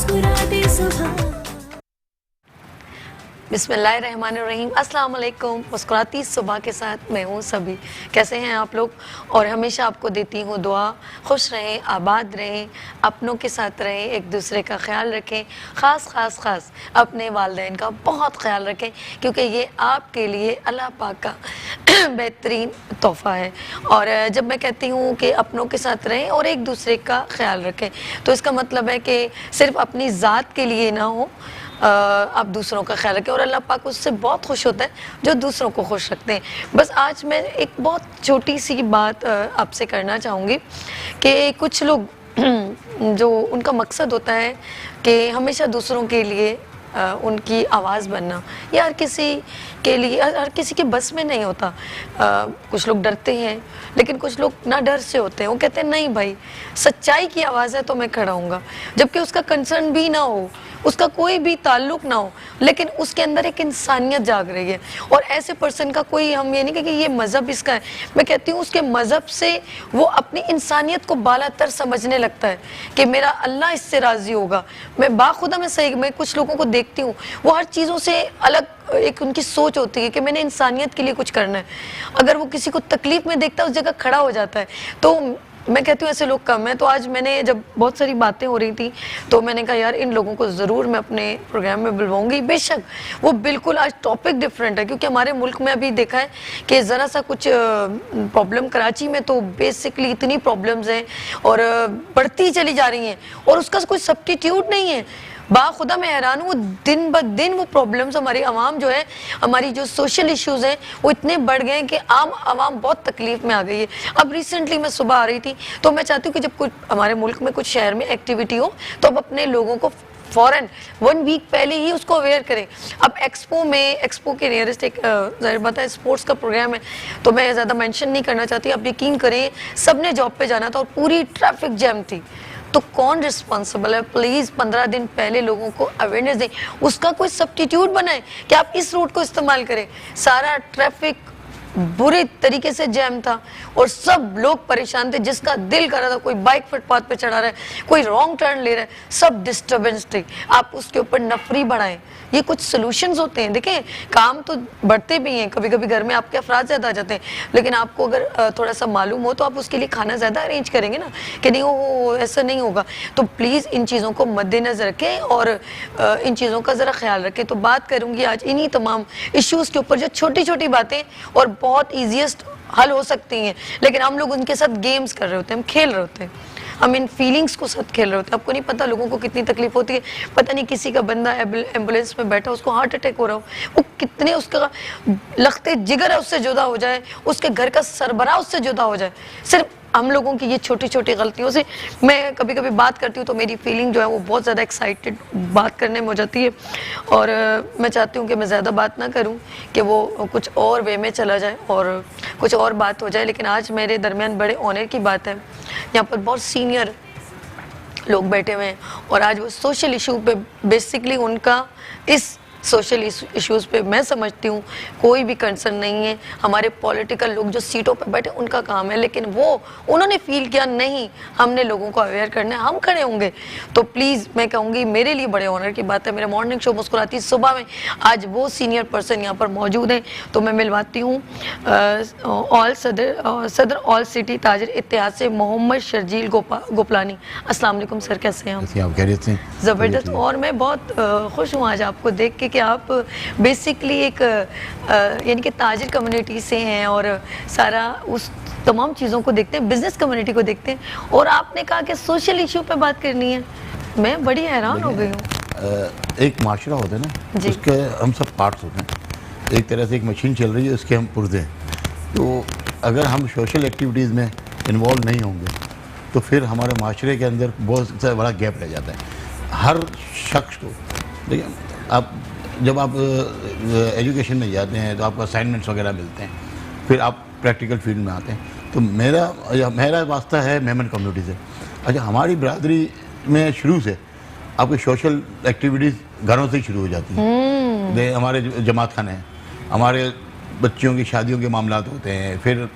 मुस्कुराते सुबह। बिस्मिल्लाहिर्रहमानिर्रहीम, अस्सलाम वालेकुम। मुस्कुराती सुबह के साथ मैं हूँ सभी। कैसे हैं आप लोग? और हमेशा आपको देती हूँ दुआ, खुश रहें, आबाद रहें, अपनों के साथ रहें, एक दूसरे का ख्याल रखें, ख़ास अपने वालिदैन का बहुत ख्याल रखें, क्योंकि ये आपके लिए अल्लाह पाक का बेहतरीन तोहफ़ा है। और जब मैं कहती हूँ कि अपनों के साथ रहें और एक दूसरे का ख्याल रखें, तो इसका मतलब है कि सिर्फ अपनी ज़ात के लिए ना हो, आप दूसरों का ख्याल रखें। और अल्लाह पाक उससे बहुत खुश होता है जो दूसरों को खुश रखते हैं। बस आज मैं एक बहुत छोटी सी बात आपसे करना चाहूँगी कि कुछ लोग जो उनका मकसद होता है कि हमेशा दूसरों के लिए उनकी आवाज़ बनना, या हर किसी के लिए हर किसी के बस में नहीं होता। कुछ लोग डरते हैं, लेकिन कुछ लोग ना डर से होते हैं। वो कहते हैं नहीं भाई, सच्चाई की आवाज़ है तो मैं खड़ा हूँगा, जबकि उसका कंसर्न भी ना हो, उसका कोई भी ताल्लुक ना हो, लेकिन उसके अंदर एक इंसानियत जाग रही है। और ऐसे पर्सन का कोई, हम ये नहीं कि ये मज़हब इसका है, मैं कहती हूँ उसके मज़हब से वो अपनी इंसानियत को बालातर समझने लगता है कि मेरा अल्लाह इससे राज़ी होगा। मैं बाखुदा में सही, मैं कुछ लोगों को देखती हूँ, वो हर चीज़ों से अलग एक उनकी सोच होती है कि मैंने इंसानियत के लिए कुछ करना है। अगर वो किसी को तकलीफ़ में देखता है, उस जगह खड़ा हो जाता है। तो मैं कहती हूँ ऐसे लोग कम हैं। तो आज मैंने, जब बहुत सारी बातें हो रही थी, तो मैंने कहा यार इन लोगों को ज़रूर मैं अपने प्रोग्राम में बुलवाऊंगी। बेशक वो बिल्कुल आज टॉपिक डिफरेंट है, क्योंकि हमारे मुल्क में अभी देखा है कि ज़रा सा कुछ प्रॉब्लम, कराची में तो बेसिकली इतनी प्रॉब्लम्स हैं और बढ़ती चली जा रही हैं, और उसका कोई सब्स्टिट्यूट नहीं है। बाखुदा मैं हैरान हूँ, दिन ब दिन वो प्रॉब्लम्स, हमारी आवाम जो है, हमारी जो सोशल इश्यूज़ हैं वो इतने बढ़ गए हैं कि आम आवाम बहुत तकलीफ़ में आ गई है। अब रिसेंटली मैं सुबह आ रही थी, तो मैं चाहती हूँ कि जब कुछ हमारे मुल्क में कुछ शहर में एक्टिविटी हो, तो अब अपने लोगों को फ़ौरन 1 वीक पहले ही उसको अवेयर करें। अब एक्सपो के नियरेस्ट एक ज़ाहिर बात है स्पोर्ट्स का प्रोग्राम है, तो मैं ज़्यादा मेंशन नहीं करना चाहती। अब यकीन करें, सब ने जॉब पे जाना था और पूरी ट्रैफिक जैम थी। तो कौन रिस्पॉन्सिबल है? प्लीज़ 15 दिन पहले लोगों को अवेयरनेस दें, उसका कोई सब्स्टिट्यूट बनाएं कि आप इस रूट को इस्तेमाल करें। सारा ट्रैफिक बुरे तरीके से जैम था और सब लोग परेशान थे, जिसका दिल कर रहा था, कोई बाइक फुटपाथ पे चढ़ा रहा है, कोई रॉन्ग टर्न ले रहा है, सब डिस्टर्बेंस थे। आप उसके ऊपर नफरी बढ़ाएं, ये कुछ सॉल्यूशंस होते हैं। देखें, काम तो बढ़ते भी हैं, कभी कभी घर में आपके अफराद ज़्यादा आ जाते हैं, लेकिन आपको अगर थोड़ा सा मालूम हो तो आप उसके लिए खाना ज़्यादा अरेंज करेंगे ना, कि नहीं वो ऐसा नहीं होगा। तो प्लीज़ इन चीज़ों को मद्देनज़र रखें और इन चीज़ों का ज़रा ख्याल रखें। तो बात करूँगी आज इन्हीं तमाम इश्यूज़ के ऊपर, जो छोटी छोटी बातें और बहुत ईजीएस्ट हल हो सकती हैं, लेकिन हम लोग उनके साथ गेम्स कर रहे होते हैं, हम खेल रहे होते हैं, हम इन फीलिंग्स को साथ खेल रहे होते हैं। आपको नहीं पता लोगों को कितनी तकलीफ होती है। पता नहीं किसी का बंदा एम्बुलेंस में बैठा, उसको हार्ट अटैक हो रहा हो, वो कितने, उसका लखते जिगर है उससे जुदा हो जाए, उसके घर का सरबराह उससे जुदा हो जाए, सिर्फ हम लोगों की ये छोटी छोटी गलतियों से। मैं कभी कभी बात करती हूँ तो मेरी फीलिंग जो है वो बहुत ज़्यादा एक्साइटेड बात करने में हो जाती है, और मैं चाहती हूँ कि मैं ज़्यादा बात ना करूँ, कि वो कुछ और वे में चला जाए और कुछ और बात हो जाए। लेकिन आज मेरे दरमियान बड़े ऑनर की बात है, यहाँ पर बहुत सीनियर लोग बैठे हुए हैं, और आज वो सोशल इशू पे, बेसिकली उनका इस सोशल इश्यूज़ पे मैं समझती हूँ कोई भी कंसर्न नहीं है। हमारे पॉलिटिकल लोग जो सीटों पे बैठे, उनका काम है, लेकिन उन्होंने फील किया नहीं, हमने लोगों को अवेयर करना है, हम खड़े होंगे। तो प्लीज़ मैं कहूँगी, मेरे लिए बड़े ऑनर की बात है, मेरे मॉर्निंग शो मुस्कुराती सुबह में आज वो सीनियर पर्सन यहाँ पर मौजूद हैं। तो मैं मिलवाती हूँ सदर ऑल सिटी ताजिर इत्तेहाद से मोहम्मद शर्जील गोपलानी। अस्सलाम वालेकुम सर, कैसे हैं हम? ज़बरदस्त। और मैं बहुत खुश हूँ आज आपको देख के कि आप बेसिकली एक यानी कि ताजिर कम्युनिटी से हैं और सारा उस तमाम चीज़ों को देखते हैं, बिजनेस कम्युनिटी को देखते हैं, और आपने कहा कि सोशल इशू पे बात करनी है। मैं बड़ी हैरान हो गई हूँ। एक माशरा होता है ना, उसके हम सब पार्ट्स होते हैं, एक तरह से एक मशीन चल रही है, उसके हम पुर्जे हैं। तो अगर हम सोशल एक्टिविटीज़ में इन्वॉल्व नहीं होंगे तो फिर हमारे माशरे के अंदर बहुत बड़ा गैप रह जाता है। हर शख्स को देखिए, आप जब आप एजुकेशन में जाते हैं तो आपको असाइनमेंट्स वगैरह मिलते हैं, फिर आप प्रैक्टिकल फील्ड में आते हैं। तो मेरा वास्ता है मेमन कम्युनिटी से। अच्छा, हमारी बरादरी में शुरू से आपकी सोशल एक्टिविटीज़ घरों से ही शुरू हो जाती हैं। हमारे जमात खाने हैं, हमारे बच्चियों की शादियों के मामलात होते हैं, फिर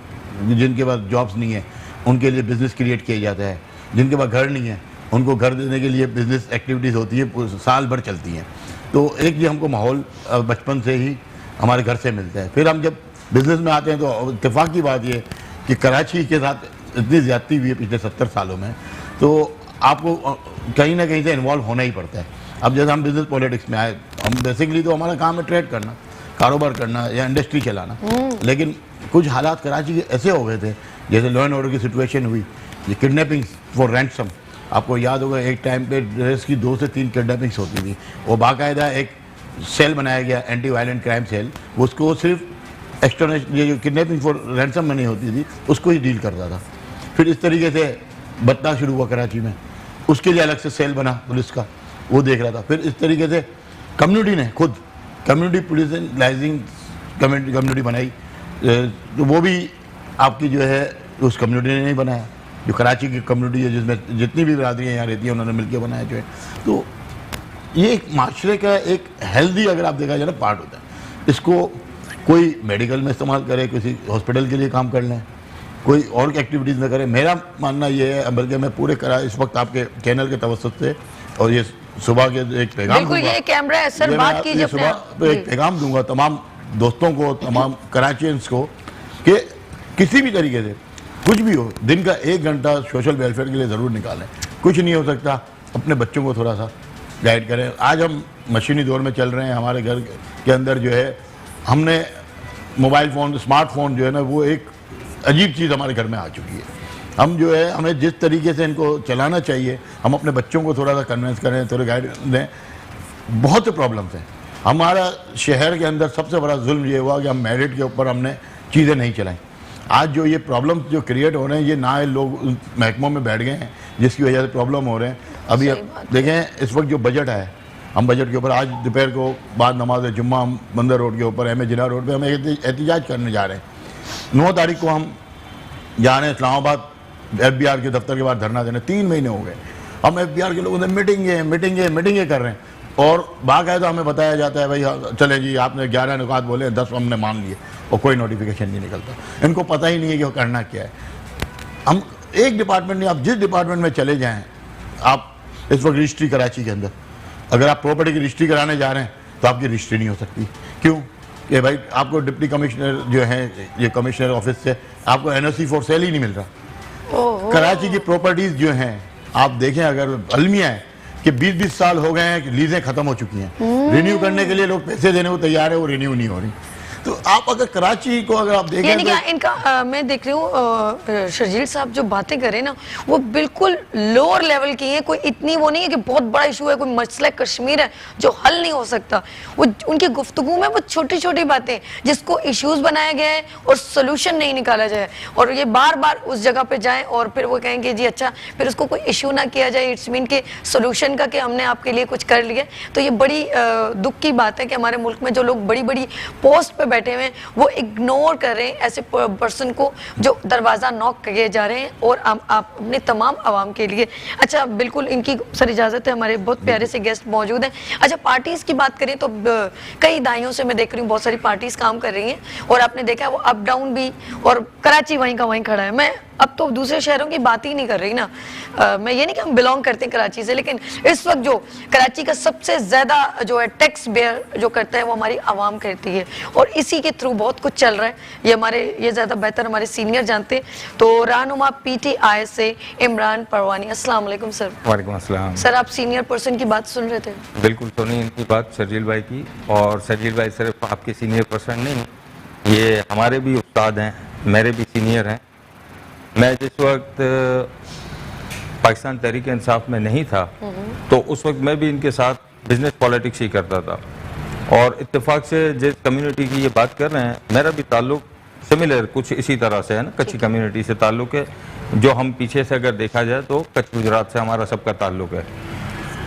जिनके पास जॉब्स नहीं है उनके लिए बिज़नेस क्रिएट किया जाता है, जिनके पास घर नहीं है उनको घर देने के लिए बिजनेस एक्टिविटीज़ होती है, साल भर चलती हैं। तो एक ये हमको माहौल बचपन से ही हमारे घर से मिलता है। फिर हम जब बिज़नेस में आते हैं तो इत्तेफाक की बात ये कि कराची के साथ इतनी ज़्यादती हुई है पिछले 70 सालों में, तो आपको कहीं ना कहीं से इन्वॉल्व होना ही पड़ता है। अब जैसे हम बिजनेस पॉलिटिक्स में आए, हम बेसिकली तो हमारा काम है ट्रेड करना, कारोबार करना या इंडस्ट्री चलाना, लेकिन कुछ हालात कराची के ऐसे हो गए थे, जैसे लॉ एंड ऑर्डर की सिचुएशन हुई, ये किडनैपिंग फॉर रैंसम, आपको याद होगा एक टाइम पे ड्रेस की 2 से 3 किडनैपिंग्स होती थी। वो बाकायदा एक सेल बनाया गया, एंटी वायलेंट क्राइम सेल, उसको सिर्फ एक्सटर्नेशन, ये जो किडनैपिंग फॉर रैंसम मनी होती थी उसको ही डील करता था। फिर इस तरीके से बदला शुरू हुआ कराची में, उसके लिए अलग से सेल बना पुलिस का, वो देख रहा था। फिर इस तरीके से कम्युनिटी ने खुद कम्युनिटी पुलिसिंग कम्युनिटी बनाई, तो वो भी आपकी जो है उस कम्युनिटी ने नहीं बनाया, जो कराची की कम्युनिटी है जिसमें जितनी भी बिरादरियाँ यहाँ रहती हैं उन्होंने मिलकर बनाया जो है। तो ये एक माशरे का एक हेल्दी, अगर आप देखा जाए ना, पार्ट होता है। इसको कोई मेडिकल में इस्तेमाल करे, किसी हॉस्पिटल के लिए काम कर लें, कोई और एक्टिविटीज़ में करे। मेरा मानना ये है, बल्कि मैं पूरे इस वक्त आपके चैनल के तवज्जुह से और ये सुबह के एक पैगाम बिल्कुल, ये कैमरा है सर, बात कीजिए अपने सुबह पे एक पैगाम दूंगा तमाम दोस्तों को, तमाम कराचियंस को, कि किसी भी तरीके से कुछ भी हो, दिन का 1 घंटा सोशल वेलफेयर के लिए ज़रूर निकालें। कुछ नहीं हो सकता, अपने बच्चों को थोड़ा सा गाइड करें। आज हम मशीनी दौर में चल रहे हैं, हमारे घर के अंदर जो है हमने मोबाइल फ़ोन, स्मार्टफोन जो है ना, वो एक अजीब चीज़ हमारे घर में आ चुकी है। हम जो है, हमें जिस तरीके से इनको चलाना चाहिए, हम अपने बच्चों को थोड़ा सा कन्विंस करें, थोड़ा गाइड दें। बहुत से प्रॉब्लम्स हैं हमारा शहर के अंदर। सबसे बड़ा जुल्म ये हुआ कि हम मेरिट के ऊपर हमने चीज़ें नहीं चलाई। आज जो ये प्रॉब्लम जो क्रिएट हो रहे हैं, ये ना लोग महकमों में बैठ गए हैं जिसकी वजह से प्रॉब्लम हो रहे हैं। अभी देखें इस वक्त जो बजट है, हम बजट के ऊपर आज दोपहर को बाद नमाज जुम्मा हम बंदर रोड के ऊपर अहमद जिना रोड पे हम एहतजाज करने जा रहे हैं। 9 तारीख को हम जा रहे हैं इस्लामाबाद FBR के दफ्तर के बाद धरना देने। 3 महीने हो गए हम FBR के लोगों से मीटिंगें कर रहे हैं, और बाकायदा हमें बताया जाता है, भाई चले जी आपने 11 नुकात बोले, 10 हमने मान लिए, और कोई नोटिफिकेशन नहीं निकलता। इनको पता ही नहीं है कि वो करना क्या है। हम एक डिपार्टमेंट नहीं, आप जिस डिपार्टमेंट में चले जाएँ, आप इस वक्त रजिस्ट्री कराची के अंदर, अगर आप प्रॉपर्टी की रजिस्ट्री कराने जा रहे हैं तो आपकी रजिस्ट्री नहीं हो सकती। क्यों? कि भाई आपको डिप्टी कमिश्नर जो है, ये कमिश्नर ऑफिस से आपको NOC फॉर सेल ही नहीं मिल रहा। कराची की प्रॉपर्टीज जो हैं, आप देखें, अगर अलमिया है कि 20-20 साल हो गए हैं कि लीजें खत्म हो चुकी हैं, रिन्यू करने के लिए लोग पैसे देने को तैयार है, वो रिन्यू नहीं हो रही। तो आप अगर कराची को अगर आप देखें, यानी कि इनका मैं देख रही हूँ शर्जील साहब जो बातें करें ना, वो बिल्कुल लोअर लेवल की है। कोई इतनी वो नहीं है कि बहुत बड़ा इशू है, कोई मसला कश्मीर है जो हल नहीं हो सकता। वो उनकी गुफ्तगू में वो छोटी छोटी बातें जिसको इश्यूज बनाया गया है और सोल्यूशन नहीं निकाला जाए, और ये बार बार उस जगह पे जाएं और फिर वो कहेंगे जी अच्छा, फिर उसको कोई इशू ना किया जाए, इट्स मीन के सोल्यूशन का कि हमने आपके लिए कुछ कर लिया। तो ये बड़ी दुख की बात है कि हमारे मुल्क में जो लोग बड़ी बड़ी पोस्ट पे बैठे हुए हैं वो इग्नोर कर रहे हैं ऐसे पर्सन को जो दरवाजा नॉक किए जा रहे हैं, और आप अपने तमाम आवाम के लिए। अच्छा, बिल्कुल इनकी सर इजाजत है, हमारे बहुत प्यारे से गेस्ट मौजूद हैं। अच्छा, पार्टीज की बात करें तो कई दाइयों से मैं देख रही हूँ बहुत सारी पार्टीज काम कर रही हैं, और आपने देखा है वो अप डाउन भी, और कराची वहीं का वहीं खड़ा है। मैं अब तो दूसरे शहरों की बात ही नहीं कर रही ना। मैं ये नहीं कि हम बिलोंग करते हैं कराची से, लेकिन इस वक्त जो कराची का सबसे ज़्यादा जो है टैक्स बेयर जो करता है वो हमारी आवाम करती है, और इसी के थ्रू बहुत कुछ चल रहा है। ये ज़्यादा बेहतर हमारे सीनियर जानते हैं। तो रहनुमा PTI से इमरान परवानी, अस्सलाम वालेकुम सर। वालेकुम अस्सलाम। सर, आप सीनियर पर्सन की बात सुन रहे थे? बिल्कुल सुनी इनकी बात शर्जील भाई की, और शर्जील भाई सिर्फ आपके सीनियर पर्सन नहीं, ये हमारे भी उस्ताद हैं, मेरे भी सीनियर हैं। मैं जिस वक्त पाकिस्तान तहरीक इंसाफ में नहीं था तो उस वक्त मैं भी इनके साथ बिजनेस पॉलिटिक्स ही करता था, और इत्तेफाक से जिस कम्युनिटी की ये बात कर रहे हैं, मेरा भी ताल्लुक सिमिलर कुछ इसी तरह से है ना, कच्ची कम्युनिटी से ताल्लुक है। जो हम पीछे से अगर देखा जाए तो कच्छ गुजरात से हमारा सबका ताल्लुक है।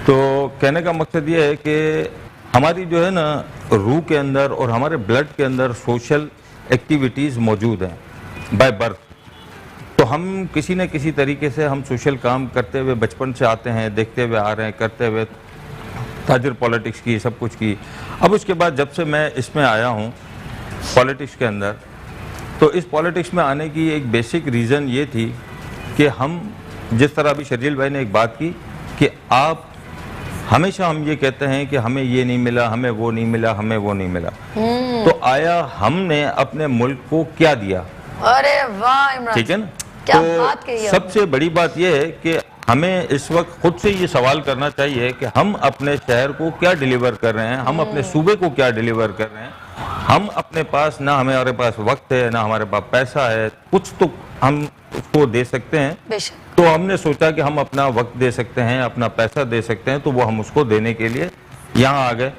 तो कहने का मकसद ये है कि हमारी जो है ना रूह के अंदर और हमारे ब्लड के अंदर सोशल एक्टिविटीज़ मौजूद हैं बाय बर्थ। तो हम किसी न किसी तरीके से हम सोशल काम करते हुए बचपन से आते हैं, देखते हुए आ रहे हैं, करते हुए ताजर पॉलिटिक्स की, सब कुछ की। अब उसके बाद जब से मैं इसमें आया हूँ पॉलिटिक्स के अंदर, तो इस पॉलिटिक्स में आने की एक बेसिक रीज़न ये थी कि हम जिस तरह अभी शर्जील भाई ने एक बात की कि आप हमेशा हम ये कहते हैं कि हमें ये नहीं मिला, हमें वो नहीं मिला, हमें वो नहीं मिला, तो आया हमने अपने मुल्क को क्या दिया? अरे वाह इमरान, ठीक है ना? क्या तो बात कही है। सबसे बड़ी बात यह है कि हमें इस वक्त खुद से ये सवाल करना चाहिए कि हम अपने शहर को क्या डिलीवर कर रहे हैं, हम अपने सूबे को क्या डिलीवर कर रहे हैं। हम अपने पास ना हमारे पास वक्त है, ना हमारे पास पैसा है, कुछ तो हम उसको दे सकते हैं। बेशक। तो हमने सोचा कि हम अपना वक्त दे सकते हैं, अपना पैसा दे सकते हैं, तो वो हम उसको देने के लिए यहाँ आ गए।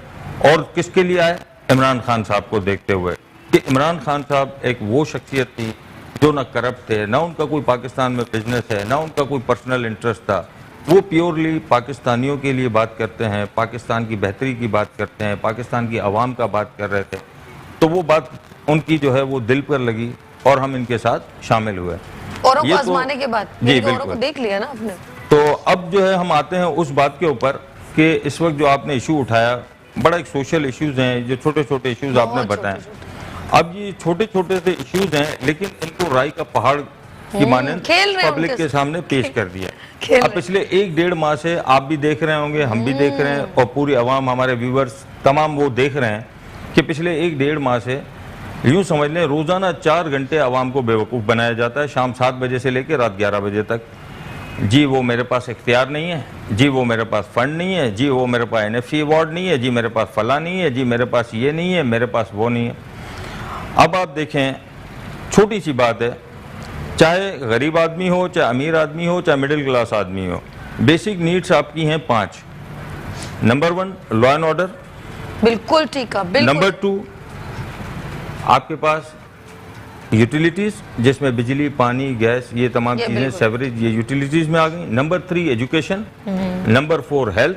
और किसके लिए आए? इमरान खान साहब को देखते हुए कि इमरान खान साहब एक वो शख्सियत थी जो ना करप्ट थे, ना उनका कोई पाकिस्तान में बिजनेस है, ना उनका कोई पर्सनल इंटरेस्ट था। वो प्योरली पाकिस्तानियों के लिए बात करते हैं, पाकिस्तान की बेहतरी की बात करते हैं, पाकिस्तान की आवाम का बात कर रहे थे। तो वो बात उनकी जो है वो दिल पर लगी और हम इनके साथ शामिल हुए। औरों को आजमाने के बाद जी औरों को बिल्कुल देख लिया ना आपने। तो अब जो है हम आते हैं उस बात के ऊपर कि इस वक्त जो आपने इशू उठाया, बड़ा एक सोशल इश्यूज हैं, जो छोटे छोटे इश्यूज आपने बताए। अब ये छोटे छोटे से इश्यूज हैं, लेकिन इनको राई का पहाड़ की मानंद पब्लिक के सामने पेश कर दिया। अब पिछले 1-1.5 माह से आप भी देख रहे होंगे, हम भी देख रहे हैं, और पूरी आवाम, हमारे व्यूवर्स तमाम वो देख रहे हैं कि पिछले 1-1.5 माह से यूँ समझ लें रोज़ाना 4 घंटे आवाम को बेवकूफ़ बनाया जाता है, शाम 7 बजे से लेकर रात 11 बजे तक। जी वो मेरे पास इख्तियार नहीं है, जी वो मेरे पास फ़ंड नहीं है, जी वो मेरे पास NFC अवार्ड नहीं है, जी मेरे पास फला नहीं है, जी मेरे पास ये नहीं है, मेरे पास वो नहीं है। अब आप देखें, छोटी सी बात है, चाहे गरीब आदमी हो, चाहे अमीर आदमी हो, चाहे मिडिल क्लास आदमी हो, बेसिक नीड्स आपकी हैं 5। नंबर 1 लॉ एंड ऑर्डर, बिल्कुल ठीक है, बिल्कुल। नंबर 2 आपके पास यूटिलिटीज, जिसमें बिजली, पानी, गैस, ये तमाम चीजें, सेवरेज, ये यूटिलिटीज में आ गई। Number 3 education, number 4 health,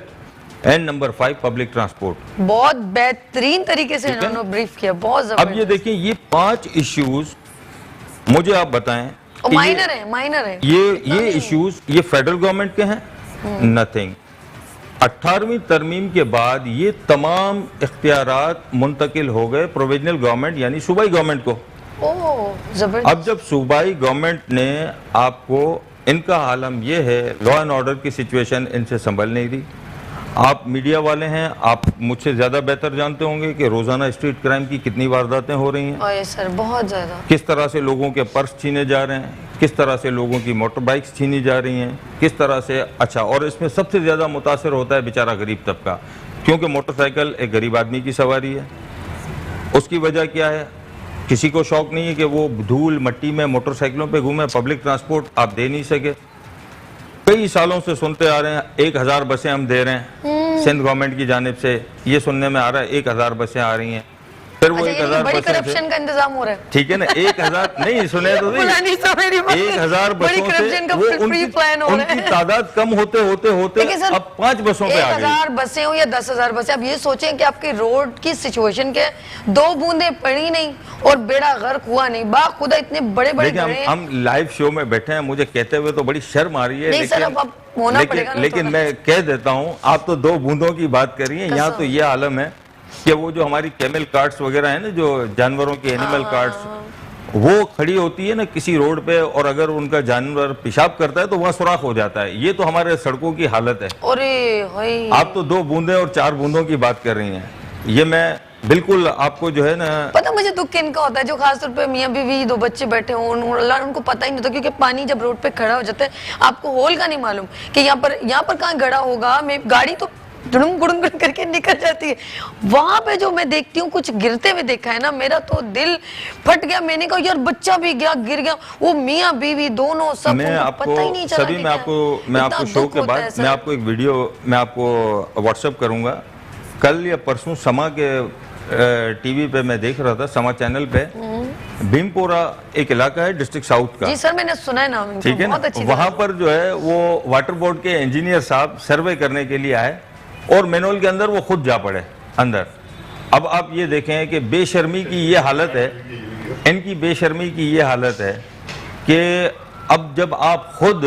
and number 5 public transport. बहुत बेहतरीन तरीके से इन्होंने ब्रीफ किया, बहुत जबरदस्त। अब ये देखिए, ये 5 इश्यूज मुझे आप बताएं, माइनर है, माइनर है, ये इश्यूज ये फेडरल गवर्नमेंट के हैं? नथिंग। 18वीं तरमीम के बाद ये तमाम इख्तियारात मुंतकिल हो गए प्रोविजनल गवर्नमेंट यानी सूबाई गवर्नमेंट को। जबरदस्त। अब जब सूबाई गवर्नमेंट ने आपको, इनका आलम यह है, लॉ एंड ऑर्डर की सिचुएशन इनसे संभल नहीं रही। आप मीडिया वाले हैं, आप मुझसे ज़्यादा बेहतर जानते होंगे कि रोज़ाना स्ट्रीट क्राइम की कितनी वारदातें हो रही हैं। ओए सर, बहुत ज़्यादा। किस तरह से लोगों के पर्स छीने जा रहे हैं, किस तरह से लोगों की मोटर बाइक्स छीनी जा रही हैं, किस तरह से। अच्छा, और इसमें सबसे ज़्यादा मुतासर होता है बेचारा गरीब तबका, क्योंकि मोटरसाइकिल एक गरीब आदमी की सवारी है। उसकी वजह क्या है? किसी को शौक नहीं है कि वो धूल मट्टी में मोटरसाइकिलों पे घूमे, पब्लिक ट्रांसपोर्ट आप दे नहीं सके। कई सालों से सुनते आ रहे हैं 1000 बसें हम दे रहे हैं सिंध गवर्नमेंट की जानिब से, ये सुनने में आ रहा है 1000 बसें आ रही हैं। फिर वो 1000 बड़ी बसें करप्शन का इंतजाम हो रहा है, ठीक है ना, 1000 नहीं सुने तो 1000 बसों से वो उनकी तादाद कम होते होते होते अब 5 बसों पे आ गई। 1000 बसें हो या 10,000 बसें, अब ये सोचें कि आपकी रोड की सिचुएशन के 2 बूंदे पड़ी नहीं और बेड़ा गर्क हुआ नहीं, बा खुदा इतने बड़े बड़े। हम लाइव शो में बैठे हैं, मुझे कहते हुए तो बड़ी शर्म आ रही है, लेकिन मैं कह देता हूँ, आप तो 2 बूंदों की बात कर रही हैं, यहाँ तो ये आलम है कि वो जो हमारी कैमल कार्ट्स वगैरह है ना, जो जानवरों की एनिमल कार्ट्स, वो खड़ी होती है ना किसी रोड पे, और अगर उनका जानवर पेशाब करता है तो वहाँ सुराख हो जाता है। ये तो हमारे सड़कों की हालत है। अरे आप तो 2 बूंदे और 4 बूंदों की बात कर रही हैं। ये मैं बिल्कुल आपको जो है ना, पता मुझे दुख किनका होता है, जो खासतौर पे मियाँ बीवी 2 बच्चे बैठे हों, उनको पता ही नहीं होता, क्योंकि पानी जब रोड पे खड़ा हो जाता है, आपको होल का नहीं मालूम कि यहाँ पर कहाँ गड़ा होगा, मैं गाड़ी तो गुड़ुम गुड़ुम करके निकल जाती है। वहां पे जो मैं देखती हूँ कुछ गिरते हुए देखा है ना, मेरा तो दिल फट गया। मैंने कहा यार बच्चा भी गया, गिर गया, वो मियाँ बीवी दोनों सब, पता ही नहीं चला। सभी मैं आपको शो के बाद मैं आपको एक वीडियो मैं आपको व्हाट्सएप करूंगा। कल या परसों समा के टीवी पे मैं देख रहा था, समा चैनल पे, भीमपोरा एक इलाका है डिस्ट्रिक्ट साउथ का। जी सर, मैंने सुना है नाम, ठीक है ना। वहां पर जो है वो वाटर बोर्ड के इंजीनियर साहब सर्वे करने के लिए आए और मैनुअल के अंदर वो खुद जा पड़े अंदर। अब आप ये देखें कि बेशर्मी की ये हालत है, इनकी बेशर्मी की ये हालत है कि अब जब आप खुद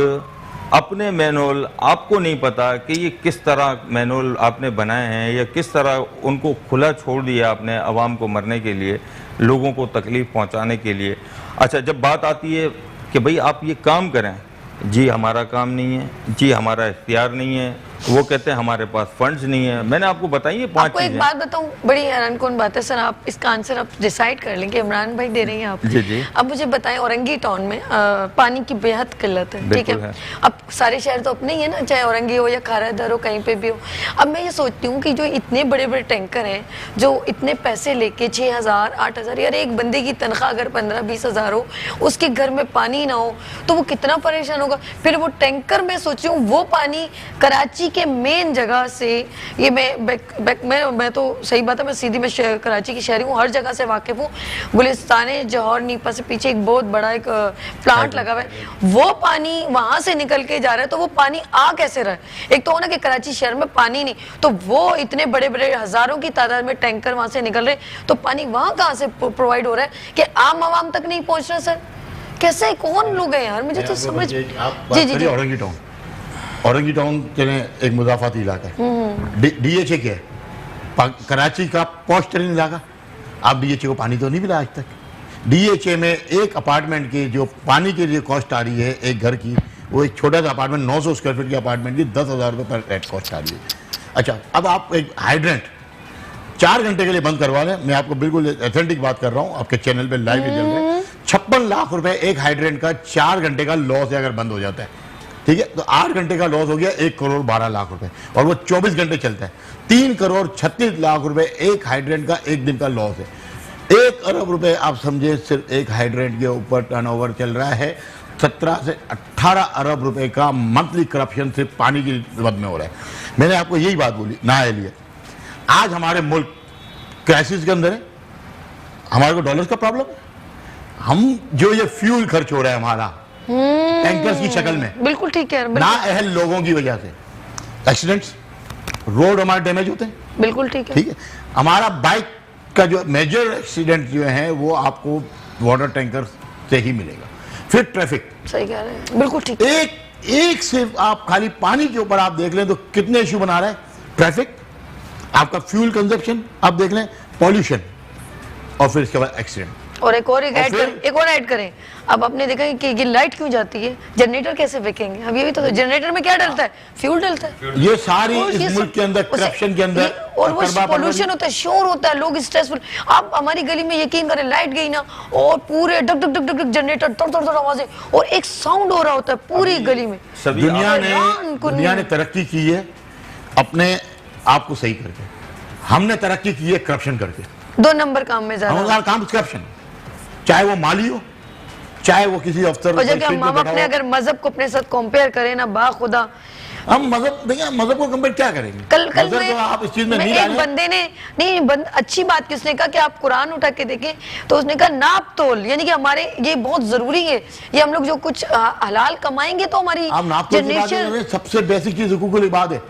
अपने मैनुअल, आपको नहीं पता कि ये किस तरह मैनुअल आपने बनाए हैं या किस तरह उनको खुला छोड़ दिया आपने आवाम को मरने के लिए, लोगों को तकलीफ पहुंचाने के लिए। अच्छा, जब बात आती है कि भाई आप ये काम करें, जी हमारा काम नहीं है, जी हमारा इख्तियार नहीं है, वो कहते हैं हमारे पास फंड्स नहीं है। मैंने आपको बताई है 5 आपको एक चीजें। बात बताऊं, बड़ी हैरान कौन बात है सर, आप इसका आंसर आप डिसाइड कर लें कि इमरान भाई दे रही हैं आप। जी जी। अब मुझे बताएं, औरंगी टाउन में पानी की बेहद किल्लत है, ठीक बिल्कुल है। है। अब सारे शहर तो अपने ही है ना, चाहे औरंगी हो या खारादर हो, कहीं पे भी हो। अब मैं ये सोचती हूँ कि जो इतने बड़े बड़े टैंकर हैं, जो इतने पैसे लेके 6,000 8,000, यार एक बंदे की तनख्वाह अगर 15-20 हज़ार हो, उसके घर में पानी ना हो तो वो कितना परेशान होगा। फिर वो टैंकर, मैं सोची हूँ वो पानी कराची के मेन जगह से, ये मैं तो सही बात है, मैं सीधी मैं कराची की शहरी हूँ, हर जगह से वाकिफ हूँ। गुलिस्तान जौहर नीपा से पीछे एक बहुत बड़ा एक प्लांट लगा हुआ है, वो पानी वहां से निकल के जा रहा है, तो वो पानी आ कैसे रहा है? एक तो हो ना कि कराची शहर में पानी नहीं, तो वो इतने बड़े बड़े हजारों की तादाद में टैंकर वहां से निकल रहे, तो पानी वहां कहाँ से प्रोवाइड हो रहा है कि आम आवाम तक नहीं पहुंच रहा? सर कैसे, कौन लोग हैं यार, मुझे तो समझ। जी जी जी। औरंगी टाउन चले, एक मुजाफाती इलाका है। DHA क्या है? कराची का पॉश तरीन इलाका। आप DHA को पानी तो नहीं मिला आज तक। DHA में एक अपार्टमेंट की जो पानी के लिए कॉस्ट आ रही है एक घर की, वो एक छोटा सा अपार्टमेंट 900 स्क्वायर फीट की अपार्टमेंट की 10,000 रुपये पर रेट कॉस्ट आ रही है। अच्छा, अब आप एक हाइड्रेंट 4 घंटे के लिए बंद करवा लें, मैं आपको बिल्कुल ऑथेंटिक बात कर रहा हूँ, आपके चैनल पे लाइव चल रहे हैं। 56 लाख रुपए एक हाइड्रेंट का 4 घंटे का लॉस है अगर बंद हो जाता है, ठीक है, तो 8 घंटे का लॉस हो गया 1 करोड़ 12 लाख रुपए, और वो 24 घंटे चलता है। 3 करोड़ 36 लाख रुपए एक हाइड्रेंट का एक दिन का लॉस है। 1 अरब रुपए आप समझे सिर्फ एक हाइड्रेंट के ऊपर टर्नओवर चल रहा है। 17 से 18 अरब रुपए का मंथली करप्शन सिर्फ पानी की मद में हो रहा है। मैंने आपको यही बात बोली ना एलिए, आज हमारे मुल्क क्राइसिस के अंदर है, हमारे को डॉलर्स का प्रॉब्लम है। हम जो ये फ्यूल खर्च हो रहा है हमारा टैंकर्स की शक्ल में, बिल्कुल ठीक है, ना अहल लोगों की वजह से एक्सीडेंट्स, रोड हमारे डैमेज होते हैं, बिल्कुल ठीक है, ठीक है। हमारा बाइक का जो मेजर एक्सीडेंट जो है वो आपको वाटर टैंकर से ही मिलेगा। फिर ट्रैफिक, सही कह रहे हैं, बिल्कुल ठीक है। एक सिर्फ आप खाली पानी के ऊपर आप देख लें तो कितने इश्यू बना रहा है। ट्रैफिक, आपका फ्यूल कंजप्शन आप देख लें, पॉल्यूशन, और फिर इसके बाद एक्सीडेंट। और एक और ऐड करें। अब आपने देखा है कि ये लाइट क्यों जाती है, जनरेटर कैसे फेंकेंगे? अब ये भी तो, जनरेटर में क्या डलता है? फ्यूल डलता है। ये सारी इस मुल्क के अंदर करप्शन के अंदर, और वो पोल्यूशन होता है, शोर होता है, लोग स्ट्रेसफुल। आप हमारी गली में यकीन करें, लाइट गई ना और पूरे duck duck duck duck generator तड़ आवाजें, और एक साउंड हो रहा होता है पूरी गली में। दुनिया ने तरक्की की है अपने आप को सही करके, हमने तरक्की की है करप्शन करके। 2 नंबर काम में ज्यादा काम करप्शन, चाहे वो माली हो, चाहे वो किसी अफसर। और जब हम अपने अगर मजहब को अपने साथ कंपेयर करें ना, बाखुदा हम मजहब को कंपेयर क्या करेंगे? कल तो आप इस चीज में नहीं एक बंदे ने अच्छी बात किसने कहा कि आप कुरान उठा के देखें, तो उसने कहा नाप तोल, यानी कि हमारे ये बहुत जरूरी है, ये हम लोग जो कुछ हलाल कमाएंगे तो हमारी जनरेशन। सबसे बेसिक चीज हुकूकुल इबाद है।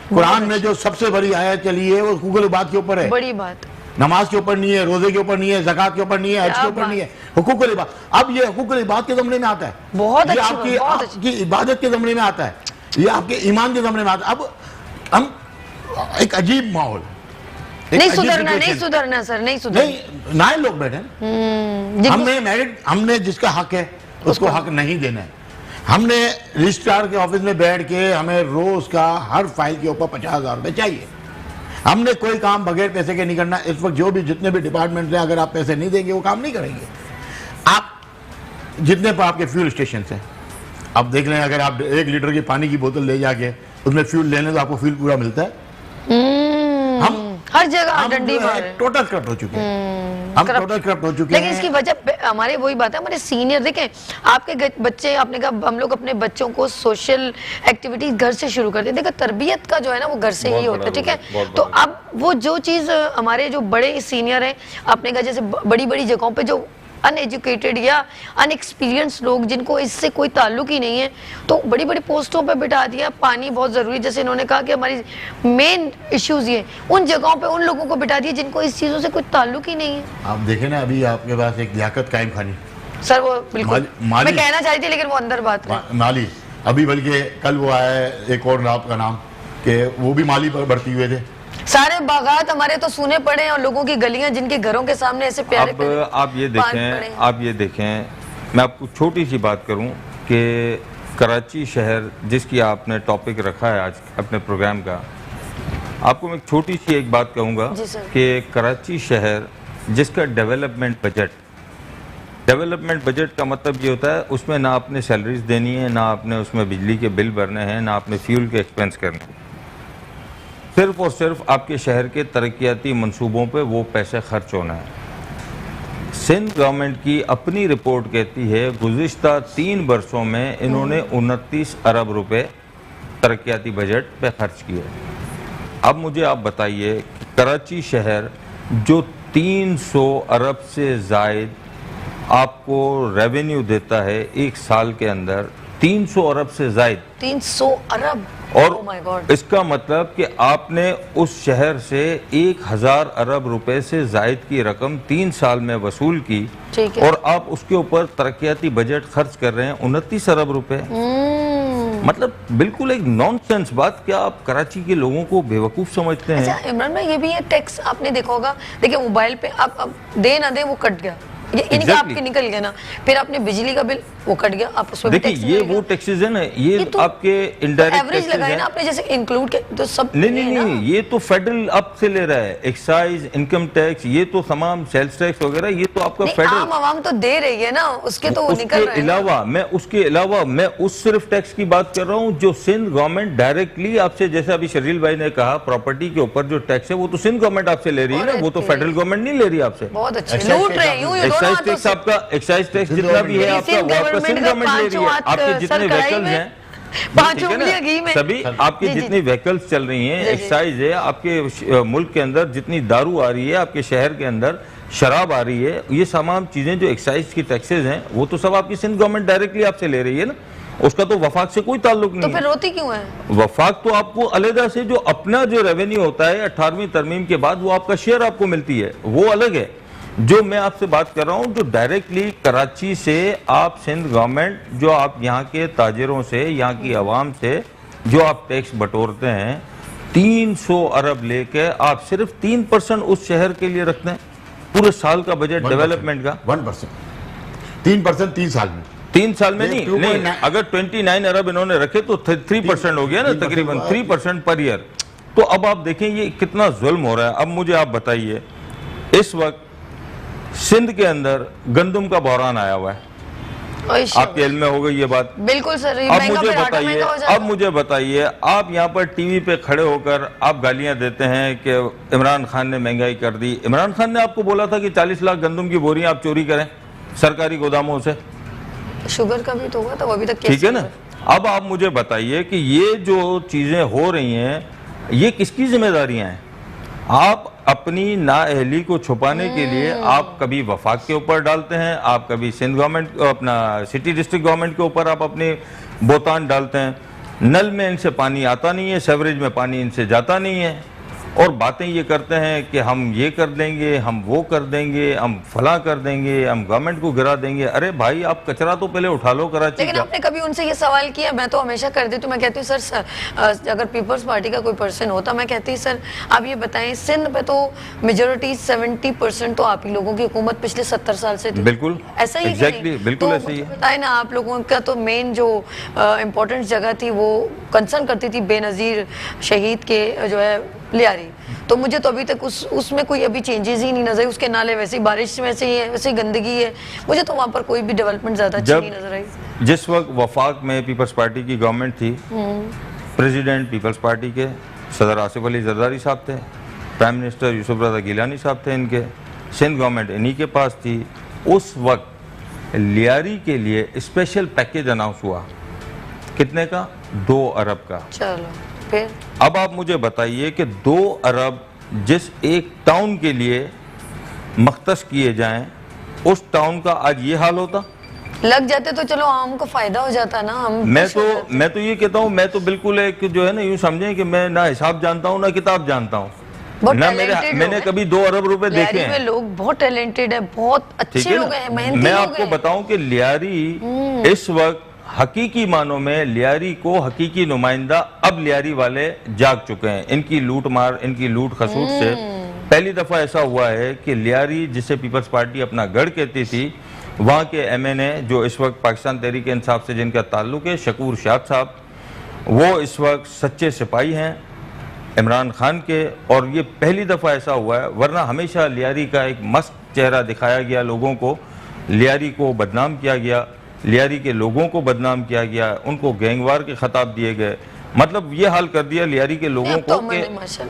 कुरान में जो सबसे बड़ी आयत चली है वो हुकूकुल इबाद के ऊपर है। बड़ी बात, नमाज के ऊपर नहीं है, रोजे के ऊपर नहीं है, ज़कात के ऊपर नहीं है, हज के ऊपर नहीं है, हुकूकुल इबाद। अब ये हुकूकुल इबाद के ज़मरे में आता है, बहुत ये आपकी इबादत के ज़मरे में आता है, ये आपके ईमान के ज़मरे में आता है। अब हम एक अजीब माहौल, नहीं सुधरना सर, नहीं सुधरना। नए लोग बैठे, हमने जिसका हक है उसको हक नहीं देना है। हमने रजिस्ट्रार के ऑफिस में बैठ के हमें रोज का हर फाइल के ऊपर 50,000 रुपए चाहिए। हमने कोई काम बगैर पैसे के नहीं करना। इस वक्त जो भी जितने भी डिपार्टमेंट हैं, अगर आप पैसे नहीं देंगे वो काम नहीं करेंगे। आप जितने पर आपके फ्यूल स्टेशन हैं, अब देख लें, अगर आप 1 लीटर की पानी की बोतल ले जाके उसमें फ्यूल लेने तो आपको फ्यूल पूरा मिलता है। हम हर जगह डंडी मार टोटल करप्ट हो चुके हैं, हम टोटल करप्ट हो चुके हैं। लेकिन इसकी वजह हमारे वही बात है, हमारे सीनियर देखें, आपके बच्चे, आपने कहा हम लोग अपने बच्चों को सोशल एक्टिविटीज घर से शुरू करते हैं। देखो तरबियत का जो है ना वो घर से ही होता है, ठीक है। तो अब वो जो चीज हमारे जो बड़े सीनियर हैं, आपने कहा जैसे बड़ी बड़ी जगहों पे जो अनएजुकेटेड या अनएक्सपीरियंस लोग जिनको इससे कोई ताल्लुक ही नहीं है, तो बड़ी बड़ी पोस्टों पे बिठा दिया। पानी बहुत ज़रूरी, जैसे इन्होंने कहा कि हमारी मेन इश्यूज ये, उन जगहों पे उन लोगों को बिठा दिया जिनको इस चीज़ों से कोई ताल्लुक ही नहीं है। आप देखें ना, अभी आपके पास एक लियाकत कायम खानी, सर वो बिल्कुल मैं कहना चाह रही थी, लेकिन वो अंदर बात माली, अभी बल्कि कल वो आया है एक और आपका नाम, कि वो भी माली पर भर्ती हुए थे। सारे बागात हमारे तो सुने पड़े हैं, और लोगों की गलियां जिनके घरों के सामने ऐसे प्यारे आप ये देखें, मैं आपको छोटी सी बात करूं कि कराची शहर जिसकी आपने टॉपिक रखा है आज अपने प्रोग्राम का, आपको मैं छोटी सी एक बात कहूँगा जी सर। कि कराची शहर जिसका डेवलपमेंट बजट का मतलब ये होता है उसमें ना आपने सैलरीज देनी है, ना आपने उसमें बिजली के बिल भरने हैं, ना आपने फ्यूल के एक्सपेंस करने हैं। सिर्फ और सिर्फ आपके शहर के तरक्याती मंसूबों पे वो पैसे खर्च होना है। सिंध गवर्नमेंट की अपनी रिपोर्ट कहती है गुज़िश्ता 3 वर्षों में इन्होंने 29 अरब रुपए तरक्याती बजट पे खर्च किए। अब मुझे आप बताइए कि कराची शहर जो 300 अरब से ज़ायद आपको रेवेन्यू देता है एक साल के अंदर, 300 अरब से ज़ायद, 300 अरब और Oh my God. इसका मतलब कि आपने उस शहर से 1000 अरब रुपए से जायद की रकम 3 साल में वसूल की, ठीक है। और आप उसके ऊपर तरक्याती बजट खर्च कर रहे हैं 29 अरब रुपए। मतलब बिल्कुल एक नॉनसेंस बात। क्या आप कराची के लोगों को बेवकूफ समझते हैं? अच्छा इमरान भाई, ये भी ये टैक्स आपने देखा होगा, देखिए मोबाइल पे आप अब दे ना दे वो कट गया, यानी कि Exactly. आपके निकल गया ना, फिर आपने बिजली का बिल वो कट गया, आप उसमें देखिए ये वो टैक्सेस है ना, ये तो आपके इनडायरेक्ट एवरेज टैक्सेस लगाए हैं। ना आपने, जैसे इंक्लूड के तो सब नहीं, ये तो फेडरल आपसे ले रहा है, एक्साइज, इनकम टैक्स, ये तो तमाम सेल्स टैक्स वगैरह, ये तो आपका फेडरल। आम आवाम तो दे रही है ना, उसके तो वो निकल रहे हैं ना। उसके अलावा मैं उस सिर्फ टैक्स की बात कर रहा हूँ जो सिंध गवर्नमेंट डायरेक्टली आपसे, जैसे अभी शरील भाई ने कहा, प्रॉपर्टी के ऊपर जो टैक्स है वो तो सिंध गवर्नमेंट आपसे ले रही है ना, वो तो फेडरल गवर्नमेंट नहीं ले रही आपसे। बहुत अच्छे Excise लूट रहे tax यूं ही एक्साइज दोनों टैक्स हाथों आपका, एक्साइज टैक्स जितना भी है मेरी आपका, सिंध वो आपका गवर्नमेंट सिंध का गवर्नमेंट ले रही है। पांचों आपके हाथ जितने सर कढ़ाई व्हीकल्स में, हैं, पांचों ठीक है ना, उंगलियां घी में। सभी आपके जी, जी। जितनी व्हीकल्स चल रही हैं, जी, जी। एक्साइज है, आपके मुल्क के अंदर जितनी दारू आ रही है, आपके शहर के अंदर शराब आ रही है, ये तमाम चीजें जो एक्साइज की टैक्सेस हैं वो तो सब आपकी सिंध गवर्नमेंट डायरेक्टली आपसे ले रही है ना, उसका तो वफाक से कोई ताल्लुक तो नहीं फिर है। रोती क्यों है? वफाक तो आपको अलग से जो अपना जो रेवेन्यू होता है 18वीं तरमीम के बाद वो आपका शेयर आपको मिलती है, वो अलग है। जो मैं आपसे बात कर रहा हूं जो डायरेक्टली कराची से आप सिंध गवर्नमेंट, जो आप यहाँ के ताजिरों से, यहाँ की आवाम से जो आप टैक्स बटोरते हैं, 300 अरब लेके आप सिर्फ 3% उस शहर के लिए रखते हैं पूरे साल का बजट डेवलपमेंट का। 1%, 3% 3 साल में। 3 साल में ये नहीं, 2.9 अगर 29 अरब इन्होंने रखे तो 3% हो गया ना, 3% तकरीबन हुआ। 3% पर ईयर। तो अब आप देखें ये कितना जुल्म हो रहा है। अब मुझे आप बताइए, इस वक्त सिंध के अंदर गंदम का बहरान आया हुआ है, आपके इल्म में हो गई ये बात? बिल्कुल सर, ये अब महंगा मुझे फिर आटा बताइए, महंगा हो जाएगा। अब मुझे बताइए, आप यहाँ पर टीवी पे खड़े होकर आप गालियां देते हैं कि इमरान खान ने महंगाई कर दी। इमरान खान ने आपको बोला था कि 40 लाख गंदम की बोरियां आप चोरी करें सरकारी गोदामों से, शुगर का भी तो हुआ था, वो अभी तक ठीक है ना? अब आप मुझे बताइए कि ये जो चीजें हो रही हैं ये किसकी जिम्मेदारियां हैं? आप अपनी नाअहली को छुपाने के लिए आप कभी वफाक के ऊपर डालते हैं, आप कभी सिंध गवर्नमेंट, अपना सिटी डिस्ट्रिक्ट गवर्नमेंट के ऊपर आप अपनी बोतान डालते हैं। नल में इनसे पानी आता नहीं है, सेवरेज में पानी इनसे जाता नहीं है, और बातें ये करते हैं कि हम ये कर देंगे, हम वो कर देंगे, हम फला कर देंगे, हम गवर्नमेंट को गिरा देंगे। अरे भाई आप कचरा तो पहले उठा लो कराची लेकिन का। आपने कभी उनसे ये सवाल किया? मैं तो हमेशा कर देती हूँ, मैं कहती हूँ सर अगर पीपल्स पार्टी का कोई पर्सन होता, मैं कहती हूँ सर आप ये बताएं, सिंध पे तो मेजोरिटी 70% तो आप ही लोगों की हुकूमत पिछले 70 साल से थी। बिल्कुल ऐसा ही एग्जैक्टली, बिल्कुल तो ऐसे ही है। बताए ना, आप लोगों का तो मेन जो इम्पोर्टेंट जगह थी वो कंसर्न करती थी बेनज़ीर शहीद के जो है लियारी, तो मुझे तो अभी तक उसमें कोई अभी चेंजेस ही नहीं नजर। उसके नाले वैसे ही बारिश वैसे ही है, वैसे ही गंदगी है, मुझे तो वहाँ पर कोई भी डेवलपमेंट ज्यादा अच्छी नहीं नजर आई। जिस वक्त वफाक में पीपल्स पार्टी की गवर्नमेंट थी, प्रेसिडेंट पीपल्स पार्टी के सदर आसिफ अली जरदारी साहब थे, प्राइम मिनिस्टर यूसुफ रज़ा गिलानी साहब थे इनके, सिंध गवर्नमेंट इन्हीं के पास थी। उस वक्त लियारी के लिए स्पेशल पैकेज अनाउंस हुआ, कितने का? 2 अरब का। चलो फिर अब आप मुझे बताइए कि 2 अरब जिस एक टाउन के लिए मख्तस किए जाएं, उस टाउन का आज ये हाल होता? लग जाते तो चलो आम को फायदा हो जाता ना। हम मैं तो ये कहता हूँ, मैं तो बिल्कुल एक जो है ना, यूं समझें कि मैं ना हिसाब जानता हूँ ना किताब जानता हूँ ना, मैंने कभी 2 अरब रुपए देखे हैं। लोग बहुत टैलेंटेड है, बहुत अच्छे लोग हैं, मेहनती लोग मैं हैं। आपको बताऊं कि लियारी इस वक्त हकीकी मानों में लियारी को हकीकी नुमाइंदा अब लियारी वाले जाग चुके हैं। इनकी लूट मार, इनकी लूट खसूट से पहली दफा ऐसा हुआ है कि लियारी जिसे पीपल्स पार्टी अपना गढ़ कहती थी, वहाँ के MNA जो इस वक्त पाकिस्तान तहरीक इंसाफ से जिनका ताल्लुक़ है, शकूर शाद साहब, वो इस वक्त सच्चे सिपाही हैं इमरान खान के, और ये पहली दफ़ा ऐसा हुआ है, वरना हमेशा लियारी का एक मस्त चेहरा दिखाया गया लोगों को, लियारी को बदनाम किया गया, लियारी के लोगों को बदनाम किया गया, उनको गैंगवार के खिताब दिए गए, मतलब ये हाल कर दिया लियारी के लोगों को कि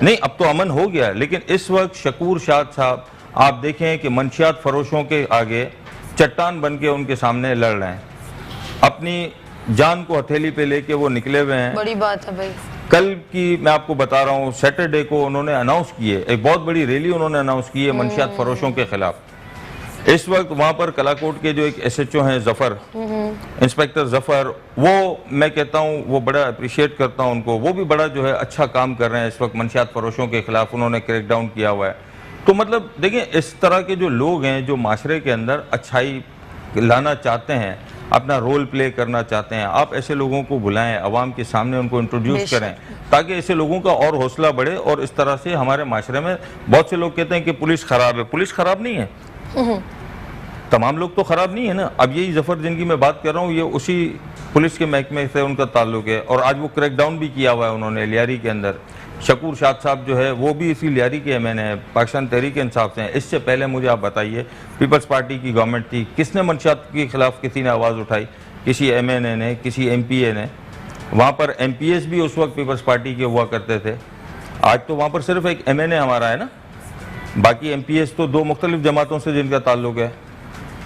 नहीं अब तो अमन हो गया। लेकिन इस वक्त शकूर शाद साहब आप देखें कि मंशियात फरोशों के आगे चट्टान बन के उनके सामने लड़ रहे हैं, अपनी जान को हथेली पे लेके वो निकले हुए हैं। बड़ी बात है भाई। कल की मैं आपको बता रहा हूँ, सैटरडे को उन्होंने अनाउंस की है, एक बहुत बड़ी रैली उन्होंने अनाउंस की है मंशियात फरोशों के खिलाफ। इस वक्त वहाँ पर कलाकोट के जो एक SHO हैं जफर, इंस्पेक्टर जफर, वो मैं कहता हूँ वो बड़ा अप्रिशिएट करता हूँ उनको, वो भी बड़ा जो है अच्छा काम कर रहे हैं इस वक्त मंशियात फरोशों के खिलाफ, उन्होंने क्रैकडाउन किया हुआ है। तो मतलब देखिए इस तरह के जो लोग हैं जो माशरे के अंदर अच्छाई लाना चाहते हैं, अपना रोल प्ले करना चाहते हैं, आप ऐसे लोगों को बुलाएं, आवाम के सामने उनको इंट्रोड्यूस करें, ताकि ऐसे लोगों का और हौसला बढ़े। और इस तरह से हमारे माशरे में बहुत से लोग कहते हैं कि पुलिस खराब है, पुलिस खराब नहीं है, तमाम लोग तो खराब नहीं है ना। अब यही जफर जिनकी मैं बात कर रहा हूँ, ये उसी पुलिस के महकमे से उनका ताल्लुक है, और आज वो क्रैकडाउन भी किया हुआ है उन्होंने लियारी के अंदर। शकूर शाद साहब जो है वो भी इसी लियारी के MNA है, पाकिस्तान तहरीक इंसाफ से हैं। इससे पहले मुझे आप बताइए, पीपल्स पार्टी की गवर्नमेंट थी, किसने मंशियात के खिलाफ किसी ने आवाज़ उठाई? किसी MNA ने, किसी MPA ने। वहाँ पर MPS भी उस वक्त पीपल्स पार्टी के हुआ करते थे। आज तो वहाँ पर सिर्फ एक MNA हमारा है ना, बाकी MPS तो दो मुख्तलिफ जमातों से जिनका ताल्लुक है।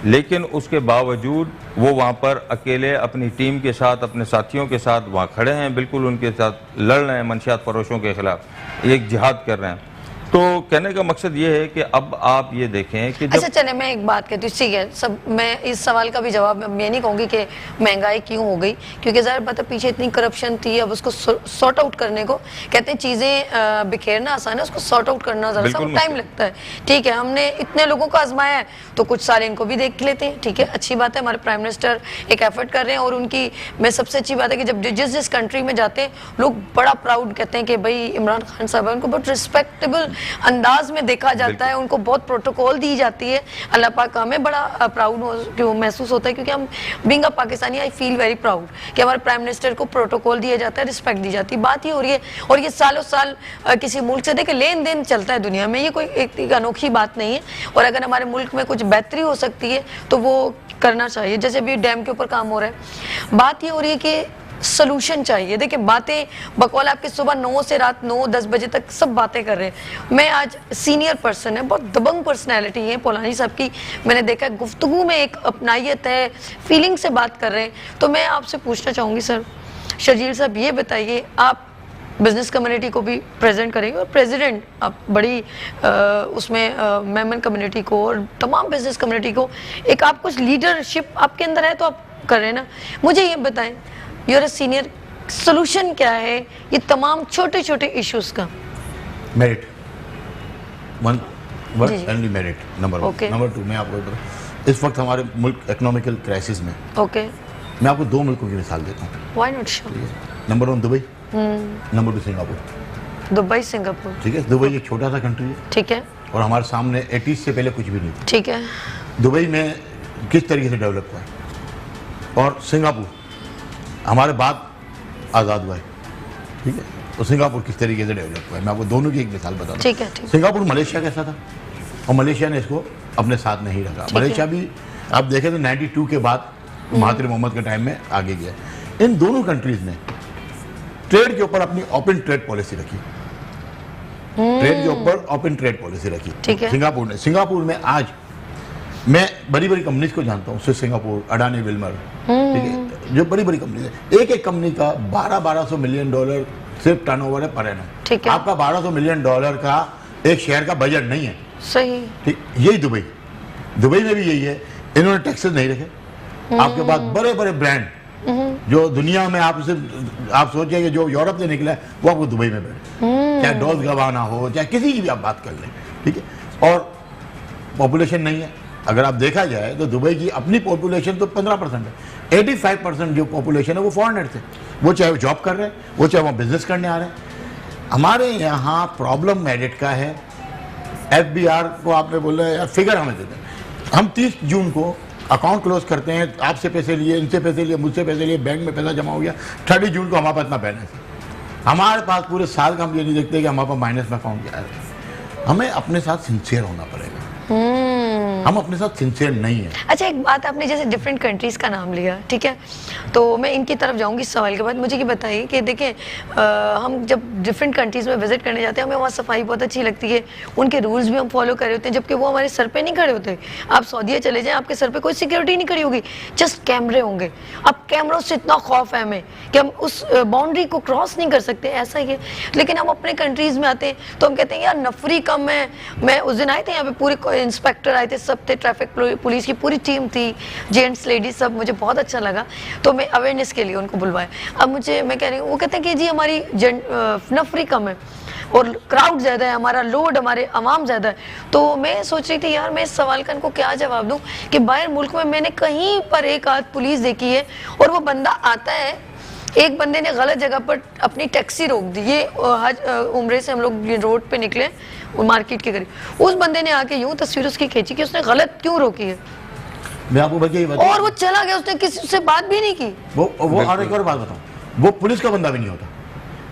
लेकिन उसके बावजूद वो वहाँ पर अकेले अपनी टीम के साथ, अपने साथियों के साथ वहाँ खड़े हैं, बिल्कुल उनके साथ लड़ रहे हैं मंशियात फरोशों के खिलाफ, एक जिहाद कर रहे हैं। तो कहने का मकसद ये है कि अब आप ये देखें कि जब अच्छा चले मैं एक बात कहती हूँ, ठीक है, सब मैं इस सवाल का भी जवाब मैं नहीं कहूँगी कि महंगाई क्यों हो गई, क्योंकि ज़ाहिर बात है पीछे इतनी करप्शन थी, अब उसको सॉर्ट आउट करने को कहते हैं, चीज़ें बिखेरना आसान है, उसको सॉर्ट आउट करना ज़रा सा टाइम लगता है। ठीक है, हमने इतने लोगों को आजमाया है तो कुछ साल इनको भी देख लेते हैं, ठीक है, अच्छी बात है, हमारे प्राइम मिनिस्टर एक एफर्ट कर रहे हैं। और उनकी मैं सबसे अच्छी बात है कि जब जिस कंट्री में जाते हैं लोग बड़ा प्राउड कहते हैं कि भाई इमरान खान साहब है, उनको बहुत रिस्पेक्टेबल अंदाज में देखा जाता है, उनको बहुत प्रोटोकॉल दी जाती है। अल्लाह पाक हमें बड़ा प्राउड क्यों महसूस होता है, क्योंकि हम being a Pakistani I feel very proud कि हमारे प्राइम मिनिस्टर को प्रोटोकॉल दिया जाता है, रिस्पेक्ट दी जाती है। बात ही हो रही है, और ये सालों साल किसी मुल्क से देखिए लेन देन चलता है दुनिया में, ये कोई एक अनोखी बात नहीं है। और अगर हमारे मुल्क में कुछ बेहतरी हो सकती है तो वो करना चाहिए, जैसे अभी डैम के ऊपर काम हो रहा है। बात ये हो रही है कि सोल्यूशन चाहिए। देखिए बातें बकौल आपके सुबह 9 से रात 9-10 बजे तक सब बातें कर रहे हैं। मैं आज सीनियर पर्सन है, बहुत दबंग पर्सनैलिटी है पोलानी साहब की, मैंने देखा गुफ्तगू में एक अपनाइयत है, फीलिंग से बात कर रहे हैं। तो मैं आपसे पूछना चाहूँगी सर, शर्जील साहब ये बताइए, आप बिजनेस कम्युनिटी को भी प्रेजेंट करेंगे और प्रेसिडेंट आप बड़ी उसमें मेमन कम्युनिटी को और तमाम बिजनेस कम्युनिटी को, एक आप कुछ लीडरशिप आपके अंदर है तो आप कर रहे हैं ना। मुझे ये बताएं, यूर ए सीनियर, सोल्यूशन क्या है ये तमाम छोटे छोटे इश्यूज का? Merit, one word only merit, number 1। Number 2 मैं आपको इस वक्त हमारे मुल्क इकोनॉमिकल क्राइसिस में, मैं आपको 2 मुल्कों की मिसाल देता हूँ। Why not sure? Number 1 Dubai, number 2 Singapore. Dubai Singapore, ठीक है। दुबई एक छोटा सा कंट्री है, ठीक है, और हमारे सामने 80s से पहले कुछ भी नहीं था, ठीक है। दुबई में किस तरीके से डेवलप हुआ है, और सिंगापुर हमारे बाद आज़ाद हुआ है, ठीक है, तो सिंगापुर किस तरीके से डेवलप हुआ है, मैं आपको दोनों की एक मिसाल बता दूं। ठीक है। सिंगापुर मलेशिया कैसा था, और मलेशिया ने इसको अपने साथ नहीं रखा। मलेशिया भी आप देखें तो 92 के बाद महातिर मोहम्मद के टाइम में आगे गया। इन दोनों कंट्रीज ने ट्रेड के ऊपर अपनी ओपन ट्रेड पॉलिसी रखी, ट्रेड के ऊपर ओपन ट्रेड पॉलिसी रखी, ठीक है। सिंगापुर में आज मैं बड़ी बड़ी कंपनीज को जानता हूँ, स्विस सिंगापुर, अडानी विल्मर, ठीक है, जो बड़ी बड़ी कंपनीज है, एक कंपनी का 1200 मिलियन डॉलर सिर्फ टर्नओवर है पर एनम, ठीक है। आपका 1200 मिलियन डॉलर का एक शेयर का बजट नहीं है, सही, ठीक। यही दुबई में भी यही है, इन्होंने टैक्सेस नहीं रखे। आपके पास बड़े बड़े ब्रांड जो दुनिया में आप सोचिए कि जो यूरोप से निकला है वो आपको दुबई में बैठे, चाहे डॉल्स गवाना हो, चाहे किसी की भी आप बात कर लें, ठीक है। और पॉपुलेशन नहीं है, अगर आप देखा जाए तो दुबई की अपनी पॉपुलेशन तो 15% है, 85% जो पॉपुलेशन है वो फॉरेनर थे, वो चाहे जॉब कर रहे हैं, वो चाहे वहाँ बिजनेस करने आ रहे हैं। हमारे यहाँ प्रॉब्लम मेरिट का है। FBR को आपने बोला यार फिगर हमें देते हैं, हम 30 जून को अकाउंट क्लोज करते हैं, आपसे पैसे लिए, इनसे पैसे लिए, मुझसे पैसे लिए, बैंक में पैसा जमा हो गया, 30 जून को हमारे पास इतना बैलेंस है। हमारे पास पूरे साल का हम ये नहीं देखते कि हमारे पास माइनस में अकाउंट क्या है। हमें अपने साथ सिंसियर होना पड़ेगा। हम अपने साथ सिंसियर नहीं है। अच्छा, एक बात, आपने जैसे डिफरेंट कंट्रीज का नाम लिया, ठीक है, तो मैं इनकी तरफ जाऊंगी इस सवाल के बाद। मुझे ये बताइए कि देखें, हम जब डिफरेंट कंट्रीज में विजिट करने जाते हैं, हमें वहाँ सफाई बहुत अच्छी लगती है, उनके रूल्स भी हम फॉलो कर रहे होते हैं, जबकि वो हमारे सर पे नहीं खड़े होते। आप सऊदीया चले जाएं, आपके सर पे कोई सिक्योरिटी नहीं खड़ी होगी, जस्ट कैमरे होंगे। अब कैमरों से इतना खौफ है हमें कि हम उस बाउंड्री को क्रॉस नहीं कर सकते, ऐसा ही है। लेकिन हम अपने कंट्रीज में आते हैं तो हम कहते हैं यार नफरी कम है। मैं उस दिन आए थे यहाँ पे, पूरे इंस्पेक्टर आए थे, सब थे, ट्रैफिक पुलिस की पूरी टीम थी, जेंट्स लेडीज सब, मुझे बहुत अच्छा लगा। तो मैं अवेयरनेस के लिए उनको बुलवाया। अब मैं कह रही हूँ, वो कहते हैं कि जी हमारी नफरी कम है और क्राउड ज़्यादा है, हमारा लोड, हमारे अवाम ज़्यादा है। तो मैं सोच रही थी यार मैं इस सवाल का इनको क्या जवाब दूं कि बाहर मुल्क में मैंने कहीं पर एक आध पुलिस देखी है और वो बंदा आता है, एक बंदे ने गलत जगह पर अपनी टैक्सी रोक दी, ये हज उम्रे से हम लोग रोड पे निकले मार्केट के करीब, उस बंदे ने आके यूं तस्वीर उसकी खींची कि उसने गलत क्यों रोकी है। मैं आपको बताइए, और वो चला गया, उसने किसी से बात भी नहीं की। वो और एक और बात बताऊं, वो पुलिस का बंदा भी नहीं होता।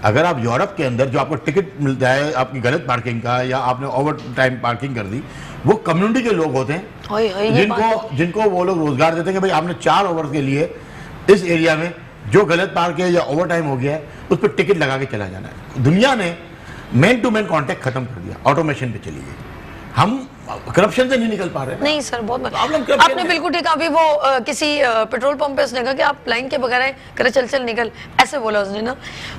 अगर आप यूरोप के अंदर जो आपको टिकट मिलता है आपकी गलत पार्किंग का, या आपने ओवर टाइम पार्किंग कर दी, वो कम्युनिटी के लोग होते हैं जिनको वो लोग रोजगार देते हैं कि भाई आपने 4 ओवर के लिए इस एरिया में जो गलत पार्क है या ओवर टाइम हो गया है उस पर टिकट लगा के चला जाना है। दुनिया ने मैन टू मैन कॉन्टेक्ट खत्म कर दिया, ऑटोमेशन पे चली गई। हम करप्शन से नहीं निकल पा रहे। नहीं सर, बहुत आपने बिल्कुल ठीक। अभी वो किसी पेट्रोल पंप पे उसने कहा कि आप लाइन के बगैर आए, करे चल चल निकल, ऐसे बोला उसने ना।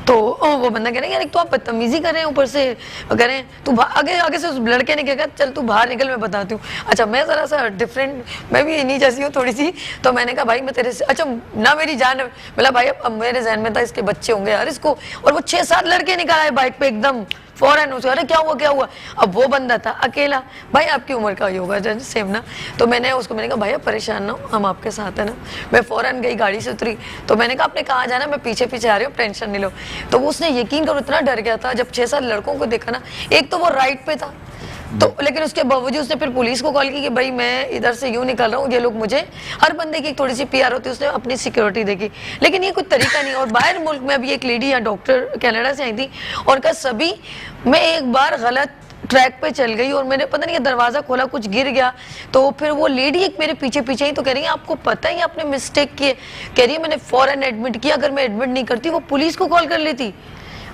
तो वो बंदा कह रहा है यार एक तो आप बदतमीजी कर रहे हैं, ऊपर से कह रहे हैं तू आगे से उस लड़के ने कहा चल तू बाहर निकल, मैं बताती हूँ। अच्छा, मैं जरा सा डिफरेंट, मैं भी इन्हीं जैसी हूँ थोड़ी सी। तो मैंने कहा भाई मैं तेरे से, अच्छा ना मेरी जान, बोला भाई अब मेरे जहन में था इसके बच्चे होंगे यार इसको, और वो 6-7 लड़के निकाला है बाइक पे एकदम फौरन उसे, अरे क्या हुआ। अब वो बंदा था अकेला, भाई आपकी उम्र का ही होगा सेम ना। तो मैंने कहा भाई परेशान ना हो, हम आपके साथ है ना। मैं फौरन गई, गाड़ी से उतरी, तो मैंने कहा आपने कहाँ जाना, मैं पीछे आ रही हूँ, टेंशन नहीं लो। तो वो उसने यकीन करो इतना डर गया था जब 6-7 लड़कों को देखा ना। एक तो वो राइट पे था, तो लेकिन उसके बावजूद उसने फिर पुलिस को कॉल की कि भाई मैं इधर से यूं निकल रहा हूँ, ये लोग मुझे, हर बंदे की एक थोड़ी सी पीआर होती है, उसने अपनी सिक्योरिटी देखी। लेकिन ये कोई तरीका नहीं। और बाहर मुल्क में अभी एक लेडी या डॉक्टर कनाडा से आई थी और कहा सभी मैं एक बार गलत ट्रैक पे चल गई और मैंने पता नहीं दरवाजा खोला, कुछ गिर गया। तो फिर वो लेडी एक मेरे पीछे ही तो कह रही है आपको पता है आपने मिस्टेक की है। कह रही है मैंने फौरन एडमिट किया, अगर मैं एडमिट नहीं करती वो पुलिस को कॉल कर लेती।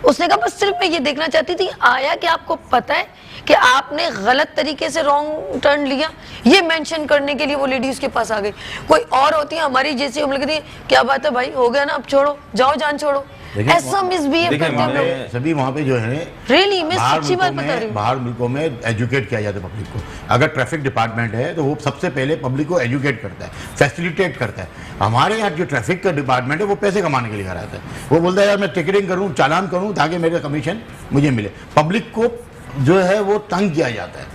उसने कहा बस सिर्फ मैं ये देखना चाहती थी आया कि आपको पता है कि आपने गलत तरीके से रॉन्ग टर्न लिया, ये मेंशन करने के लिए वो लेडी उसके पास आ गई। कोई और होती है हमारी जैसी, हम लगती है क्या बात है भाई हो गया ना अब छोड़ो, जाओ जान छोड़ो, ऐसा मिसबिहेव करते हैं लोग। सभी वहाँ पे जो है रियली मैं सच्ची बात बता रही हूँ, बाहर मुल्कों में एजुकेट किया जाता है पब्लिक को। अगर ट्रैफिक डिपार्टमेंट है तो वो सबसे पहले पब्लिक को एजुकेट करता है, फैसिलिटेट करता है। हमारे यहाँ जो ट्रैफिक का डिपार्टमेंट है वो पैसे कमाने के लिए कराता है। वो बोलता है यार मैं टिकटिंग करूँ, चालान करूँ ताकि मेरा कमीशन मुझे मिले। पब्लिक को जो है वो तंग किया जाता है।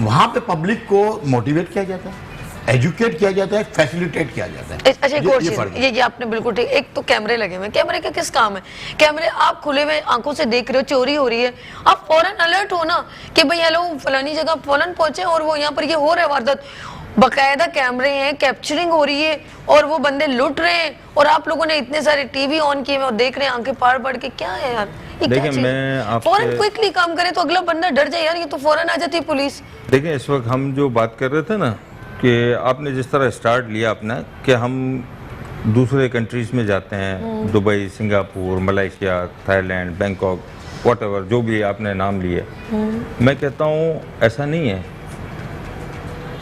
वहाँ पे पब्लिक को मोटिवेट किया जाता है, एजुकेट किया जाता है, फैसिलिटेट किया जाता है। अच्छा एक और चीज, ये आपने बिल्कुल ठीक। एक तो कैमरे लगे हुए, कैमरे का किस काम है? कैमरे आप खुले हुए आंखों से देख रहे हो, चोरी हो रही है, आप फौरन अलर्ट हो ना कि भाई हेलो फलानी जगह फौरन पहुंचे और वो यहाँ पर ये हो रहा है वारदात। बकायदा कैमरे हैं, कैप्चरिंग हो रही है और वो बंदे लुट रहे हैं और आप लोगों ने इतने सारे टीवी ऑन किए और देख रहे हैं आंखें पाड़ के। क्या है यार देखिए, मैं फौरन क्विकली काम करे तो अगला बंदा डर जाए यार ये तो फौरन आ जाती है पुलिस। देखिए इस वक्त हम जो बात कर रहे थे ना कि आपने जिस तरह स्टार्ट लिया अपना कि हम दूसरे कंट्रीज में जाते हैं, Dubai, Singapore, Malaysia, Thailand, Bangkok, whatever जो भी आपने नाम लिए, मैं कहता हूँ ऐसा नहीं है।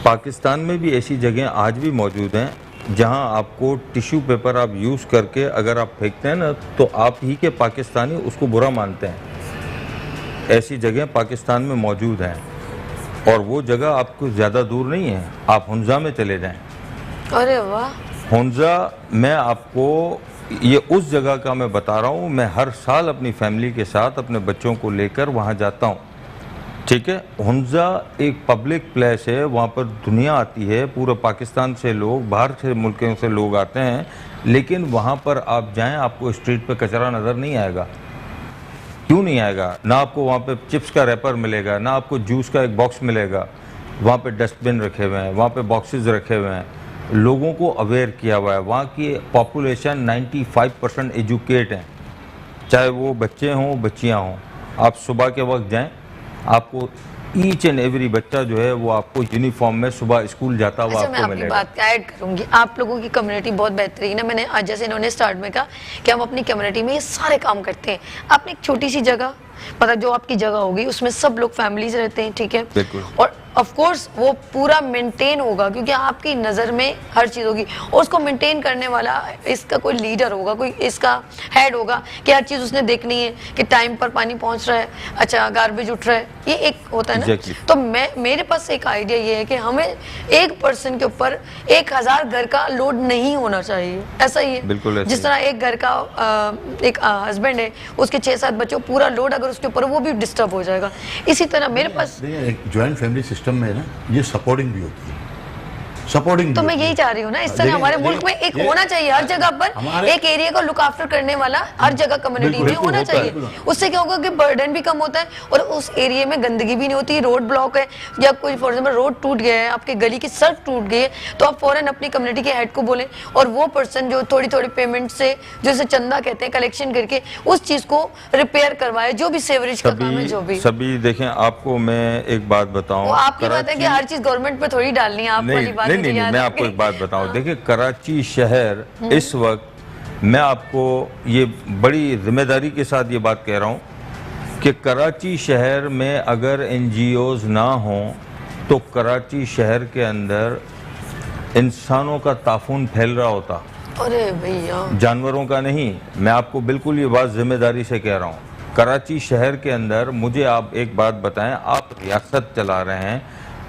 पाकिस्तान में भी ऐसी जगह आज भी मौजूद हैं जहां आपको टिश्यू पेपर आप यूज़ करके अगर आप फेंकते हैं ना तो आप ही के पाकिस्तानी उसको बुरा मानते हैं। ऐसी जगह पाकिस्तान में मौजूद हैं और वो जगह आपको ज़्यादा दूर नहीं है, आप हुंजा में चले जाएं। अरे वाह! हुंजा, मैं आपको ये उस जगह का मैं बता रहा हूँ, मैं हर साल अपनी फैमिली के साथ अपने बच्चों को लेकर वहाँ जाता हूँ, ठीक है। हुंजा एक पब्लिक प्लेस है, वहाँ पर दुनिया आती है, पूरे पाकिस्तान से लोग, बाहर से मुल्कों से लोग आते हैं, लेकिन वहाँ पर आप जाएं आपको स्ट्रीट पे कचरा नज़र नहीं आएगा। क्यों नहीं आएगा? ना आपको वहाँ पे चिप्स का रैपर मिलेगा, ना आपको जूस का एक बॉक्स मिलेगा। वहाँ पे डस्टबिन रखे हुए हैं, वहाँ पे बॉक्सेस रखे हुए हैं, लोगों को अवेयर किया हुआ है। वहाँ की पॉपुलेशन 95% एजुकेट हैं, चाहे वो बच्चे हों बच्चियाँ हों। आप सुबह के वक्त जाएं, आपको ईच एंड एवरी बच्चा जो है वो आपको यूनिफॉर्म में सुबह स्कूल जाता हुआ अच्छा, मैं आपको आपकी मिलेगा। बात ऐड करूंगी। आप लोगों की कम्युनिटी बहुत बेहतरीन है। मैंने आज जैसे इन्होंने स्टार्ट में कहा कि हम अपनी कम्युनिटी में ये सारे काम करते हैं। आपने एक छोटी सी जगह, मतलब जो आपकी जगह होगी उसमें सब लोग फैमिलीज रहते हैं, ठीक है, बिल्कुल। और ऑफ कोर्स वो पूरा मेंटेन होगा क्योंकि आपकी नज़र में हर चीज़ होगी और उसको मेंटेन करने वाला इसका कोई लीडर होगा, कोई इसका हेड होगा कि हर चीज़ उसने देखनी है कि टाइम पर पानी पहुंच रहा है, अच्छा गार्बेज उठ रहा है, ये एक होता है ना। Exactly. तो मेरे पास एक आइडिया ये है कि हमें एक पर्सन के ऊपर 1000 घर का लोड नहीं होना चाहिए। ऐसा ही है, बिल्कुल ऐसा जिस तरह एक घर का एक हस्बैंड है, उसके 6-7 बच्चों, पूरा लोड अगर उसके ऊपर वो भी डिस्टर्ब हो जाएगा। इसी तरह मेरे पास ज्वाइंट फैमिली सिस्टम में ना ये सपोर्टिंग भी होती है, सपोर्टिंग तो मैं यही चाह रही हूँ ना, इस तरह हमारे मुल्क में एक होना चाहिए हर जगह पर एक एरिया को लुक आफ्टर करने वाला हर जगह कम्युनिटी में होना चाहिए। उससे क्या होगा कि बर्डन भी कम होता है और उस एरिया में गंदगी भी नहीं होती। रोड ब्लॉक है या कोई फॉर एग्जाम्पल रोड टूट गया है, आपके गली की सड़क टूट गई है, तो आप फौरन अपनी कम्युनिटी के हेड को बोलें और वो पर्सन जो थोड़ी थोड़ी पेमेंट से, जैसे चंदा कहते हैं, कलेक्शन करके उस चीज को रिपेयर करवाए, जो भी सेवरेज का काम है, जो भी सभी देखें। आपको मैं एक बात बताऊं, वो आपकी बात है कि हर चीज गवर्नमेंट पे थोड़ी डालनी है। आप वाली बात मुझे याद मैं है। आपको एक बात बताऊं। देखिए कराची शहर इस वक्त, मैं आपको ये बड़ी जिम्मेदारी के साथ ये बात कह रहा हूं कि कराची शहर में अगर एनजीओज ना हों तो कराची शहर के अंदर इंसानों का ताफून फैल रहा होता, अरे भैया, जानवरों का नहीं। मैं आपको बिल्कुल ये बात जिम्मेदारी से कह रहा हूँ। कराची शहर के अंदर मुझे आप एक बात बताएं, आप रियासत चला रहे हैं,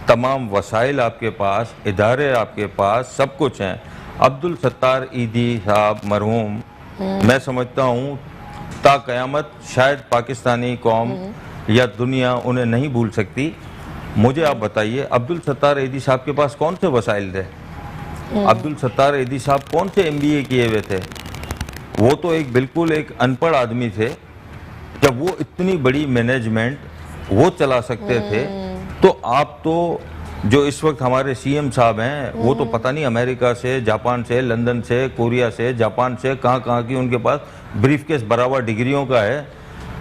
तमाम वसाइल आपके पास, इदारे आपके पास, सब कुछ हैं। अब्दुल सत्तार ईदी साहब मरहूम, मैं समझता हूँ ता क़यामत शायद पाकिस्तानी कौम या दुनिया उन्हें नहीं भूल सकती। मुझे आप बताइए, अब्दुल सत्तार ईदी साहब के पास कौन से वसाइल थे? अब्दुल सत्तार ईदी साहब कौन से MBA किए हुए थे? वो तो एक बिल्कुल एक अनपढ़ आदमी थे। जब वो इतनी बड़ी मैनेजमेंट वो चला सकते थे, तो आप तो जो इस वक्त हमारे CM साहब हैं, वो तो पता नहीं अमेरिका से, जापान से, लंदन से, कोरिया से, जापान से, कहाँ की उनके पास ब्रीफकेस बराबर डिग्रियों का है।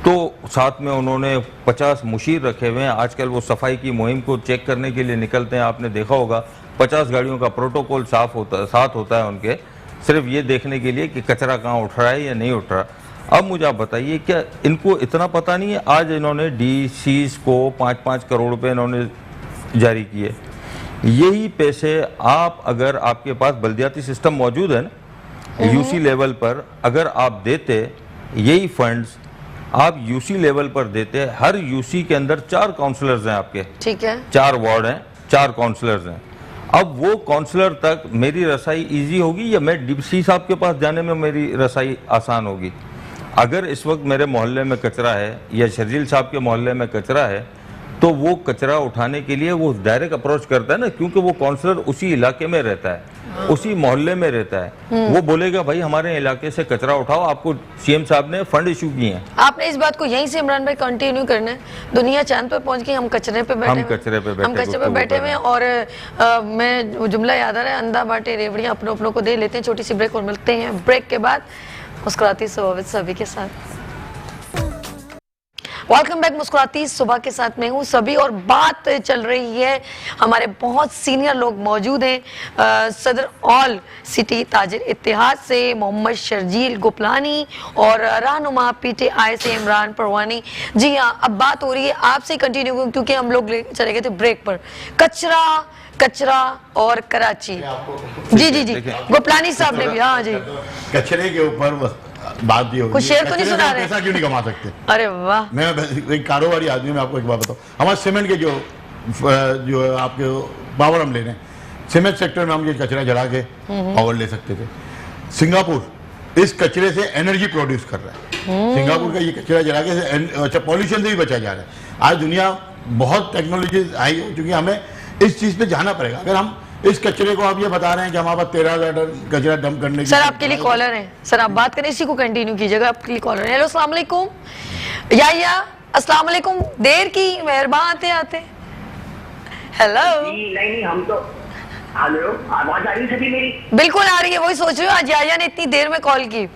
तो साथ में उन्होंने 50 मुशीर रखे हुए हैं। आजकल वो सफाई की मुहिम को चेक करने के लिए निकलते हैं, आपने देखा होगा 50 गाड़ियों का प्रोटोकॉल साथ होता है उनके, सिर्फ ये देखने के लिए कि कचरा कहाँ उठ रहा है या नहीं उठ रहा। अब मुझे आप बताइए, क्या इनको इतना पता नहीं है? आज इन्होंने DCs को 5-5 करोड़ रुपए इन्होंने जारी किए। यही पैसे आप, अगर आपके पास बल्दियाती सिस्टम मौजूद है ना UC लेवल पर, अगर आप देते यही फंड्स, आप UC लेवल पर देते, हर UC के अंदर 4 काउंसलर्स हैं आपके, ठीक है, 4 वार्ड हैं, 4 काउंसलर्स हैं। अब वो काउंसलर तक मेरी रसाई इजी होगी या मैं DC साहब के पास जाने में मेरी रसाई आसान होगी? अगर इस वक्त मेरे मोहल्ले में कचरा है या शर्जील साहब के मोहल्ले में कचरा है, तो वो कचरा उठाने के लिए वो डायरेक्ट अप्रोच करता है ना, क्योंकि वो काउंसलर उसी इलाके में रहता है, उसी मोहल्ले में रहता है। वो बोलेगा भाई हमारे इलाके से कचरा उठाओ, आपको CM साहब ने फंड इशू किए हैं। आपने इस बात को यहीं से इमरान भाई कंटिन्यू करना है। दुनिया चांद पर पहुंच गई, हम कचरे पे बैठे, हम कचरे पे बैठे हुए हैं। और मैं वो जुमला याद आ रहा है, अंधा बांटे रेवड़ियां अपनों को दे लेते हैं। छोटी सी ब्रेक और मिलते हैं ब्रेक के बाद मुस्कुराती सुबह सभी के साथ। वेलकम बैक मुस्कुराती सुबह के साथ में हूँ सभी, और बात चल रही है, हमारे बहुत सीनियर लोग मौजूद हैं। सदर ऑल सिटी ताजिर इत्तेहाद से मोहम्मद शर्जील गुपलानी और रहनुमा PTI से इमरान परवानी। जी हाँ, अब बात हो रही है आपसे कंटिन्यू, क्योंकि हम लोग चले गए थे ब्रेक पर। कचरा और कराची। जी गुपलानी साहब ने भी, हाँ जी, कचरे के ऊपर बात भी होगी। कुछ शेर तो नहीं सुना रहे? पैसा क्यों नहीं कमा सकते? अरे वाह, मैं एक कारोबारी आदमी, मैं आपको एक बात बताऊं। हमारे सीमेंट के जो आपके पावर हम ले रहे हैं, सीमेंट सेक्टर में हम ये कचरा जला के पावर ले सकते थे। सिंगापुर इस कचरे से एनर्जी प्रोड्यूस कर रहा है। सिंगापुर का ये कचरा जला के अच्छा पॉल्यूशन से भी बचा जा रहा है। आज दुनिया बहुत टेक्नोलॉजी आई हो चुकी है, हमें इस चीज पे जाना पड़ेगा। अगर हम इस कचरे को, आप ये बता रहे हैं कि हमारे पास 13,000 टन कचरा डंप करने की, सर आपके लिए कॉलर है, सर आप बात करें, इसी को कंटिन्यू कीजिएगा। आपके लिए कॉलर है। हेलो अस्सलाम वालेकुम। या अस्सलाम वालेकुम, देर की मेहरबान आते हेलो। नहीं हम तो हेलो, आवाज आ रही है सभी मेरी? बिल्कुल आ रही है, वही सोच रही हूँ आज याया ने इतनी देर में कॉल की।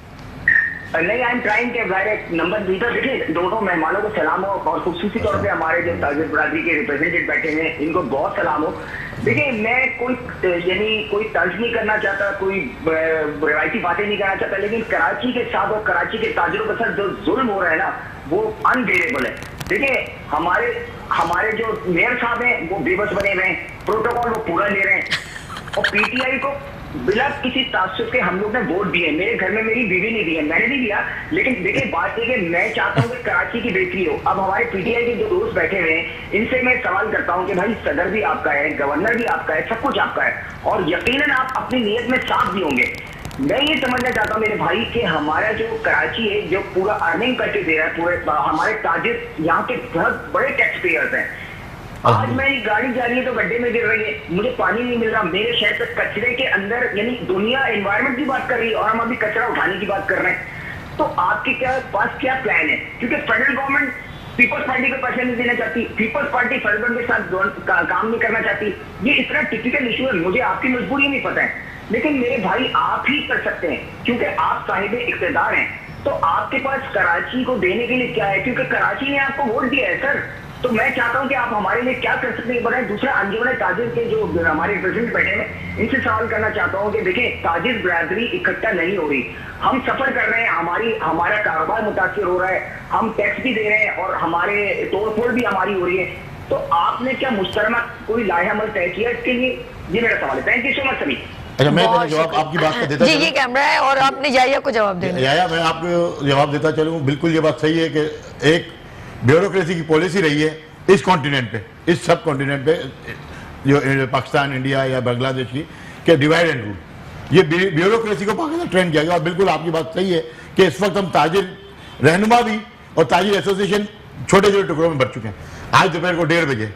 नहीं, आई एम ट्राइंग के डायरेक्ट नंबर दीजिए। देखिए, दोनों मेहमानों को सलाम हो और खुसूसी तौर पे हमारे जो ताजिर बरादरी के रिप्रेजेंटेटिव बैठे हैं इनको बहुत सलाम हो। देखिए, मैं कोई तर्ज नहीं करना चाहता, कोई रिवायती बातें नहीं करना चाहता, लेकिन कराची के साथ और कराची के ताजिरों के साथ जो जुल्म हो रहा है ना, वो अनबेरेबल है। देखिए, हमारे जो मेयर साहब हैं वो बेबस बने हुए हैं, प्रोटोकॉल वो पूरा ले रहे हैं, और पीटीआई को बिना किसी तासुब के हम लोग ने वोट दिए। मेरे घर में मेरी बीवी ने दिया, मैंने नहीं दिया, लेकिन देखिए बात ये कि मैं चाहता हूँ कि कराची की बेहतरी हो। अब हमारे पीटीआई के जो दोस्त बैठे हुए हैं इनसे मैं सवाल करता हूँ कि भाई सदर भी आपका है, गवर्नर भी आपका है, सब कुछ आपका है, और यकीनन आप अपनी नीयत में साथ भी होंगे। मैं ये समझना चाहता हूँ मेरे भाई कि हमारा जो कराची है जो पूरा अर्निंग करके दे रहा है, पूरे हमारे ताजिर यहाँ के बहुत बड़े टैक्स पेयर्स हैं। आज मेरी गाड़ी जा रही है तो गड्ढे में गिर रही है, मुझे पानी नहीं मिल रहा, मेरे शहर तक कचरे के अंदर, यानी दुनिया एनवायरनमेंट की बात कर रही है और हम अभी कचरा उठाने की बात कर रहे हैं। तो आपके पास क्या प्लान है? क्योंकि फेडरल गवर्नमेंट पीपल्स पार्टी को पैसे नहीं देना चाहती, पीपल्स पार्टी फेडरल गवर्नमेंट के साथ काम नहीं करना चाहती। ये इतना टिपिकल इशू है, मुझे आपकी मजबूरी नहीं पता है, लेकिन मेरे भाई आप ही कर सकते हैं क्योंकि आप साहिब इख्तियार हैं। तो आपके पास कराची को देने के लिए क्या है? क्योंकि कराची ने आपको वोट दिया है सर। तो मैं चाहता हूं कि आप हमारे लिए क्या कर सकते हैं बताएं। दूसरा, अंजुमन ताजिर के जो हमारे प्रेसिडेंट बैठे हैं इनसे सवाल करना चाहता हूं कि देखिए, ताजिर बरादरी इकट्ठा नहीं हो रही, हम सफर कर रहे हैं, हमारा कारोबार मुतासिर हो रहा है, हम टैक्स भी दे रहे हैं और हमारे तोड़फोड़ भी हमारी हो रही है। तो आपने क्या मुश्तरमा कोई लाहेअमल तय किया इसके लिए? ये मेरा सवाल है। थैंक यू सो मच सभी। अच्छा, मैं जवाब आपकी बात का देता जी, ये कैमरा है और आपने याया को जवाब देना। याया, मैं आपको जवाब देता चलूँ। बिल्कुल ये बात सही है कि एक ब्यूरोक्रेसी की पॉलिसी रही है इस कॉन्टिनेंट पे, इस सब कॉन्टिनेंट पे, जो पाकिस्तान, इंडिया या बांग्लादेश की, के डिवाइड एंड रूल, ये ब्यूरोक्रेसी को पाकिस्तान ट्रेंड किया गया। और बिल्कुल आपकी बात सही है कि इस वक्त हम ताजिर रहनुमा भी और ताजिर एसोसिएशन छोटे छोटे टुकड़ों में बढ़ चुके हैं। आज दोपहर को 1:30 बजे,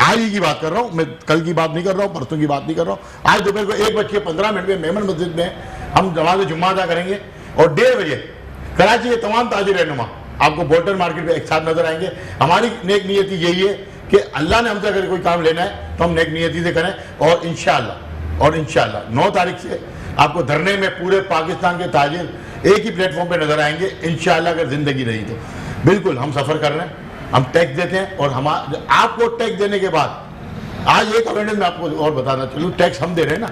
आज ही की बात कर रहा हूँ मैं, कल की बात नहीं कर रहा हूँ, परसों की बात नहीं कर रहा हूँ, आज दोपहर को 1:15 में मेमन मस्जिद में हम नमाज जुम्मा अदा करेंगे और 1:30 बजे कराची के तमाम ताजिर रहनुमा आपको बोल्टन मार्केट में एक साथ नजर आएंगे। हमारी नेक नियति यही है कि अल्लाह ने हमसे अगर कोई काम लेना है तो हम नेक नियति से करें, और इंशाअल्लाह 9 तारीख से आपको धरने में पूरे पाकिस्तान के ताजिर एक ही प्लेटफॉर्म पे नजर आएंगे इंशाअल्लाह, अगर जिंदगी रही तो। बिल्कुल हम सफर कर रहे हैं, हम टैक्स देते हैं, और हम आपको टैक्स देने के बाद आज एक अवेयरनेस में आपको और बताना चलूँ, टैक्स हम दे रहे हैं ना,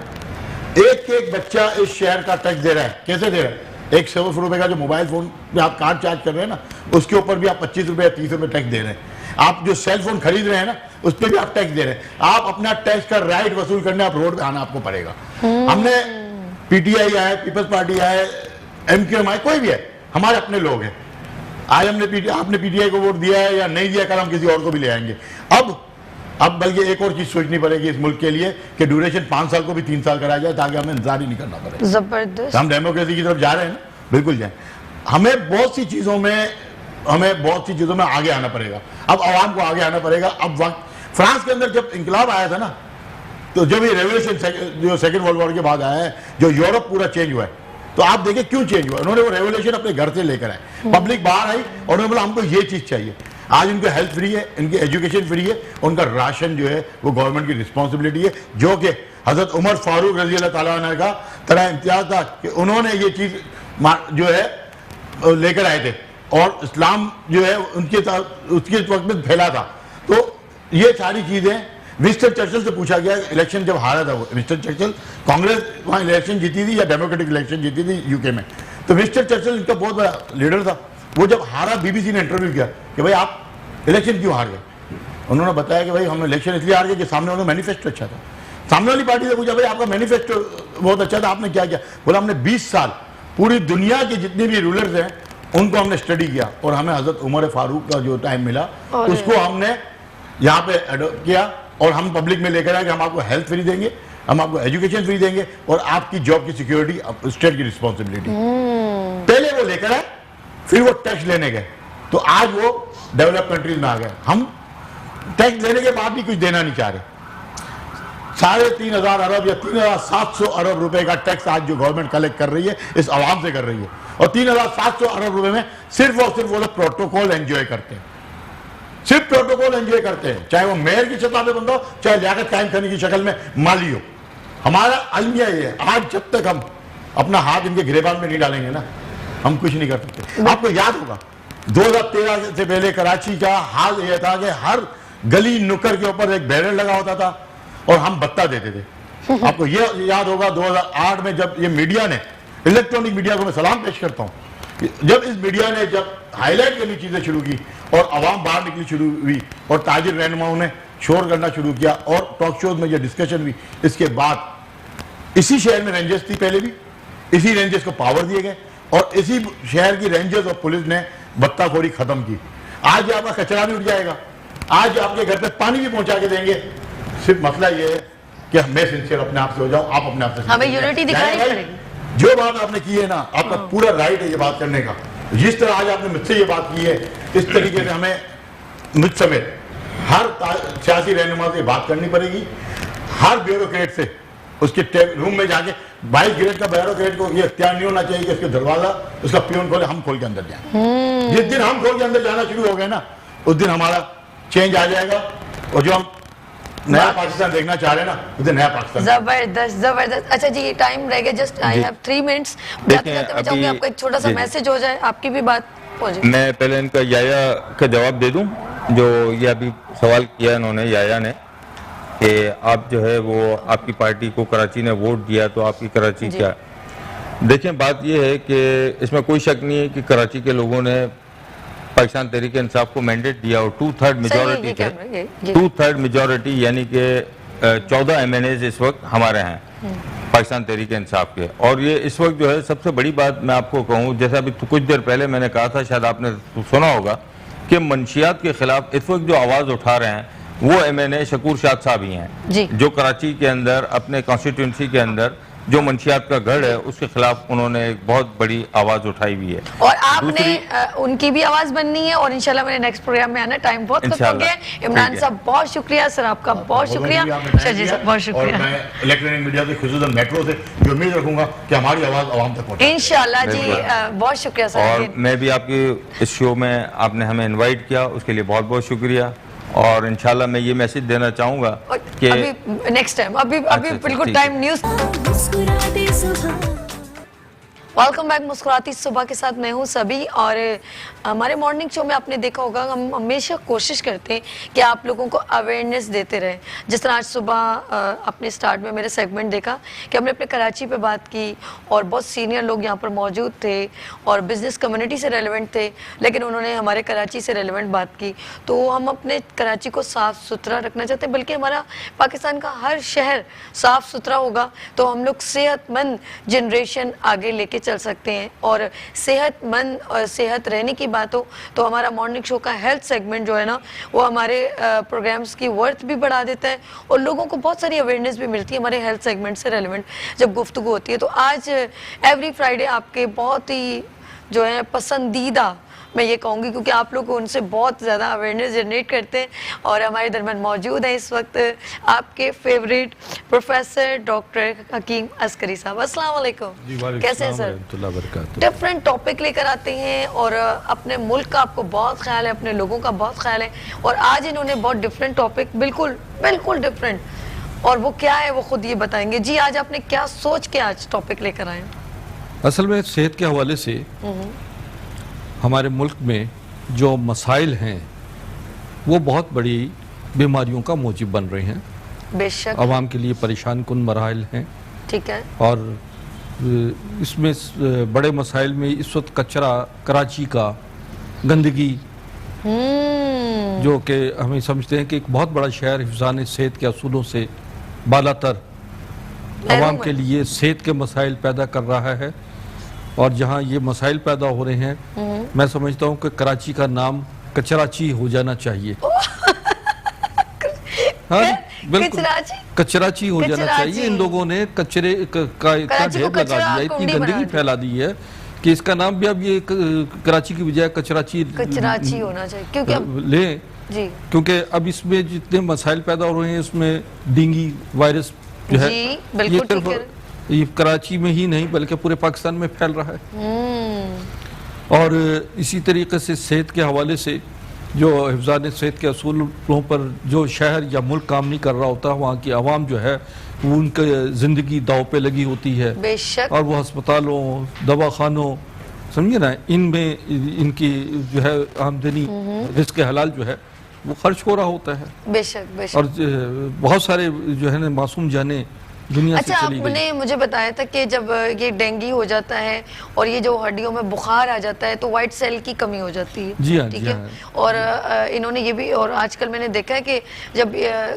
एक बच्चा इस शहर का टैक्स दे रहा है। कैसे दे रहा है? 100 रुपए का जो मोबाइल फोन पे आप कार्ड चार्ज कर रहे हैं ना, उसके ऊपर भी आप 25 रुपए या 30 रुपए टैक्स दे रहे हैं। आप जो सेल फोन खरीद रहे हैं ना, उस पर भी आप टैक्स दे रहे हैं। आप अपना टैक्स का राइट वसूल करने आप रोड पे आना आपको पड़ेगा। हमने पीटीआई आए, पीपल्स पार्टी आए, एमक्यूएम आए, कोई भी है, हमारे अपने लोग हैं। आज आपने पीटीआई को वोट दिया है या नहीं दिया, कल हम किसी और को भी ले आएंगे। अब बल्कि एक और चीज सोचनी पड़ेगी इस मुल्क के लिए कि ड्यूरेशन 5 साल को भी 3 साल कराया जाए, ताकि हमें इंतजार ही नहीं करना पड़े। जबरदस्त। हम डेमोक्रेसी की तरफ जा रहे हैं ना, बिल्कुल जाए। हमें बहुत सी चीजों में आगे आना पड़ेगा। अब आवाम को आगे आना पड़ेगा। अब वक्त फ्रांस के अंदर जब इंकलाब आया था ना, तो जब ये रेवोल्यूशन जो सेकेंड वर्ल्ड वॉर के बाद आया है, जो यूरोप पूरा चेंज हुआ है, तो आप देखिए क्यों चेंज हुआ। उन्होंने वो रेवोल्यूशन अपने घर से लेकर आए, पब्लिक बाहर आई और उन्होंने बोला हमको ये चीज चाहिए। आज उनको हेल्थ फ्री है, इनकी एजुकेशन फ्री है, उनका राशन जो है वो गवर्नमेंट की रिस्पॉन्सिबिलिटी है, जो कि हजरत उमर फारूक रजी अल्लाह ताला अन्हु का तरह इम्तियाज था कि उन्होंने ये चीज जो है लेकर आए थे, और इस्लाम जो है उसके वक्त में फैला था। तो ये सारी चीजें विंस्टन चर्चिल से पूछा गया, इलेक्शन जब हारा था वो, विंस्टन चर्चिल, कांग्रेस वहाँ इलेक्शन जीती थी या डेमोक्रेटिक इलेक्शन जीती थी यूके में, तो विंस्टन चर्चिल इनका बहुत बड़ा लीडर था। वो जब हारा, बीबीसी ने इंटरव्यू किया कि भाई आप इलेक्शन क्यों हार गए। उन्होंने बताया कि भाई हम इलेक्शन इसलिए हार गए कि सामने वाला मैनिफेस्टो अच्छा था। सामने वाली पार्टी से पूछा भाई आपका मैनिफेस्टो बहुत अच्छा था, आपने क्या किया? बोला हमने 20 साल पूरी दुनिया के जितने भी रूलर्स हैं उनको हमने स्टडी किया, और हमें हजरत उमर फारूक का जो टाइम मिला उसको हमने यहाँ पे अडोप्ट किया, और हम पब्लिक में लेकर आए कि हम आपको हेल्थ फ्री देंगे, हम आपको एजुकेशन फ्री देंगे, और आपकी जॉब की सिक्योरिटी स्टेट की रिस्पॉन्सिबिलिटी। पहले वो लेकर आए, फिर वो टैक्स लेने गए, तो आज वो डेवलप कंट्रीज में आ गए। हम टैक्स लेने के बाद भी कुछ देना नहीं चाह रहे। 3,500 अरब या 3,700 अरब रुपए का टैक्स आज जो गवर्नमेंट कलेक्ट कर रही है इस आवाम से कर रही है, और 3,700 अरब रुपए में सिर्फ और सिर्फ वो लोग प्रोटोकॉल एंजॉय करते हैं, सिर्फ प्रोटोकॉल एंजॉय करते हैं, चाहे वो मेयर की सतह पे बंदा हो, चाहे लियाकत कायम करने की शक्ल में माली हो। हमारा आइडिया ये है, आज जब तक हम अपना हाथ इनके गिरेबान में नहीं डालेंगे ना, हम कुछ नहीं कर सकते। आपको याद होगा 2013 से पहले कराची का हाल यह था कि हर गली नुक्कड़ के ऊपर एक बैनर लगा होता था और हम बत्ता देते थे। आपको ये याद होगा 2008 में जब ये मीडिया ने, इलेक्ट्रॉनिक मीडिया को मैं सलाम पेश करता हूँ, जब इस मीडिया ने जब हाईलाइट करनी चीजें शुरू की और आवाम बाहर निकली शुरू हुई और ताजिर रहनुमाओं ने शोर करना शुरू किया और टॉक शोज में ये डिस्कशन हुई, इसके बाद इसी शहर में रेंजर्स थी पहले भी, इसी रेंजर्स को पावर दिए गए और इसी शहर की रेंजर्स और पुलिस ने बत्ताखोरी खत्म की। आज आपका कचरा भी उठ जाएगा, आज आपके घर पे पानी भी पहुंचा के देंगे। सिर्फ मसला ये है कि मैं सिंसियर अपने आप से हो जाऊं, आप अपने आप से हमें यूनिटी दिखानी पड़ेगी। जो बात आपने की है ना, आपका पूरा राइट है ये बात करने का। जिस तरह आज आपने मुझसे ये बात की है, इस तरीके से हमें मुझ समेत हर सियासी रहनुमा से बात करनी पड़ेगी। हर ब्यूरोक्रेट से उसके रूम में जाके 22 ग्रेड का ब्यूरोक्रेट को ये इख्तियार नहीं होना चाहिए कि उसके दरवाजा उसका पियोन खोले, हम खोल के अंदर जाए। जिस दिन हम खोल के अंदर जाना शुरू हो गए ना, उस दिन हमारा चेंज आ जाएगा और जो हम नया पाकिस्तान देखना चाह रहे हैं ना, उसे नया पाकिस्तान। जबरदस्त जबरदस्त। अच्छा जी, टाइम रह गया, जस्ट आई हैव 3 मिनट्स। बात करते मैं चाहूंगी आपका एक छोटा सा मैसेज हो जाए, आपकी भी बात हो जाए। मैं पहले इनका याया का जवाब दे दूं, जो ये अभी सवाल किया इन्होंने याया ने कि आप जो है वो आपकी पार्टी को कराची ने वोट दिया तो आपकी कराची क्या। देखें, बात ये है कि इसमें कोई शक नहीं है कि कराची के लोगों ने पाकिस्तान तहरीक इंसाफ को मैंडेट दिया और 2/3 मेजॉरिटी थे, 2/3 मेजॉरिटी यानी कि 14 MNAs इस वक्त हमारे हैं पाकिस्तान तहरीक इंसाफ के। और ये इस वक्त जो है सबसे बड़ी बात मैं आपको कहूँ, जैसा अभी कुछ देर पहले मैंने कहा था, शायद आपने सुना होगा कि मंशियात के खिलाफ इस वक्त जो आवाज़ उठा रहे हैं वो MNA शकूर शाद साहब ही हैं, जो कराची के अंदर अपने कॉन्स्टिट्यूंसी के अंदर जो मंशियात का गढ़ है उसके खिलाफ उन्होंने एक बहुत बड़ी आवाज उठाई हुई है। और आपने उनकी भी आवाज बननी है और इंशाल्लाह मेरे नेक्स्ट प्रोग्राम में आना। टाइम बहुत खत्म हो गया। इमरान साहब बहुत शुक्रिया, सर आपका बहुत शुक्रिया, शर्जील साहब बहुत शुक्रिया। और मैं इलेक्ट्रॉनिक मीडिया से खुसूसन मेट्रो से ये उम्मीद रखूंगा कि हमारी आवाज आवाम तक पहुंचे इंशाल्लाह जी। बहुत शुक्रिया सर। और मैं भी आपके इस शो में आपने हमें इन्वाइट किया, उसके लिए बहुत बहुत शुक्रिया। और इंशाल्लाह मैं ये मैसेज देना चाहूंगा कि अभी नेक्स्ट टाइम, अभी बिल्कुल टाइम न्यूज़। वेलकम बैक मुस्कुराती सुबह के साथ मैं हूं सभी। और हमारे मॉर्निंग शो में आपने देखा होगा हम हमेशा कोशिश करते हैं कि आप लोगों को अवेयरनेस देते रहें। जिस तरह आज सुबह अपने स्टार्ट में मेरे सेगमेंट देखा कि हमने अपने कराची पे बात की और बहुत सीनियर लोग यहाँ पर मौजूद थे और बिजनेस कम्युनिटी से रेलेवेंट थे, लेकिन उन्होंने हमारे कराची से रेलेवेंट बात की। तो हम अपने कराची को साफ़ सुथरा रखना चाहते हैं, बल्कि हमारा पाकिस्तान का हर शहर साफ़ सुथरा होगा तो हम लोग सेहतमंद जनरेशन आगे लेके चल सकते हैं। और सेहतमंद और सेहत रहने की बात हो तो हमारा मॉर्निंग शो का हेल्थ सेगमेंट जो है ना, वो हमारे प्रोग्राम्स की वर्थ भी बढ़ा देता है और लोगों को बहुत सारी अवेयरनेस भी मिलती है हमारे हेल्थ सेगमेंट से रेलेवेंट जब गुफ्तगू होती है। तो आज एवरी फ्राइडे आपके बहुत ही जो है पसंदीदा मैं ये कहूँगी, क्योंकि आप लोग उनसे बहुत ज़्यादा अवेयरनेस जनरेट करते हैं। और हमारे दरमियान मौजूद हैं इस वक्त आपके फेवरेट प्रोफेसर डॉक्टर हकीम अस्करी साहब। अस्सलाम वालेकुम, कैसे हैं सर? डिफरेंट टॉपिक लेकर आते हैं और अपने मुल्क का आपको बहुत ख्याल है, अपने लोगों का बहुत ख्याल है। और आज इन्होंने बहुत डिफरेंट टॉपिक, बिल्कुल बिल्कुल डिफरेंट, और वो क्या है वो खुद ये बताएंगे। जी, आज आपने क्या सोच के आज टॉपिक लेकर आए? असल में सेहत के हवाले से हमारे मुल्क में जो मसाइल हैं वो बहुत बड़ी बीमारियों का मूजिब बन रहे हैं, बेशक आवाम के लिए परेशान कुन मराहल हैं। ठीक है। और इसमें बड़े मसाइल में इस वक्त कचरा, कराची का गंदगी, जो कि हमें समझते हैं कि एक बहुत बड़ा शहर हिफ्ज़ान सेहत के असूलों से बालातर आवाम के लिए सेहत के मसाइल पैदा कर रहा है। और जहाँ ये मसाइल पैदा हो रहे हैं, मैं समझता हूँ कि कराची का नाम कचराची हो जाना चाहिए। हाँ, बिल्कुल कचराची हो जाना चाहिए। इन लोगों ने कचरे का इतना ढेर लगा दिया, इतनी गंदगी फैला दी है कि इसका नाम भी अब ये कराची की बजाय कचराची होना चाहिए। क्योंकि ले जी, क्योंकि अब इसमें जितने मसाइल पैदा हो रहे हैं उसमें डेंगू वायरस जो है ये कराची में ही नहीं बल्कि पूरे पाकिस्तान में फैल रहा है। और इसी तरीके से सेहत के हवाले से जो हिफ्ज़ान सेहत के असूलों पर जो शहर या मुल्क काम नहीं कर रहा होता, वहाँ की आवाम जो है उनकी ज़िंदगी दाव पे लगी होती है, बेशक। और वो अस्पतालों, दवाखानों, समझे ना, इनमें इनकी जो है आमदनी, रिस्क हलाल जो है वो खर्च हो रहा होता है, बेशक बेशक। और बहुत सारे जो है ना मासूम जाने दुनिया अच्छा, से चली गई। आपने मुझे बताया था कि जब ये डेंगू हो जाता है और ये जो हड्डियों में बुखार आ जाता है तो वाइट सेल की कमी हो जाती है। जी हाँ, ठीक जी है। हाँ। और इन्होंने ये भी, और आजकल मैंने देखा है कि जब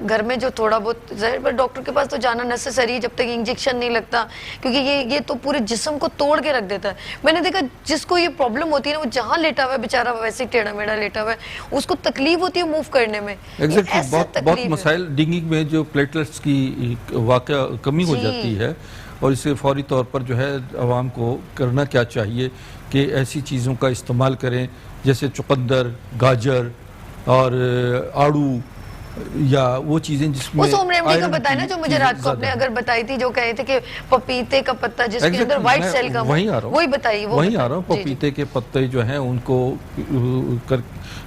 घर में जो थोड़ा बहुत, जाहिर पर डॉक्टर के पास तो जाना नेसेसरी है जब तक इंजेक्शन नहीं लगता, क्योंकि ये तो पूरे जिस्म को तोड़ के रख देता है। मैंने देखा जिसको ये प्रॉब्लम होती है ना, वो जहाँ लेटा हुआ है बेचारा, वैसे ही टेढ़ा मेढ़ा लेटा हुआ है, उसको तकलीफ होती है मूव करने में। एग्जैक्टली, बहुत मसाइल डेंगू में जो प्लेटलेट्स की वाकया कमी हो जाती है, और इसे फौरी तौर पर जो है आवाम को करना क्या चाहिए कि ऐसी चीज़ों का इस्तेमाल करें जैसे चुकंदर, गाजर और आड़ू, या वो चीजें जिसमें उस होम रेमेडी का आयरन बताया ना की जो मुझे रात को ज्यादा आपने है। अगर बताई थी, जो कहे थे कि पपीते का पत्ता जिसके अंदर Exactly, व्हाइट मैं सेल का, वहीं आ रहा हूँ, वही बताइए। वो वहीं आ रहा हूँ। जी, जी। पपीते के पत्ते जो हैं उनको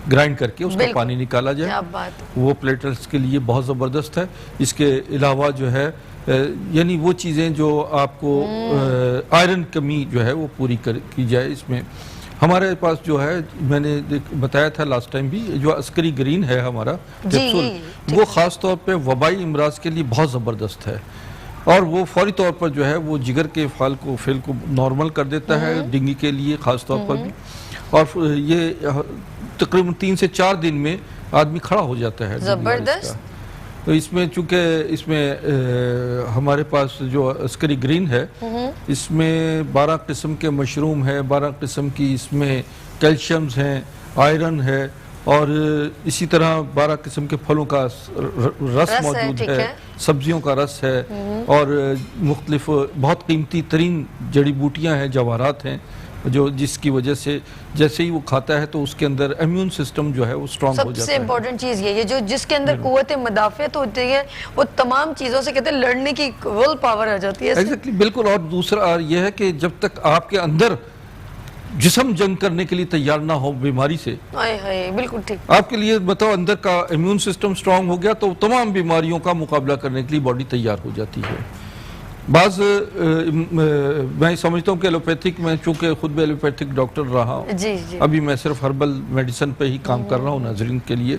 ग्राइंड करके उसका बिल्कुल। पानी निकाला क्या जाए, बात है। वो प्लेटलेट्स के लिए बहुत ज़बरदस्त है। इसके अलावा जो है यानी वो चीज़ें जो आपको आयरन कमी जो है वो पूरी की जाए। इसमें हमारे पास जो है, मैंने बताया था लास्ट टाइम भी, जो अस्करी ग्रीन है हमारा कैप्सूल, वो ख़ास तौर पे वबाई इमराज के लिए बहुत ज़बरदस्त है, और वो फौरी तौर पर जो है वो जिगर के फेल को नॉर्मल कर देता है, डेंगू के लिए ख़ास तौर पर भी। और ये तकरीबन 3 से 4 दिन में आदमी खड़ा हो जाता है। जबरदस्त। तो इसमें चूंकि इसमें हमारे पास जो अस्करी ग्रीन है, इसमें 12 किस्म के मशरूम है, 12 किस्म की इसमें कैल्शियम्स हैं, आयरन है, और इसी तरह 12 किस्म के फलों का रस मौजूद है, सब्जियों का रस है, और मुख्तलिफ बहुत कीमती तरीन जड़ी बूटियाँ हैं, जवाहरात हैं, जो जिसकी वजह से जैसे ही वो खाता है तो उसके अंदर इम्यून सिस्टम जो है वो स्ट्रांग हो जाता है। सबसे इम्पोर्टेंट चीज़ ये जो जिसके अंदर कुव्वत मुदाफ़ियत होती है, वो तमाम चीज़ों से कहते हैं लड़ने की विल पावर आ जाती है। एग्जैक्टली, बिल्कुल। और दूसरा ये है कि जब तक आपके अंदर जिस्म जंग करने के लिए तैयार ना हो बीमारी से, बिल्कुल ठीक, आपके लिए बताओ अंदर का इम्यून सिस्टम स्ट्रांग हो गया तो तमाम बीमारियों का मुकाबला करने के लिए बॉडी तैयार हो जाती है। मैं समझता हूँ कि एलोपैथिक में, चूंकि खुद भी एलोपैथिक डॉक्टर रहा हूँ, अभी मैं सिर्फ हर्बल मेडिसिन पे ही काम कर रहा हूँ नाजरीन के लिए।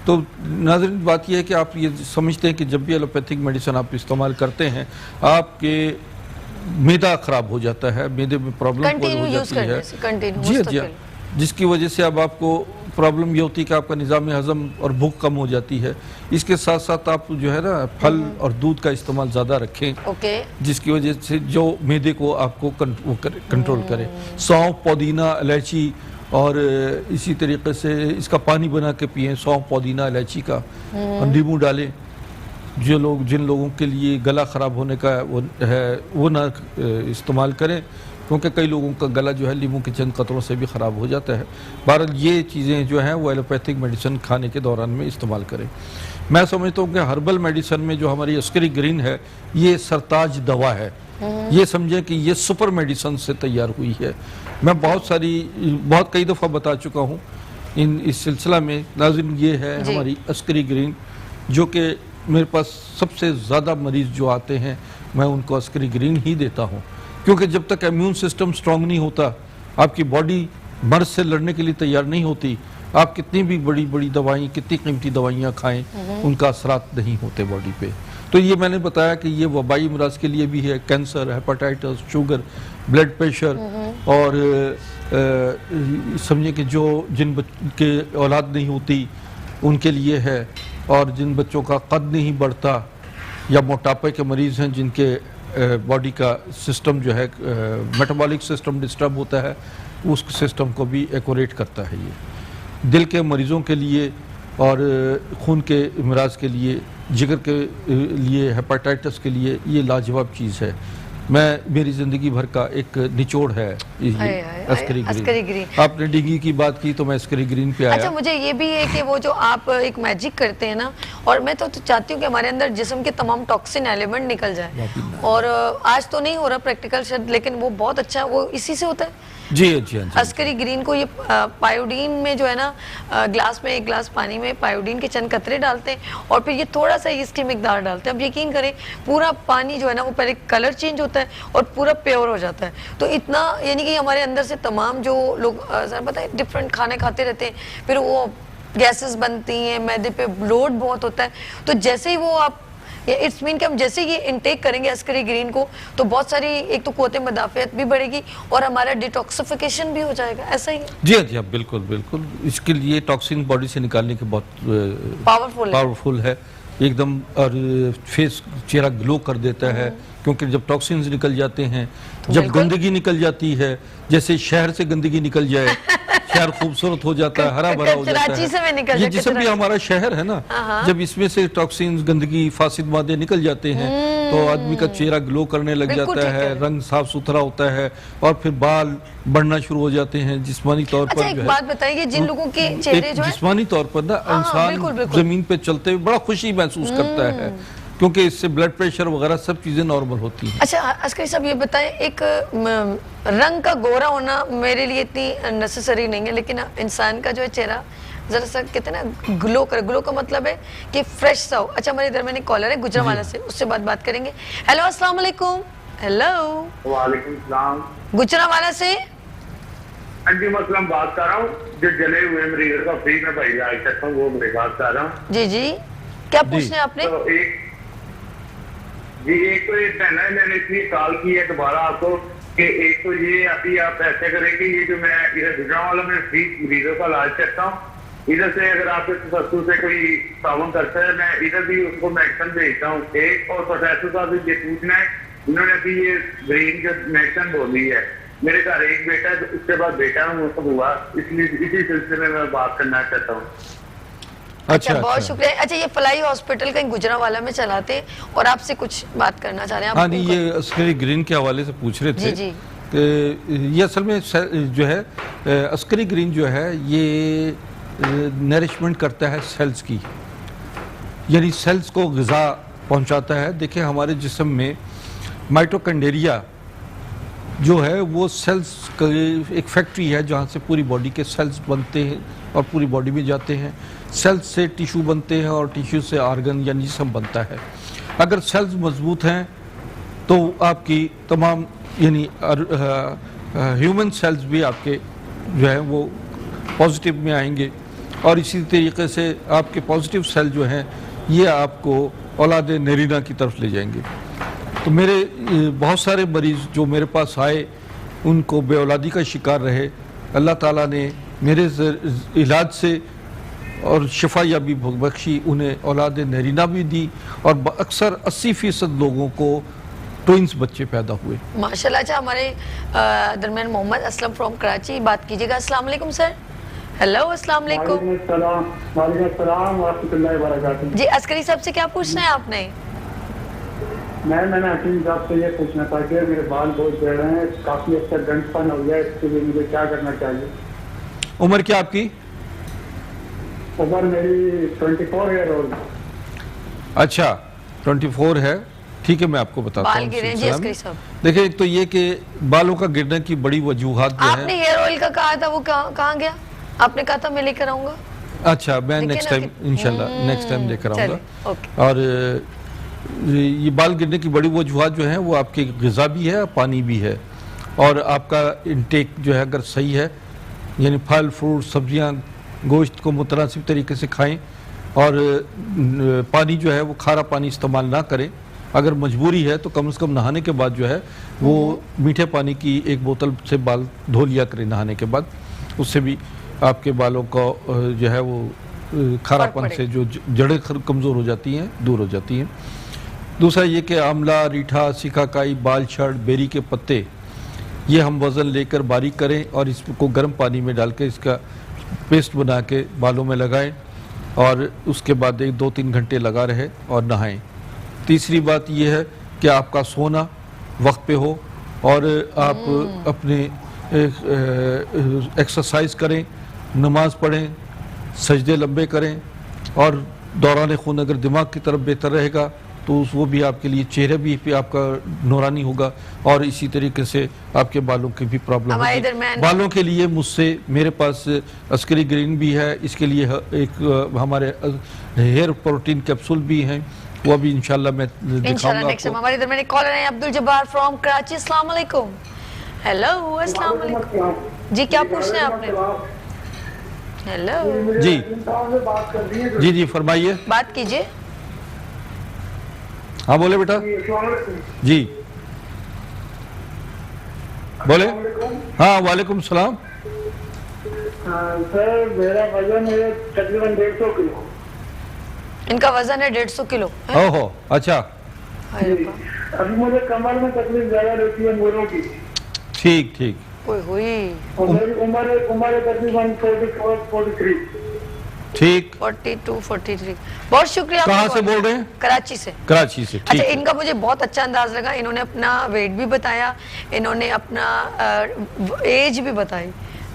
तो नाजरीन, बात यह है कि आप ये समझते हैं कि जब भी एलोपैथिक मेडिसिन आप इस्तेमाल करते हैं, आपके मैदा खराब हो जाता है, मैदे में प्रॉब्लम हो जाती है। जी जी, जिसकी वजह से अब आपको प्रॉब्लम ये होती है कि आपका निज़ाम हज़म और भूख कम हो जाती है। इसके साथ साथ आप जो है ना फल और दूध का इस्तेमाल ज़्यादा रखें, जिसकी वजह से जो मैदे को आपको कंट्रोल करे। सौंफ, पुदीना, इलायची, और इसी तरीके से इसका पानी बना के पिएं, सौंफ, पुदीना, इलायची का, और नींबू डालें। जिन लोगों के लिए गला ख़राब होने का वो है, वो ना इस्तेमाल करें, क्योंकि कई लोगों का गला जो है नींबू के चंद कतरों से भी ख़राब हो जाता है। बहरहाल ये चीज़ें जो हैं वो एलोपैथिक मेडिसिन खाने के दौरान में इस्तेमाल करें। मैं समझता हूँ कि हर्बल मेडिसिन में जो हमारी अस्करी ग्रीन है, ये सरताज दवा है। ये समझें कि ये सुपर मेडिसिन से तैयार हुई है। मैं बहुत कई दफ़ा बता चुका हूँ इस सिलसिला में। नाज़रीन, ये है हमारी अस्करी ग्रीन, जो कि मेरे पास सबसे ज़्यादा मरीज़ जो आते हैं, मैं उनको अस्करी ग्रीन ही देता हूँ, क्योंकि जब तक इम्यून सिस्टम स्ट्रांग नहीं होता, आपकी बॉडी मर्ज से लड़ने के लिए तैयार नहीं होती, आप कितनी भी बड़ी बड़ी दवाई, कितनी कीमती दवाइयाँ खाएं, उनका असरात नहीं होते बॉडी पे। तो ये मैंने बताया कि ये वबाई अमराज के लिए भी है, cancer, hepatitis, sugar, blood pressure, और समझिए कि जिन के औलाद नहीं होती उनके लिए है, और जिन बच्चों का कद नहीं बढ़ता, या मोटापे के मरीज़ हैं जिनके बॉडी का सिस्टम जो है, मेटाबॉलिक सिस्टम डिस्टर्ब होता है, उस सिस्टम को भी एक्यूरेट करता है। ये दिल के मरीज़ों के लिए, और खून के अमराज के लिए, जिगर के लिए, हेपेटाइटिस के लिए ये लाजवाब चीज़ है। मेरी ज़िंदगी भर का एक निचोड़ है अस्करी ग्रीन। आपने डेंगू की बात की तो मैं अस्करी ग्रीन पे आया। अच्छा, मुझे ये भी है कि वो जो आप एक मैजिक करते हैं ना, और मैं तो चाहती हूँ कि हमारे अंदर जिस्म के तमाम टॉक्सिन एलिमेंट निकल जाए, और आज तो नहीं हो रहा प्रैक्टिकल शायद, लेकिन वो बहुत अच्छा है, वो इसी से होता है जी जी हाँ जी। अस्करी ग्रीन को ये पायोडीन में जो है ना, ग्लास में, एक ग्लास पानी में पायोडीन के चंद कतरे डालते हैं और फिर ये थोड़ा सा इसकी मिकदार डालते हैं। अब यकीन करें पूरा पानी जो है ना वो पहले कलर चेंज होता है और पूरा प्योर हो जाता है। तो इतना यानी कि हमारे अंदर से तमाम जो लोग सर पता है डिफरेंट खाने खाते रहते हैं, फिर वो गैसेस बनती हैं, मैदे पे लोड बहुत होता है। तो जैसे ही वो आप इट्स मीन कि हम जैसे ये इनटेक करेंगे अस्करी ग्रीन को तो बहुत सारी एक तो क़ुव्वत मदाफ़ियत भी बढ़ेगी और हमारा डिटॉक्सिफिकेशन भी हो जाएगा। ऐसा ही है? जी हाँ जी हाँ, बिल्कुल बिल्कुल। इसके लिए टॉक्सिन बॉडी से निकालने के बहुत पावरफुल है एकदम, और फेस चेहरा ग्लो कर देता है, क्योंकि जब टॉक्सिन्स निकल जाते हैं, जब गंदगी निकल जाती है, जैसे शहर से गंदगी निकल जाए, शहर खूबसूरत हो जाता है, हरा भरा हो जाता है। ये जिसम भी हमारा शहर है ना, जब इसमें से टॉक्सिन्स, गंदगी, फासिद मादे निकल जाते हैं तो आदमी का चेहरा ग्लो करने लग जाता है, रंग साफ सुथरा होता है और फिर बाल बढ़ना शुरू हो जाते हैं जिस्मानी तौर पर। एक बात बताइए, जिन लोगों के चेहरे जो है जिस्मानी तौर पर ना इंसान जमीन पे चलते हुए बड़ा खुशी महसूस करता है, क्योंकि इससे ब्लड प्रेशर वगैरह सब चीजें नॉर्मल होती हैं। अच्छा अस्करी साहब ये बताएं, एक रंग का गोरा होना मेरे लिए इतनी नेसेसरी नहीं है, लेकिन इंसान का जो है चेहरा जरा सा कहते हैं ना ग्लो कर, ग्लो का मतलब है कि फ्रेश सा हो। अच्छा हमारे इधर में कॉलर है गुजरांवाला से, उससे बात करेंगे। हेलो अस्सलाम वालेकुम। हेलो वालेकुम सलाम। गुजरांवाला से अंजी मसलम बात कर रहा हूँ, जो जले हुए मरीज का फ्री में भाई आ सकता हूँ, वो मेरी बात कर रहा हूँ। जी जी, क्या पूछना है आपने? तो एक तो ये कहना है, मैंने इसलिए कॉल की है दोबारा आपको कि एक तो ये अभी आप ऐसे करें कि ये जो मैं इधर गुजरांवाला में फ्री मरीजों का इलाज करता हूँ, इधर से अगर आपके ससुर से कोई ताउन करता है, मैं इधर भी उसको मेडिसिन भेजता हूँ एक। और प्रोफेसर साहब से ये पूछना है, उन्होंने अभी ये ग्रीन जो मेडिसिन बोली है, मेरे घर एक बेटा है, उसके बाद बेटा हुआ, इसलिए इसी सिलसिले में मैं बात करना चाहता हूँ। अच्छा बहुत शुक्रिया। अच्छा ये फलाई हॉस्पिटल कहीं गुजरांवाला में चलाते हैं और आपसे कुछ बात करना चाह रहे हैं? हाँ नहीं, ये अस्करी ग्रीन के हवाले से पूछ रहे थे कि ये असल में जो है अस्करी ग्रीन जो है ये नरिशमेंट करता है सेल्स की, यानी सेल्स को ग़िज़ा पहुंचाता है। देखिए हमारे जिस्म में माइटोकॉन्ड्रिया जो है वो सेल्स का एक फैक्ट्री है जहाँ से पूरी बॉडी के सेल्स बनते हैं और पूरी बॉडी में जाते हैं। सेल्स से टिश्यू बनते हैं और टिश्यू से ऑर्गन यानी जिस्म बनता है। अगर सेल्स मजबूत हैं तो आपकी तमाम यानी ह्यूमन सेल्स भी आपके जो है वो पॉजिटिव में आएंगे, और इसी तरीके से आपके पॉजिटिव सेल जो हैं ये आपको औलाद नरीना की तरफ ले जाएंगे। तो मेरे बहुत सारे मरीज़ जो मेरे पास आए उनको बेऔलादी का शिकार रहे, अल्लाह ताला ने मेरे इलाज से और शिफा भी बख्शी, उन्हें औलाद नरीना भी दी और अक्सर 80% लोगों को ट्विंस बच्चे पैदा हुए माशाल्लाह। अच्छा हमारे दरमियान मोहम्मद असलम फ्रॉम कराची बात कीजिएगा। अस्सलाम वालेकुम सर। हेलो अस्सलाम वालेकुम। जी अस्करी साहब से क्या पूछना है आपने? मैंने हकीम साहब से ये पूछना था कि मेरे बाल बहुत झड़ रहे हैं, काफी अच्छा गंदपन हो गया, इसके लिए मुझे क्या करना चाहिए? उम्र क्या आपकी? उम्र मेरी 24 ईयर ओल्ड। अच्छा 24 है, ठीक है मैं आपको बताता हूँ। देखिए एक तो ये कि बालों का गिरने की बड़ी वजूहात जो है। आपने हेयर ऑयल का कहा था, वो कहाँ गया? आपने कहा था मैं लेकर आऊंगा। अच्छा मैं नेक्स्ट टाइम इंशाल्लाह नेक्स्ट टाइम लेकर आऊंगा। और ये बाल गिरने की बड़ी वजूहात जो है वो आपकी ग़िज़ा भी है, पानी भी है, और आपका इंटेक जो है अगर सही है, यानी फल फ्रूट सब्जियां गोश्त को मुतनासिब तरीके से खाएं, और पानी जो है वो खारा पानी इस्तेमाल ना करें। अगर मजबूरी है तो कम से कम नहाने के बाद जो है वो मीठे पानी की एक बोतल से बाल धो लिया करें नहाने के बाद, उससे भी आपके बालों को जो है वो खारापन से जो जड़ें कमज़ोर हो जाती हैं दूर हो जाती हैं। दूसरा ये कि आंवला, रीठा, सिकाकाई, बाल छड़, बेरी के पत्ते ये हम वज़न लेकर बारीक करें और इसको गर्म पानी में डाल के इसका पेस्ट बना के बालों में लगाएं और उसके बाद 1-2-3 घंटे लगा रहे और नहाएं। तीसरी बात यह है कि आपका सोना वक्त पे हो और आप अपने एक्सरसाइज करें, नमाज पढ़ें, सजदे लंबे करें, और दौरान खून अगर दिमाग की तरफ बेहतर रहेगा तो वो भी आपके लिए चेहरे भी पे आपका नूरानी होगा और इसी तरीके से आपके बालों की भी प्रॉब्लम हमारे होगी। दरमियान- बालों के लिए मुझसे मेरे पास अस्करी ग्रीन भी है, इसके लिए एक हमारे हेयर प्रोटीन कैप्सूल भी हैं, वो अभी इंशाल्लाह मैं इंशाल्लाह दिखाऊंगा नेक्स्ट टाइम। आपको। हमारे दरमियान एक कॉलर है अब्दुल जब्बार फ्रॉम कराची। अस्सलाम वालेकुम। हेलो, अस्सलाम वालेकुम जी, क्या पूछना है आपने? हेलो जी जी फरमाइए। बात कीजिए। हाँ बोले बेटा जी, बोले। हाँ वालेकुम सलाम। सर मेरा वजन है तकरीबन 150 किलो। इनका वजन है 150 किलो है? ओहो अच्छा, हाय रब्बा। अभी मुझे कमर में तकलीफ ज्यादा रहती है मोरों की, ठीक ठीक। ओए होए, और मेरी उम्र है तकरीबन 44-43। ठीक, 42 43। बहुत शुक्रिया आपका कहाँ से कॉल बोल किया। रहे हैं? कराची से। कराची से, अच्छा, ठीक है। इनका मुझे बहुत अच्छा अंदाज लगा। इन्होंने अपना वेट भी बताया, इन्होंने अपना एज भी बताई।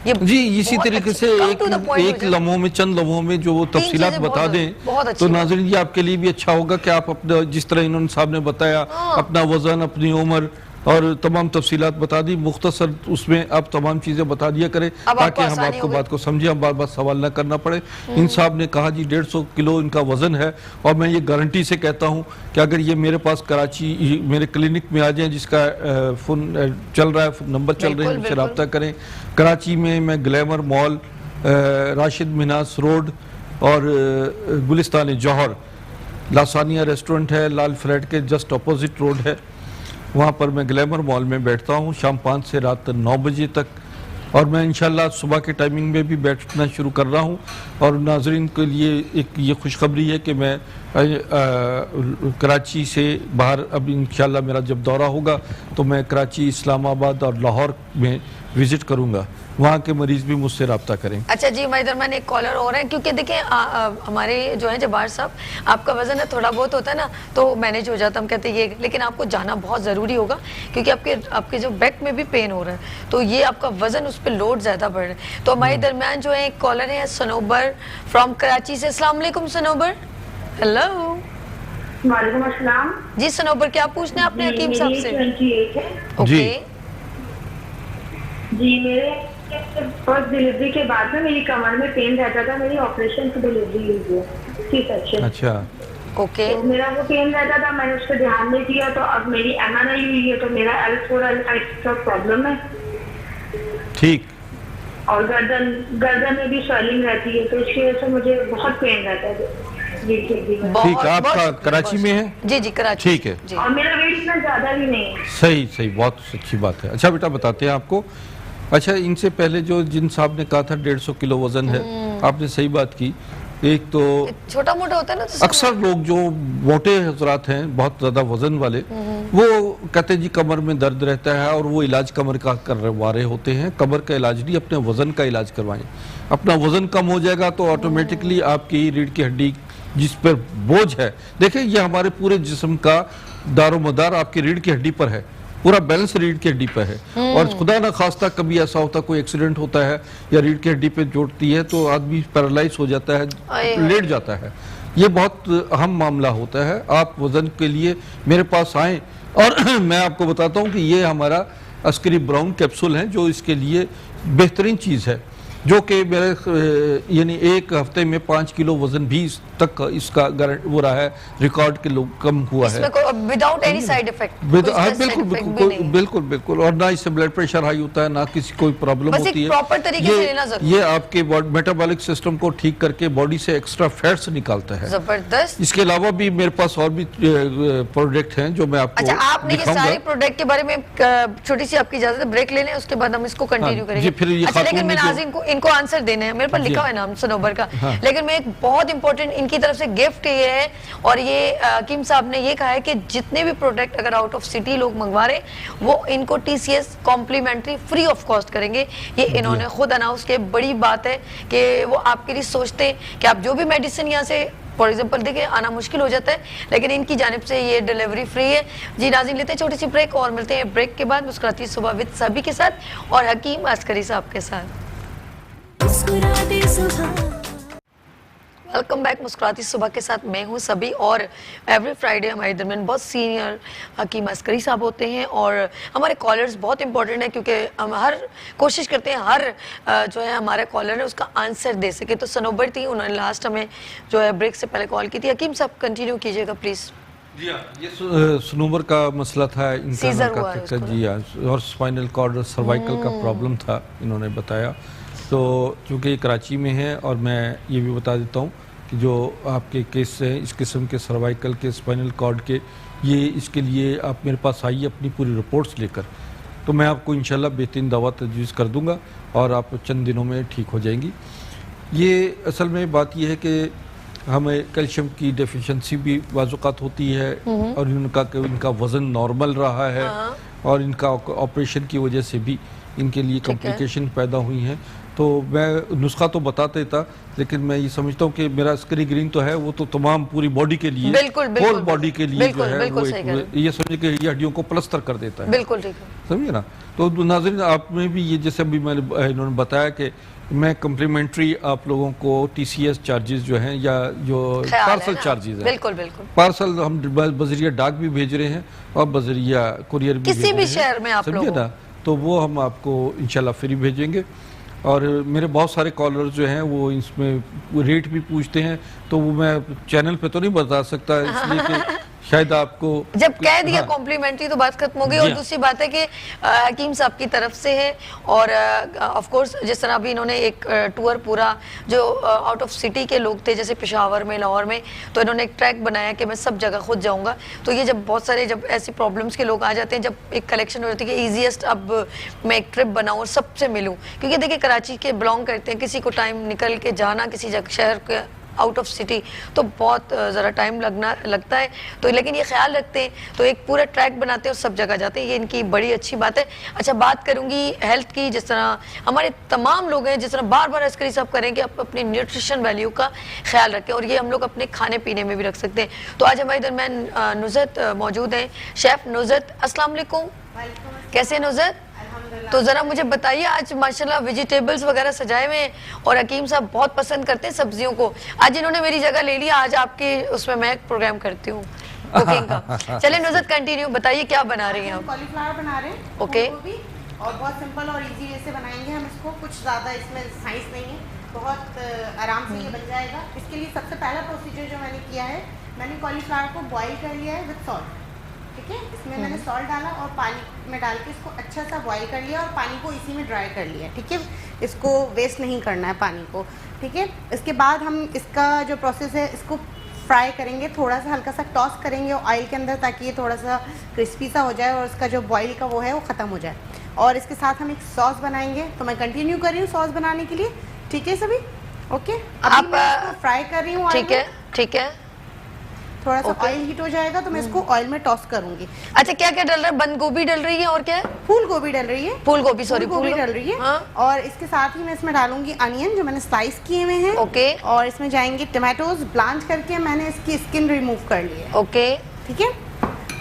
ये जी इसी बहुत तरीके अच्छी- से come to the point एक हो जाए। लम्हों में, चंद लम्हों में जो वो तफसीलात चीजें बता बहुत दें अच्छी तो बात। नाज़रीन जी आपके लिए भी अच्छा होगा कि आप अपना जिस तरह इन्होंने साहब ने बताया हाँ। अपना वजन, अपनी उम्र और तमाम तफसीलात बता दी, मुख्तसर उसमें आप तमाम चीज़ें बता दिया करें अब आपको ताकि हम आसानी आपको होगी। बात को समझे, हम बार बार सवाल ना करना पड़े। इन साहब ने कहा जी 150 किलो इनका वजन है और मैं ये गारंटी से कहता हूँ कि अगर ये मेरे पास कराची मेरे क्लिनिक में आ जाएं, जिसका फ़ोन चल रहा है, नंबर चल रहे हैं, बिल्कुल, उनसे रब्ता करें। कराची में मैं glamour mall, Rashid Manas road और गुलिस्तान जौहर, लासानिया रेस्टोरेंट है, लाल फ्लैट के जस्ट अपोजिट रोड है, वहाँ पर मैं ग्लैमर मॉल में बैठता हूँ शाम 5 से रात 9 बजे तक। और मैं इंशाल्लाह सुबह के टाइमिंग में भी बैठना शुरू कर रहा हूँ। और नाजरीन के लिए एक ये खुशखबरी है कि मैं कराची से बाहर अब इंशाल्लाह मेरा जब दौरा होगा तो मैं कराची, इस्लामाबाद और लाहौर में विज़िट करूँगा, वहाँ के मरीज़ भी मुझसे रब्ता करें। अच्छा जी, हमारे दरमियान एक कॉलर और है, क्योंकि देखिए हमारे जो है जब्बार साहब, आपका वजन है थोड़ा बहुत होता है ना तो मैनेज हो जाता, हम कहते हैं ये, लेकिन आपको जाना बहुत ज़रूरी होगा क्योंकि आपके जो बैक में भी पेन हो रहा है, तो ये आपका वजन उस पर लोड ज़्यादा बढ़ रहा है। तो हमारे दरमियान जो है एक कॉलर है सनोबर फ्रॉम कराची से। अस्सलाम वालेकुम सनोबर। हेलो वालेकुम अस्सलाम। जी सनोबर, क्या पूछना है आपने हकीम साहब से? 28 है ओके जी। मेरे फर्स्ट डिलीवरी के बाद में मेरी कमर में पेन रहता था, मेरी ऑपरेशन से डिलीवरी हुई है, C-section। अच्छा ओके तो मेरा वो पेन रहता था, मैंने उस पर ध्यान नहीं दिया, तो अब मेरी MRI हुई है तो मेरा L4 L5 का प्रॉब्लम है ठीक। और गर्दन में भी स्वेलिंग रहती है, तो इसकी वजह से मुझे बहुत पेन रहता है रीढ़ की हड्डी में। ठीक है, आपका कराची में है? जी जी कराची। ठीक है। जी। और मेरा वेट इतना ज्यादा भी नहीं है। सही सही, बहुत अच्छी बात है। अच्छा बेटा बताते हैं आपको। अच्छा, इनसे पहले जो जिन साहब ने कहा था 150 किलो वजन है, आपने सही बात की। एक तो छोटा मोटा होता है ना तो अक्सर लोग जो मोटे हजरात हैं, बहुत ज़्यादा वजन वाले, वो कहते हैं जी कमर में दर्द रहता है और वो इलाज कमर का करवा रहे होते हैं। कमर का इलाज नहीं, अपने वजन का इलाज करवाएं। अपना वजन कम हो जाएगा तो ऑटोमेटिकली आपकी रीढ़ की हड्डी जिस पर बोझ है, देखिए ये हमारे पूरे जिस्म का दारोमदार आपकी रीढ़ की हड्डी पर है, पूरा बैलेंस रीढ़ की हड्डी पर है। और खुदा ना खास्ता कभी ऐसा होता, कोई एक्सीडेंट होता है या रीढ़ की हड्डी पे जोड़ती है तो आदमी पैरालाइज हो जाता है, लेट जाता है। ये बहुत अहम मामला होता है। आप वजन के लिए मेरे पास आएँ और मैं आपको बताता हूँ कि ये हमारा अस्करी ब्राउन कैप्सूल है जो इसके लिए बेहतरीन चीज़ है, जो कि मेरे यानी एक हफ्ते में 5 किलो वजन भी तक इसका हो रहा है, रिकॉर्ड के लोग कम हुआ है विदाउट एनी साइड इफेक्ट। बिल्कुल बिल्कुल। और ना इससे ब्लड प्रेशर हाई होता है, ना किसी कोई प्रॉब्लम होती है। प्रॉपर तरीके से लेना जरूरी ये आपके मेटाबॉलिक सिस्टम को ठीक करके बॉडी से एक्स्ट्रा फैट्स निकालता है। जबरदस्त। इसके अलावा भी मेरे पास और भी प्रोडक्ट हैं जो मैं आपको अच्छा, आपने ये सारे प्रोडक्ट के बारे में छोटी सी आपकी इजाजत है, ब्रेक ले लें, उसके बाद हम इसको कंटिन्यू करेंगे। फिर ये अच्छा, लेकिन मैं नाज़रीन को इनको आंसर देने हैं, मेरे पर लिखा हुआ है नाम सनोबर का, लेकिन मैं एक बहुत इंपॉर्टेंट इनकी तरफ से गिफ्ट ये है। और ये हकीम साहब ने ये कहा है कि जितने भी प्रोडक्ट अगर आउट ऑफ सिटी लोग मंगवा रहे वो इनको TCS complimentary free of cost करेंगे। ये इन्होंने खुद अनाउंस किया। बड़ी बात है कि वो आपके लिए सोचते हैं कि आप जो भी मेडिसिन यहाँ से फॉर एग्जाम्पल देखिए आना मुश्किल हो जाता है, लेकिन इनकी जानिब से ये डिलीवरी फ्री है। जी नाज़रीन, लेते हैं छोटी सी ब्रेक और मिलते हैं ब्रेक के बाद मुस्कुराती सुबह विद सभी के साथ और हकीम अस्करी साहब के साथ। वेलकम बैक मुस्कुराती सुबह के साथ मैं हूं सभी। और एवरी फ्राइडे हमारे दरमियान बहुत सीनियर हकीम अस्करी साहब होते हैं और हमारे कॉलर्स बहुत इंपॉर्टेंट है क्योंकि हम हर कोशिश करते हैं हर जो है हमारे कॉलर है उसका आंसर दे सके। तो सनोबर थी, उन्होंने लास्ट हमें जो है ब्रेक से पहले कॉल की थी। हकीम साहब कंटिन्यू कीजिएगा प्लीज़। जी हाँ, ये सनोबर का मसला था इनका जी हाँ, और स्पाइनल कॉर्ड और सर्वाइकल का प्रॉब्लम था इन्होंने बताया। तो चूँकि कराची में है और मैं ये भी बता देता हूँ कि जो आपके केस हैं इस किस्म के सर्वाइकल के स्पाइनल कॉर्ड के, ये इसके लिए आप मेरे पास आइए अपनी पूरी रिपोर्ट्स लेकर, तो मैं आपको इंशाल्लाह बेहतरीन दवा तजवीज़ कर दूंगा और आप चंद दिनों में ठीक हो जाएंगी। ये असल में बात यह है कि हमें कैल्शियम की डेफिशिएंसी भी बाज़-औक़ात होती है और इनका वज़न नॉर्मल रहा है और इनका ऑपरेशन की वजह से भी इनके लिए कॉम्प्लिकेशन पैदा हुई हैं। तो मैं नुस्खा तो बता देता, लेकिन मैं ये समझता हूँ कि मेरा स्क्री ग्रीन तो है, वो तो तमाम पूरी बॉडी के लिए, होल बॉडी के लिए जो है वो ये समझे कि ये हड्डियों को प्लस्तर कर देता है। बिल्कुल ठीक है, समझे ना। तो नाज़रीन आप में भी ये जैसे अभी इन्होंने बताया कि मैं कम्प्लीमेंट्री आप लोगों को TCS चार्जेस जो हैं या जो पार्सल चार्जेस हैं, बिल्कुल बिल्कुल पार्सल हम बजरिया डाक भी भेज रहे हैं और बजरिया कुरियर भी किसी भी शहर में आप समझे ना, तो वो हम आपको इंशाल्लाह फ्री भेजेंगे। और मेरे बहुत सारे कॉलर जो हैं वो इसमें रेट भी पूछते हैं, तो वो मैं चैनल पे तो नहीं बता सकता इसलिए कि शायद आपको जब कह दिया कॉम्प्लीमेंट्री तो बात खत्म हो गई। और दूसरी बात है कि हकीम साहब की तरफ से है और ऑफ कोर्स जिस तरह अभी इन्होंने एक टूर पूरा जो आउट ऑफ सिटी के लोग थे जैसे पेशावर में, लाहौर में, तो इन्होंने एक ट्रैक बनाया कि मैं सब जगह खुद जाऊंगा। तो ये जब बहुत सारे जब ऐसी प्रॉब्लम्स के लोग आ जाते हैं, जब एक कलेक्शन हो जाती है कि ईजीएस्ट अब मैं एक ट्रिप बनाऊँ और सबसे मिलूँ, क्योंकि देखिए कराची के बिलोंग करते हैं, किसी को टाइम निकल के जाना किसी शहर के आउट ऑफ सिटी तो बहुत ज़रा टाइम लगता है। तो लेकिन ये ख्याल रखते हैं तो एक पूरा ट्रैक बनाते हैं और सब जगह जाते हैं, ये इनकी बड़ी अच्छी बात है। अच्छा, बात करूंगी हेल्थ की। जिस तरह हमारे तमाम लोग हैं, जिस तरह बार बार अस्करी साहब करें कि आप अपनी न्यूट्रिशन वैल्यू का ख्याल रखें और ये हम लोग अपने खाने पीने में भी रख सकते हैं। तो आज हमारे दरमियान नुज़रत मौजूद हैं, शेफ़ नुज़रत। अस्सलाम वालेकुम, कैसे नुज़रत? तो ज़रा मुझे बताइए, आज माशाल्लाह वेजिटेबल्स वगैरह सजाए हुए हैं और हकीम साहब बहुत पसंद करते हैं सब्जियों को। आज इन्होंने मेरी जगह ले लिया, आज आपके उसमें मैं प्रोग्राम करती हूँ कुकिंग का। चलिए नुज़रत कंटिन्यू, बताइए क्या बना रही हैं आप? कॉलीफ्लावर बना रहे हैं, ओके, और बहुत सिंपल और इजी वे से बनाएंगे हम इसको, कुछ ज़्यादा इसमें साइंस नहीं है, बहुत आराम से ये बन जाएगा। इसके लिए सबसे पहला प्रोसीजर जो मैंने किया है, मैंने कॉलीफ्लावर को बॉईल कर लिया है विद सॉल्ट, ठीक है। इसमें मैंने सॉल्ट डाला और पानी में डाल के इसको अच्छा सा बॉईल कर लिया और पानी को इसी में ड्राई कर लिया, ठीक है। इसको वेस्ट नहीं करना है पानी को, ठीक है। इसके बाद हम इसका जो प्रोसेस है इसको फ्राई करेंगे, थोड़ा सा हल्का सा टॉस करेंगे ऑयल के अंदर ताकि ये थोड़ा सा क्रिस्पी सा हो जाए और इसका जो बॉईल का वो है वो ख़त्म हो जाए। और इसके साथ हम एक सॉस बनाएंगे, तो मैं कंटिन्यू कर रही हूँ सॉस बनाने के लिए, ठीक है सभी, ओके। आप फ्राई कर रही हूँ, ठीक है ठीक है। थोड़ा सा ऑयल हीट हो जाएगा तो मैं इसको ऑयल में टॉस करूंगी। अच्छा, क्या क्या डल रहा है? बंद गोभी डल रही है और क्या है? फूल गोभी डल रही है, फूल गोभी, सॉरी फूल गोभी डल रही है। हाँ? और इसके साथ ही मैं इसमें डालूंगी अनियन जो मैंने स्लाइस किए हुए हैं, ओके। और इसमें जाएंगे टमाटोज, ब्लांच करके मैंने इसकी स्किन रिमूव कर ली है, ओके, ठीक है।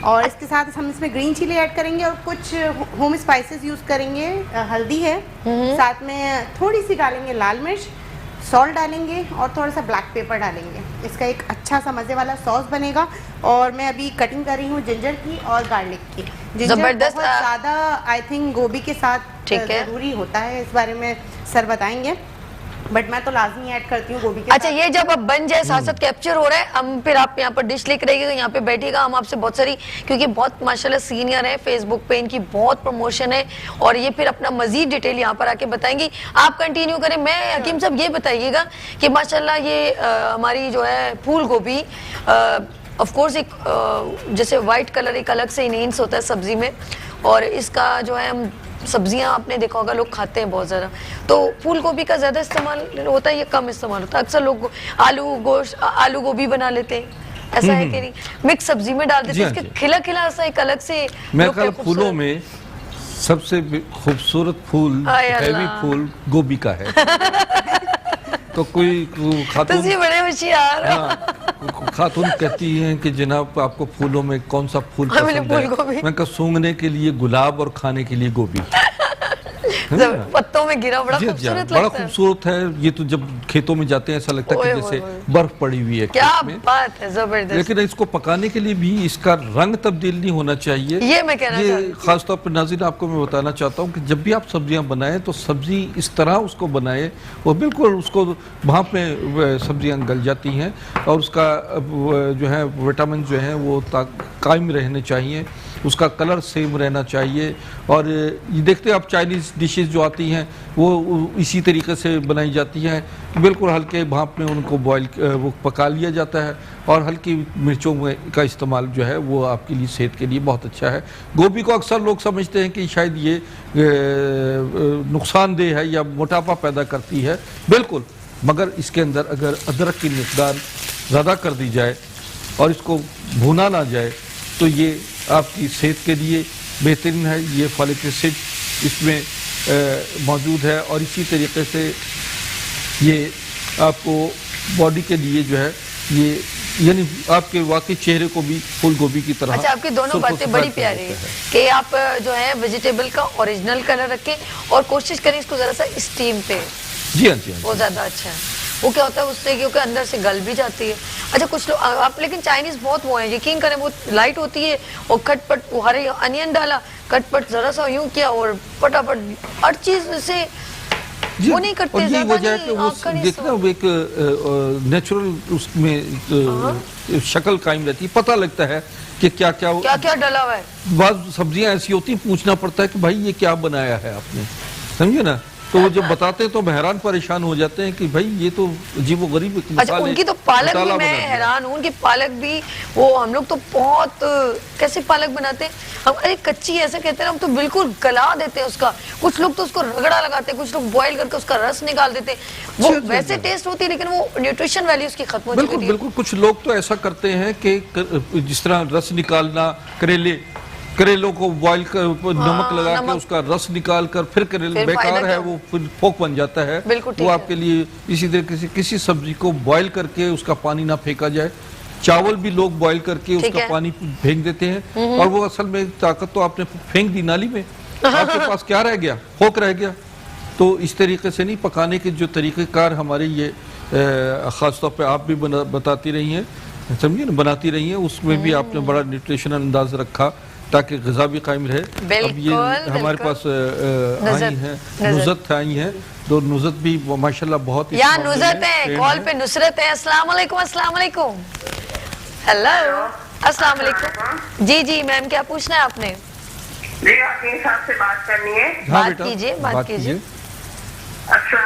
और इसके साथ हम इसमें ग्रीन चिली ऐड करेंगे और कुछ होम स्पाइसेस यूज करेंगे। हल्दी है, साथ में थोड़ी सी डालेंगे लाल मिर्च, सॉल्ट डालेंगे और थोड़ा सा ब्लैक पेपर डालेंगे। इसका एक अच्छा सा मज़े वाला सॉस बनेगा। और मैं अभी कटिंग कर रही हूँ जिंजर की और गार्लिक की। जिंजर बहुत ज़्यादा आई थिंक गोभी के साथ ज़रूरी होता है, इस बारे में सर बताएंगे, बट मैं तो लाजमी ऐड करती हूँ गोभी के। अच्छा, ये जब अब बन जाए, साथ साथ कैप्चर हो रहा है, हम फिर आप यहाँ पर डिश लेकर रहिएगा, यहाँ पे बैठिएगा, हम आपसे बहुत सारी, क्योंकि बहुत माशाल्लाह सीनियर है, फेसबुक पे इनकी बहुत प्रमोशन है और ये फिर अपना मजीद डिटेल यहाँ पर आके बताएंगी। आप कंटिन्यू करें। मैं हकीम साहब ये बताइएगा कि माशाल्लाह ये हमारी जो है फूल गोभी ऑफ कोर्स एक जैसे वाइट कलर एक अलग से इनहेंस होता है सब्जी में, और इसका जो है हम सब्जियां आपने देखा होगा लोग खाते हैं बहुत ज़्यादा, तो फूल गोभी का ज़्यादा इस्तेमाल होता है या कम इस्तेमाल होता है? अक्सर लोग आलू गोभी बना लेते हैं, ऐसा है कि नहीं? मिक्स सब्जी में डाल देते हैं, इसके खिला खिला ऐसा एक अलग से। मैं कल फूलों में सबसे खूबसूरत फूल, हैवी फूल गोभी का है। तो कोई खातून, बड़े होशियार, खातून कहती हैं कि जनाब आपको फूलों में कौन सा फूल पसंद है? मैं कहा सूंघने के लिए गुलाब और खाने के लिए गोभी। पत्तों में गिरा, बड़ा जी, जी, खूबसूरत बड़ा लगता है। खूबसूरत है। ये तो जब खेतों में जाते हैं ऐसा लगता है ओए, कि जैसे ओए, ओए। बर्फ पड़ी हुई है क्या खेत में। बात है, जबरदस्त। लेकिन इसको पकाने के लिए भी इसका रंग तब्दील नहीं होना चाहिए। ये मैं कहना चाह रही ये थी। खास तौर पर नाज़रीन आपको मैं बताना चाहता हूँ कि जब भी आप सब्जियां बनाएं तो सब्जी इस तरह उसको बनाएं वो बिल्कुल उसको भाप में सब्जियां गल जाती हैं और उसका जो है विटामिन जो है वो कायम रहने चाहिए, उसका कलर सेम रहना चाहिए। और ये देखते हैं आप चाइनीज़ डिशेस जो आती हैं वो इसी तरीके से बनाई जाती हैं, बिल्कुल हल्के भाप में उनको बॉयल वो पका लिया जाता है और हल्की मिर्चों का इस्तेमाल जो है वो आपके लिए सेहत के लिए बहुत अच्छा है। गोभी को अक्सर लोग समझते हैं कि शायद ये नुकसानदेह है या मोटापा पैदा करती है, बिल्कुल, मगर इसके अंदर अगर अदरक की मिकदार ज़्यादा कर दी जाए और इसको भुना ना जाए तो ये आपकी सेहत के लिए बेहतरीन है। ये फॉलिक एसिड इसमें मौजूद है और इसी तरीके से ये आपको बॉडी के लिए जो है ये यानी आपके वाकई चेहरे को भी फूल गोभी की तरह। अच्छा, आपकी दोनों बातें बड़ी प्यारी है कि आप जो है वेजिटेबल का ओरिजिनल कलर रखें और कोशिश करें इसको जरा सा स्टीम पे। जी हाँ, जी हाँ, वो ज्यादा अच्छा है। वो क्या होता है उससे, क्योंकि अंदर से गल भी जाती है। अच्छा, कुछ लोग आप लेकिन चाइनीज बहुत वो है, यकीन करें, वो लाइट होती है और खटपट हरे अनियन डाला, खटपट जरा सा यूं किया और फटाफट हर चीज से वो नहीं करते। और यही ज्यादा वजह है नहीं, कि वो आँख का नहीं देखना वो एक नेचुरल उसमें शक्ल कायम रहती है, पता लगता है कि क्या क्या क्या क्या डला हुआ है। बाद सब्जियां ऐसी होती हैं पूछना पड़ता है कि भाई ये क्या बनाया है आपने, समझे ना। तो वो जब बताते हैं तो हम हैरान परेशान हो जाते हैं कि भाई ये तो अजीब व गरीब अच्छा, उनकी तो पालक भी मैं हैरान हूँ, उनकी पालक भी वो हम लोग तो बहुत कैसे पालक बनाते हैं हम, अरे कच्ची ऐसे कहते हैं हम तो बिल्कुल गला देते हैं उसका। कुछ लोग तो उसको रगड़ा लगाते हैं, कुछ लोग बॉईल करके उसका रस निकाल देते हैं। वो वैसे टेस्ट होती है लेकिन वो न्यूट्रिशन वैल्यू उसकी खत्म हो चुकी है। बिल्कुल बिल्कुल, कुछ लोग तो ऐसा करते हैं कि जिस तरह रस निकालना, करेलों को बॉईल कर नमक लगा के उसका रस निकाल कर फिर करेले बेकार है, वो फिर फोक बन जाता है। वो आपके लिए इसी तरह किसी सब्जी को बॉईल करके उसका पानी ना फेंका जाए। चावल भी लोग बॉईल करके उसका पानी फेंक देते हैं और वो असल में ताकत तो आपने फेंक दी नाली में, आपके पास क्या रह गया, फोक रह गया। तो इस तरीके से नहीं, पकाने के जो तरीक़ेकार हमारे ये ख़ासतौर पर आप भी बताती रही हैं, समझिए ना, बनाती रही हैं, उसमें भी आपने बड़ा न्यूट्रिशनल अंदाज रखा ताकि ग़िज़ा भी कायम रहे। अब ये हमारे पास आई हैं नुज़रत आई हैं, तो नुज़रत भी माशाल्लाह बहुत या नुज़रत है, कॉल पे नुसरत है। अस्सलाम वालेकुम। अस्सलाम वालेकुम। हेलो, अस्सलाम वालेकुम। जी जी मैम, क्या पूछना है आपने? जी, आपके साथ से बात करनी है। बात कीजिए, बात कीजिए। अच्छा,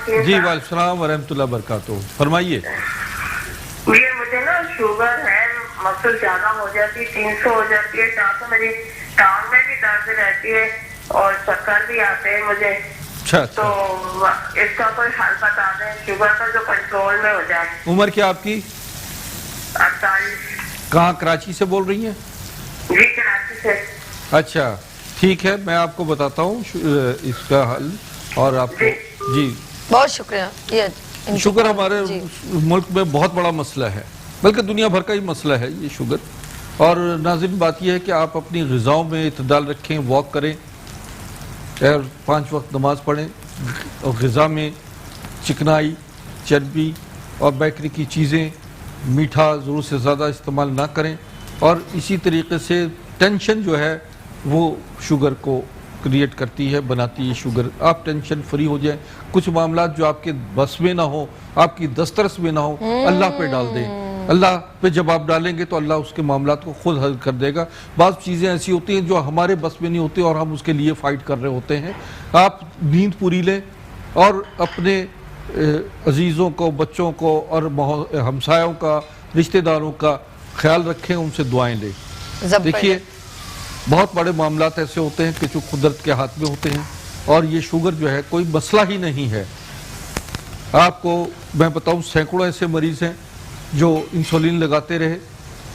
जी वालेकुम सलाम व रहमतुल्लाह बरकातहू, फरमाइए। ये मुझे ना शुगर है, मसल ज्यादा हो जाती है, 300 हो जाती है, 400, मेरी टांग में भी दर्द रहती है और चक्कर भी आते हैं मुझे। अच्छा, तो इसका कोई हल बता दें, शुगर का जो कंट्रोल में हो जाए। उम्र क्या आपकी? 48। कहाँ, कराची से बोल रही हैं? जी, कराची से। अच्छा, ठीक है, मैं आपको बताता हूँ इसका हल और आपको। जी बहुत शुक्रिया। ये शुगर हमारे मुल्क में बहुत बड़ा मसला है, बल्कि दुनिया भर का ही मसला है ये शुगर। और नाज़रीन, बात यह है कि आप अपनी ग़िज़ाओं में इत्तदाल रखें, वॉक करें और 5 वक्त नमाज़ पढ़ें और ग़िज़ा में चिकनाई, चर्बी और बेकरी की चीज़ें, मीठा ज़रूरत से ज़्यादा इस्तेमाल ना करें। और इसी तरीके से टेंशन जो है वो शुगर को क्रिएट करती है, बनाती है शुगर। आप टेंशन फ्री हो जाएं, कुछ मामला जो आपके बस में ना हो, आपकी दस्तरस में ना हो, अल्लाह पे डाल दें। अल्लाह पे जब आप डालेंगे तो अल्लाह उसके मामला को खुद हल कर देगा। बाज़ चीज़ें ऐसी होती हैं जो हमारे बस में नहीं होती और हम उसके लिए फ़ाइट कर रहे होते हैं। आप नींद पूरी लें और अपने अजीज़ों को, बच्चों को और हमसायों का, रिश्तेदारों का ख्याल रखें, उनसे दुआएं लें। देखिए, बहुत बड़े मामलात ऐसे होते हैं कि जो कुदरत के हाथ में होते हैं और ये शुगर जो है कोई मसला ही नहीं है। आपको मैं बताऊं, सैकड़ों ऐसे मरीज़ हैं जो इंसुलिन लगाते रहे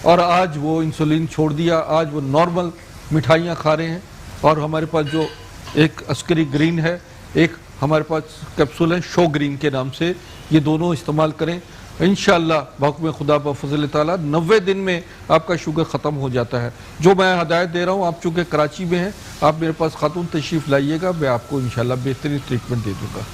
और आज वो इंसुलिन छोड़ दिया, आज वो नॉर्मल मिठाइयाँ खा रहे हैं। और हमारे पास जो एक अस्करी ग्रीन है, एक हमारे पास कैप्सूल है शो ग्रीन के नाम से, ये दोनों इस्तेमाल करें। इंशाअल्लाह बहुक्म खुदा ब फज़ल ताला 90 दिन में आपका शुगर ख़त्म हो जाता है। जो मैं हदायत दे रहा हूँ, आप चूँकि कराची में हैं, आप मेरे पास खातून तशरीफ़ लाइएगा, मैं आपको इंशाअल्लाह बेहतरीन ट्रीटमेंट दे दूँगा।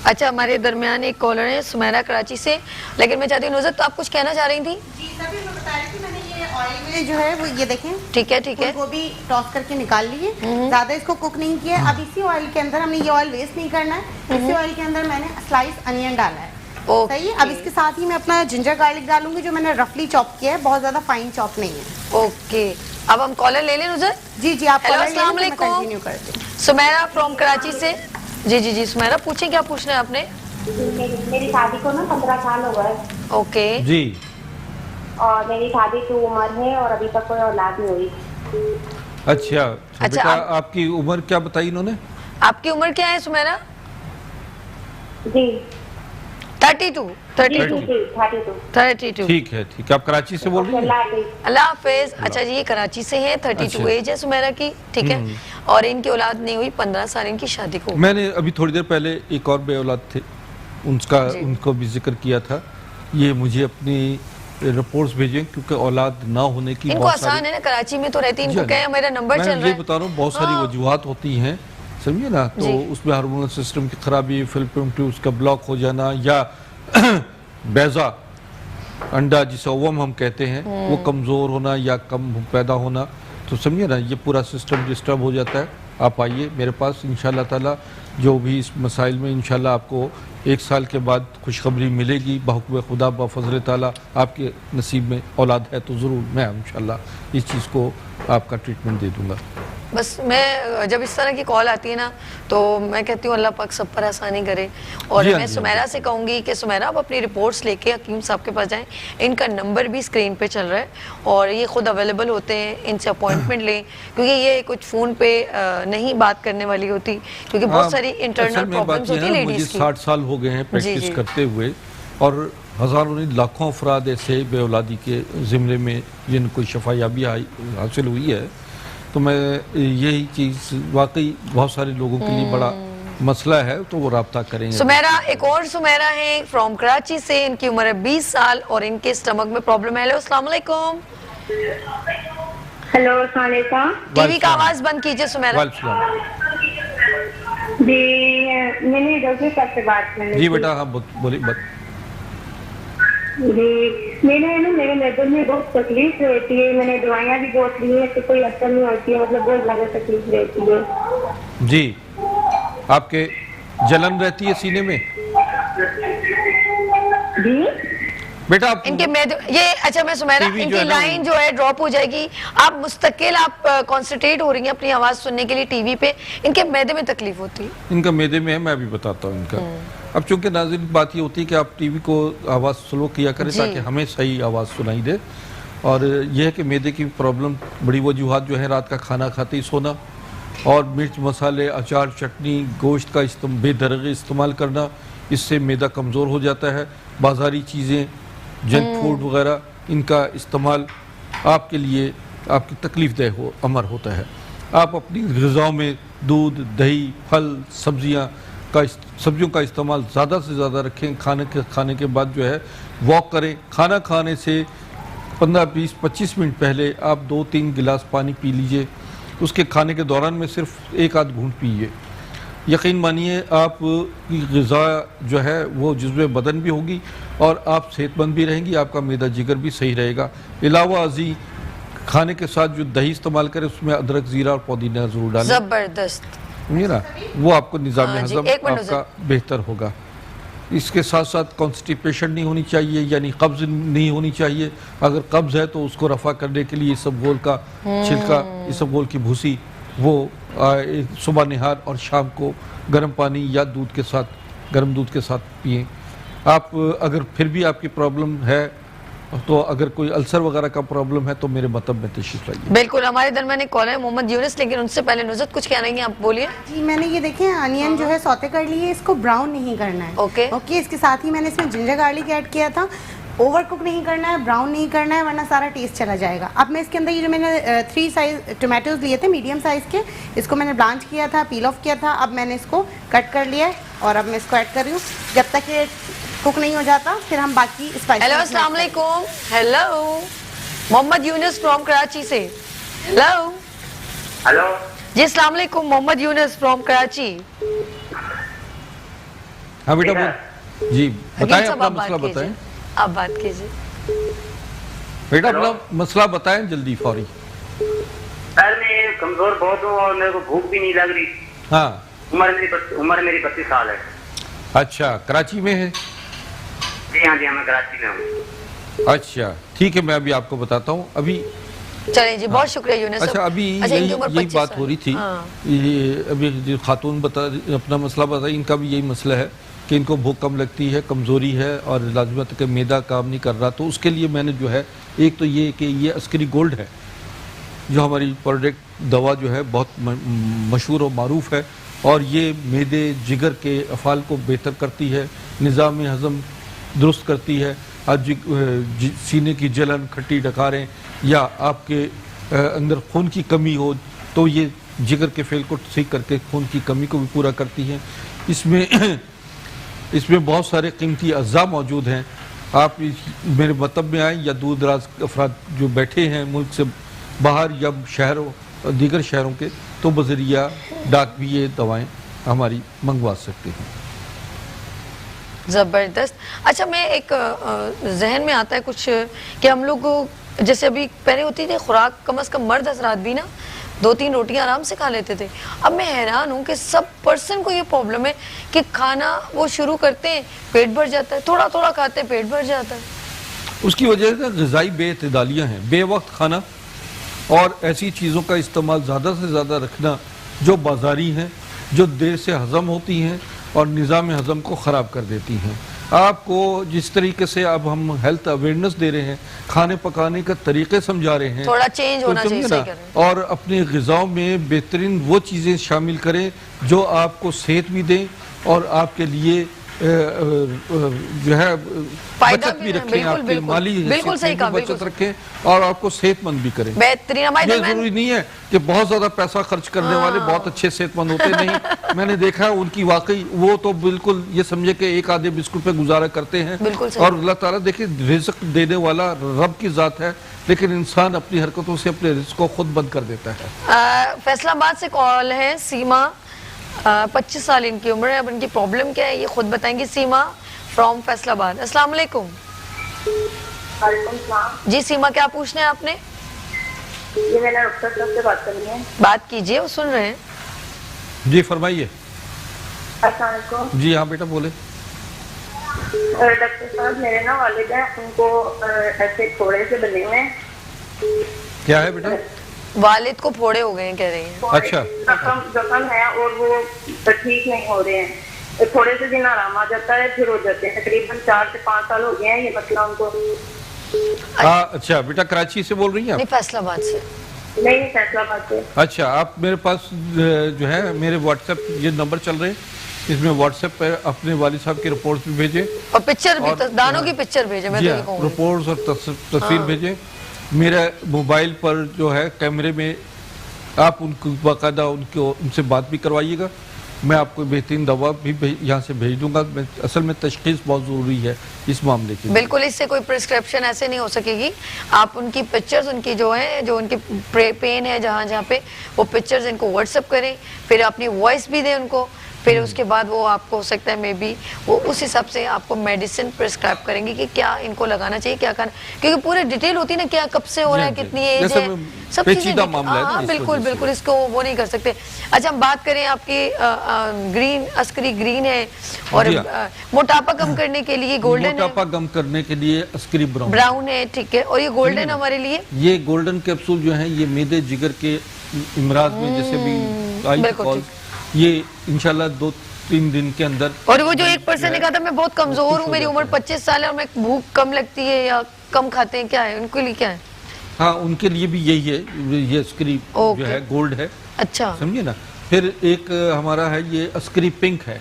अच्छा, हमारे दरमियान एक कॉलर है सुमेरा कराची से, लेकिन मैं चाहती हूँ नुज़रत, तो आप कुछ कहना चाह रही थी? जी तभी मैं बता रही थी, मैंने ये ऑयल में जो है वो ये देखें, ठीक है ठीक है, गोभी टॉस करके निकाल लिए, ज्यादा इसको कुक नहीं किया। अब इसी ऑयल के अंदर हमने ये ऑयल वेस्ट नहीं करना है, इसी ऑयल के अंदर मैंने स्लाइस अनियन डाला है। सही है। अब इसके साथ ही मैं अपना जिंजर गार्लिक डालूंगी, जो मैंने रफली चॉप किया है, बहुत ज्यादा फाइन चॉप नहीं है। ओके, अब हम कॉलर ले लें नुज़रत? जी जी, आप हेलो, अस्सलाम वालेकुम। कंटिन्यू कर दें। सुमेरा फ्रॉम कराची से। जी जी जी सुमेरा, पूछें क्या पूछना है आपने? मेरी शादी को ना 15 साल हो गए। ओके जी, और मेरी शादी की उम्र है और अभी तक कोई औलाद नहीं हुई। अच्छा बेटा, आपकी उम्र क्या बताई इन्होंने? आपकी उम्र क्या है सुमेरा? जी 32। 32। 32। ठीक है, ठीक है। आप कराची से बोल रही हैं? अल्लाह हाफिज। अच्छा जी, ये कराची से है, 32 एज है सुमेरा की, ठीक है, और इनकी औलाद नहीं हुई, 15 साल इनकी शादी को। मैंने अभी थोड़ी देर पहले एक और बे औलाद थे, उनको भी जिक्र किया था। ये मुझे अपनी रिपोर्ट्स भेजें, क्योंकि औलाद ना होने की इनको आसान है ना, कराची में तो रहती, इनको कहें मेरा नंबर चल रहा है। ये बता रहा हूँ, बहुत सारी वजूहात होती हैं, समझिए ना, तो उसमें हार्मोनल सिस्टम की खराबी, फिलिपियन ट्यूब्स का ब्लॉक हो जाना, या बैजा अंडा जिसे ओवम हम कहते हैं वो कमज़ोर होना या कम पैदा होना, तो समझिए ना ये पूरा सिस्टम डिस्टर्ब हो जाता है। आप आइए मेरे पास, इंशाल्लाह ताला जो भी इस मसाइल में इंशाल्लाह आपको 1 साल के बाद खुशखबरी मिलेगी। बहुक्म खुदा ब फज़ल ताला आपके नसीब में औलाद है तो ज़रूर मैं इंशाल्लाह इस चीज़ को आपका ट्रीटमेंट दे दूँगा। बस मैं जब इस तरह की कॉल आती है ना, तो मैं कहती हूँ अल्लाह पाक सब पर आसानी करे। और मैं सुमेरा से कहूँगी कि सुमेरा आप अपनी रिपोर्ट्स लेके हकीम साहब के पास जाएं, इनका नंबर भी स्क्रीन पे चल रहा है और ये खुद अवेलेबल होते हैं, इनसे अपॉइंटमेंट लें, क्योंकि ये कुछ फ़ोन पे नहीं बात करने वाली होती, क्योंकि बहुत सारी इंटरनल प्रॉब्लम्स होती है लेडीज़ की। 60 साल हो गए हैं प्रैक्टिस करते हुए, और हज़ारों नहीं लाखों अफराद ऐसे बे औलादी के ज़िम्मे में जिनको शफायाबी हासिल हुई है। तो मैं यही चीज़ वाकई बहुत सारे लोगों के लिए बड़ा मसला है, तो वो रब्ता करेंगे। सुमेरा, एक और सुमेरा है फ्रॉम कराची से, इनकी उम्र है 20 साल और इनके स्टमक में प्रॉब्लम है। हेलो, अस्सलाम वालेकुम। हेलो, अस्सलाम वालेकुम। टीवी का आवाज बंद कीजिए सुमेरा। जी, मैंने डॉक्टर साहब से बात करनी। जी बेटा, हाँ बोलिए। जी, मेरे मैदे में बहुत तकलीफ रहती है, मैंने दवाइयाँ भी बहुत ली है, तो कोई असर नहीं होती है, मतलब बहुत ज़्यादा तकलीफ रहती है। जी, आपके जलन रहती है सीने में? जी बेटा आप इनके ये अच्छा मैं सुमेरा, इनकी लाइन जो है ड्रॉप हो जाएगी। आप मुस्तकिल आप कॉन्सेंट्रेट हो रही हैं अपनी आवाज़ सुनने के लिए टीवी पे, इनके मैदे में तकलीफ होती है। इनका मैदे में है, मैं अभी बताता हूँ इनका। अब चूंकि नाज़रीन बात ये होती है कि आप टीवी को आवाज़ स्लो किया करें ताकि हमें सही आवाज़ सुनाई दे। और यह है कि मैदे की प्रॉब्लम बड़ी वजूहात जो है, रात का खाना खाते ही सोना और मिर्च मसाले अचार चटनी गोश्त का बेदरगे इस्तेमाल करना, इससे मैदा कमज़ोर हो जाता है। बाज़ारी चीज़ें जंक फूड वगैरह, इनका इस्तेमाल आपके लिए आपकी तकलीफ़ देह अमर होता है। आप अपनी ग़िज़ाओं में दूध, दही, फल, सब्जियों का इस्तेमाल ज़्यादा से ज़्यादा रखें। खाने के बाद जो है वॉक करें। खाना खाने से 15-20-25 मिनट पहले आप 2-3 गिलास पानी पी लीजिए। उसके खाने के दौरान में सिर्फ 1-आध घूंट पीजिए। यकीन मानिए आप की ग़िज़ा जो है वो जुज़्व बदन भी होगी और आप सेहतमंद भी रहेंगी, आपका मैदा जिगर भी सही रहेगा। अलावा अजी खाने के साथ जो दही इस्तेमाल करें उसमें अदरक, ज़ीरा और पुदीना ज़रूर डालें। ज़बरदस्त, ना वो आपको निज़ाम हज़म आपका बेहतर होगा। इसके साथ साथ कॉन्स्टिपेशन नहीं होनी चाहिए, यानी कब्ज़ नहीं होनी चाहिए। अगर कब्ज़ है तो उसको रफ़ा करने के लिए इसबगोल का छिलका, इसबगोल की भूसी, वो सुबह निहार और शाम को गर्म पानी या गर्म दूध के साथ पिएं। आप अगर फिर भी आपकी प्रॉब्लम है, तो अगर कोई अल्सर वगैरह का प्रॉब्लम है तो मेरे मतलब में तशरीफ लाइए। बिल्कुल, हमारे दरमियान एक कॉल है मोहम्मद यूनिस, लेकिन उनसे पहले नुज़रत कुछ कह रही हैं, आप बोलिए। जी, मैंने ये देखें अनियन जो है सौते कर लिए, इसको ब्राउन नहीं करना है। ओके, इसके साथ ही मैंने इसमें जिंजर गार्लिक ऐड किया था। ओवर कुक नहीं करना है, ब्राउन नहीं करना है, वरना सारा टेस्ट चला जाएगा। अब मैं इसके अंदर ये जो मैंने 3 साइज टोमेटोज लिए थे मीडियम साइज़ के, इसको मैंने ब्लांच किया था, पील ऑफ किया था। अब मैंने इसको कट कर लिया है और अब मैं इसको ऐड कर रही हूँ। जब तक ये कुक नहीं हो जाता, फिर हम बाकी स्पाइसेस। हेलो, अस्सलाम वालेकुम। हेलो, मोहम्मद यूनुस फ्रॉम कराची से। हेलो हेलो जी, अस्सलाम वालेकुम। मोहम्मद यूनुस फ्रॉम कराची। हाँ बेटा जी बताएं, हकीम साहब, अपना आप बात मसला कीजिए। बताएं आप बात कीजिए। बेटा, अपना मसला बताएं जल्दी फौरी। सर मैं कमजोर बहुत हूँ और मेरे को भूख भी नहीं लग रही। हाँ, उम्र मेरी 32 साल है। अच्छा, कराची में है? जी हाँ, मैं कराची में हूँ। अच्छा ठीक है, मैं अभी आपको बताता हूँ। अभी चलें जी, बहुत शुक्रिया यूनुस। अच्छा, अभी अच्छा, इनकी यही उम्र यही 25 बात साल। हो रही थी। हाँ। ये अभी जो खातून अपना मसला बताई, इनका भी यही मसला है कि इनको भूख कम लगती है, कमज़ोरी है और लाजमत के मैदा काम नहीं कर रहा। तो उसके लिए मैंने जो है, एक तो ये कि ये अस्करी गोल्ड है, जो हमारी प्रोडक्ट दवा जो है बहुत मशहूर और मारूफ है, और ये मैदे जिगर के अफ़ाल को बेहतर करती है, निज़ाम हज़म दुरुस्त करती है। आज सीने की जलन, खट्टी डकारें या आपके अंदर खून की कमी हो तो ये जिगर के फेल को ठीक करके खून की कमी को भी पूरा करती है। इसमें बहुत सारे कीमती अज़्ज़ा मौजूद हैं। आप मेरे मतब में आएँ या दूर दराज अफराद जो बैठे हैं मुल्क से बाहर या शहरों दीगर शहरों के, तो बज़रिया डाक भी ये दवाएँ हमारी मंगवा सकते हैं। ज़बरदस्त। अच्छा, मैं एक जहन में आता है कुछ कि हम लोग जैसे अभी पहले होती थी खुराक, कम से कम मर्द हजरात भी ना 2-3 रोटियां आराम से खा लेते थे। अब मैं हैरान हूँ कि सब पर्सन को ये प्रॉब्लम है कि खाना वो शुरू करते हैं, पेट भर जाता है, थोड़ा थोड़ा खाते हैं, पेट भर जाता है। उसकी वजह से ग़िज़ाई बेइतदालियाँ हैं, बेवक्त खाना और ऐसी चीज़ों का इस्तेमाल ज़्यादा से ज़्यादा रखना जो बाज़ारी हैं, जो देर से हज़म होती हैं और निज़ाम हज़म को ख़राब कर देती हैं। आपको जिस तरीके से अब हम हेल्थ अवेयरनेस दे रहे हैं, खाने पकाने का तरीके समझा रहे हैं, थोड़ा चेंज होना चाहिए, सही कर रहे हैं। और अपने ग़िज़ाओं में बेहतरीन वो चीज़ें शामिल करें जो आपको सेहत भी दें और आपके लिए जो है बचत भी रखें, आपके माली बिल्कुल सही कहा, बचत रखें और आपको सेहतमंद भी करें। बेहतरीन। ये जरूरी नहीं है कि बहुत ज्यादा पैसा खर्च करने वाले बहुत अच्छे सेहतमंद होते नहीं। मैंने देखा है उनकी वाकई वो तो बिल्कुल ये समझे कि एक आधे बिस्कुट पे गुजारा करते हैं। और अल्लाह ताला देखिए रिज़्क़ देने वाला रब की जात है, लेकिन इंसान अपनी हरकतों से अपने रिज़्क़ को खुद बंद कर देता है। फैसलाबाद से कॉल है सीमा, 25 साल इनकी उम्र है। अब इनकी प्रॉब्लम क्या है ये खुद बताएंगी। सीमा फ्रॉम फैसलाबाद। अस्सलाम वालेकुम। जी सीमा, क्या पूछना है आपने? ये मैंने डॉक्टर साहब से बात करनी है। बात कीजिए, वो सुन रहे हैं। जी फरमाइए। अस्सलाम वालेकुम। जी हाँ बेटा बोले। डॉक्टर साहब, मेरे ना वालिद हैं, उनको ऐसे फोड़े से बने हुए हैं। क्या है बेटा? वालिद को फोड़े हो गए हैं कह रही हैं। अच्छा। जख्म है और वो ठीक नहीं हो रहे हैं। थोड़े से दिन आराम आ जाता है, फिर हो जाते हैं। तकरीबन 4 से 5 साल हो गए हैं ये मसला उनको। अच्छा बेटा, कराची से बोल रही हैं आप? नहीं, फैसलाबाद से। नहीं, फैसलाबाद से। अच्छा, आप मेरे पास जो है मेरे व्हाट्सएप ये नंबर चल रहे हैं, इसमें व्हाट्सएप पर अपने वालिद साहब की रिपोर्ट्स भी भेजें और पिक्चर भी, दानों की पिक्चर भेजें। मैं तो ये कहूँगी रिपोर्ट्स और तस्वीर भेजें। मेरे मोबाइल पर जो है कैमरे में आप उनको बाकायदा उनसे बात भी करवाइएगा। मैं आपको बेहतरीन दवा भी यहाँ से भेज दूंगा। असल में तशख़ीस बहुत ज़रूरी है इस मामले की। बिल्कुल, इससे कोई प्रिस्क्रिप्शन ऐसे नहीं हो सकेगी। आप उनकी पिक्चर्स, उनकी जो है, जो उनकी पेन है जहाँ जहाँ पे, वो पिक्चर्स इनको व्हाट्सएप करें, फिर अपनी वॉइस भी दें उनको, फिर उसके बाद वो आपको हो सकता है मे बी वो उस हिसाब से आपको मेडिसिन प्रिस्क्राइब करेंगे कि क्या इनको लगाना चाहिए, क्या करना, क्योंकि पूरे डिटेल होती है ना, क्या कब से हो रहा है, कितनी एज है, सब चीजें। हाँ बिल्कुल बिल्कुल, इसको वो नहीं कर सकते। अच्छा, हम बात करें आपकी ग्रीन, अस्करी ग्रीन है और मोटापा कम करने के लिए गोल्डन है। मोटापा कम करने के लिए अस्करी ब्राउन है, ठीक है। और ये गोल्डन हमारे लिए, ये गोल्डन कैप्सूल जो है ये मैदे जिगर के इमराज में जैसे भी आई, ये इंशाल्लाह 2-3 दिन के अंदर। और वो जो एक पर्सन ने कहा था मैं बहुत कमजोर हूँ, मेरी उम्र 25 साल है और मैं भूख कम लगती है या कम खाते हैं, क्या है उनके लिए? क्या है? हाँ, उनके लिए भी यही है, ये अस्करी जो है गोल्ड है। अच्छा, समझिए ना। फिर एक हमारा है ये अस्करी पिंक है।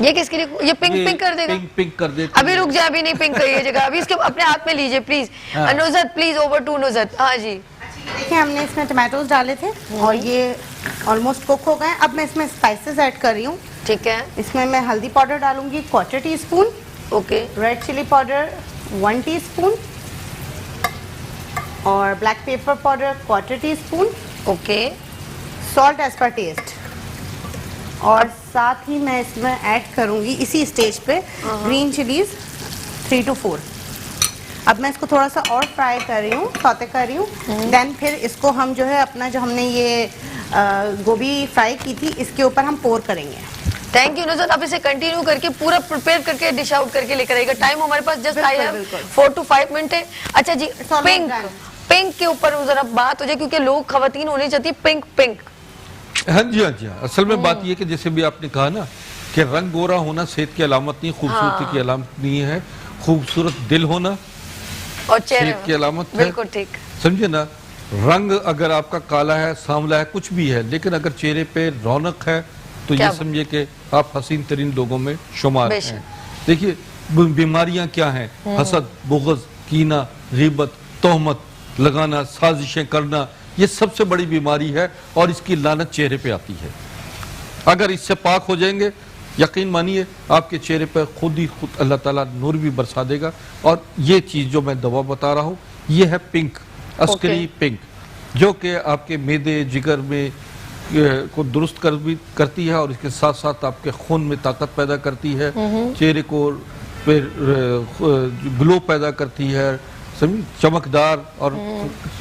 ये किसके लिए? ये पिंक कर देगा? पिंक कर देगा। अभी रुक जाए, अभी नहीं पिंक करिएगा, अभी इसके अपने हाथ में लीजिए please. Nuzhat please, over to Nuzhat. हाँ जी, देखिए हमने इसमें टमाटोज डाले थे और ये ऑलमोस्ट कुक हो गए। अब मैं इसमें स्पाइसेस ऐड कर रही हूँ। ठीक है। इसमें मैं हल्दी पाउडर डालूंगी 1/4 teaspoon, okay, red chili powder 1 teaspoon और black pepper powder 1/4 teaspoon, okay, salt as per taste. और साथ ही मैं इसमें ऐड करूंगी इसी स्टेज पे ग्रीन चिलीज 3 to 4। अब मैं इसको थोड़ा सा और फ्राई कर रही हूँ, सौते कर रही हूँ। देन फिर इसको हम जो है अपना जो हमने ये गोभी फ्राई की थी इसके ऊपर हम पोर करेंगे। थैंक यू नुसरत, आप इसे कंटिन्यू करके पूरा प्रिपेयर करके डिश आउट करके लेकर आएगा। टाइम हमारे पास जस्ट आई है 4 to 5 मिनट है। अच्छा जी, पिंक के ऊपर जरा बात हो जाए, क्योंकि लोग खवातीन होनी चाहती है पिंक पिंक। हाँ जी, हाँ जी, हाँ। असल में बात ये कि जैसे भी आपने कहा ना कि रंग गोरा होना सेहत की अलामत नहीं, खूबसूरती की अलामत नहीं है। खूबसूरत दिल होना और चेहरे सेहत की अलामत है। बिल्कुल ठीक, समझे ना। रंग अगर आपका काला है, सांवला है, कुछ भी है, लेकिन अगर चेहरे पे रौनक है तो ये समझे कि आप हसीन तरीन लोगों में शुमार हैं। देखिए बीमारियां क्या हैं, हसद, बुग़्ज़, कीना, ग़ीबत, तोहमत लगाना, साजिशें करना, ये सबसे बड़ी बीमारी है और इसकी लानत चेहरे पे आती है। अगर इससे पाक हो जाएंगे, यकीन मानिए आपके चेहरे पर खुद अल्लाह ताला नूर भी बरसा देगा। और ये चीज़ जो मैं दवा बता रहा हूँ ये है पिंक, अस्करी पिंक, जो कि आपके मैदे जिगर में को दुरुस्त करती है और इसके साथ साथ आपके खून में ताकत पैदा करती है, चेहरे को फिर ग्लो पैदा करती है, समझ, चमकदार और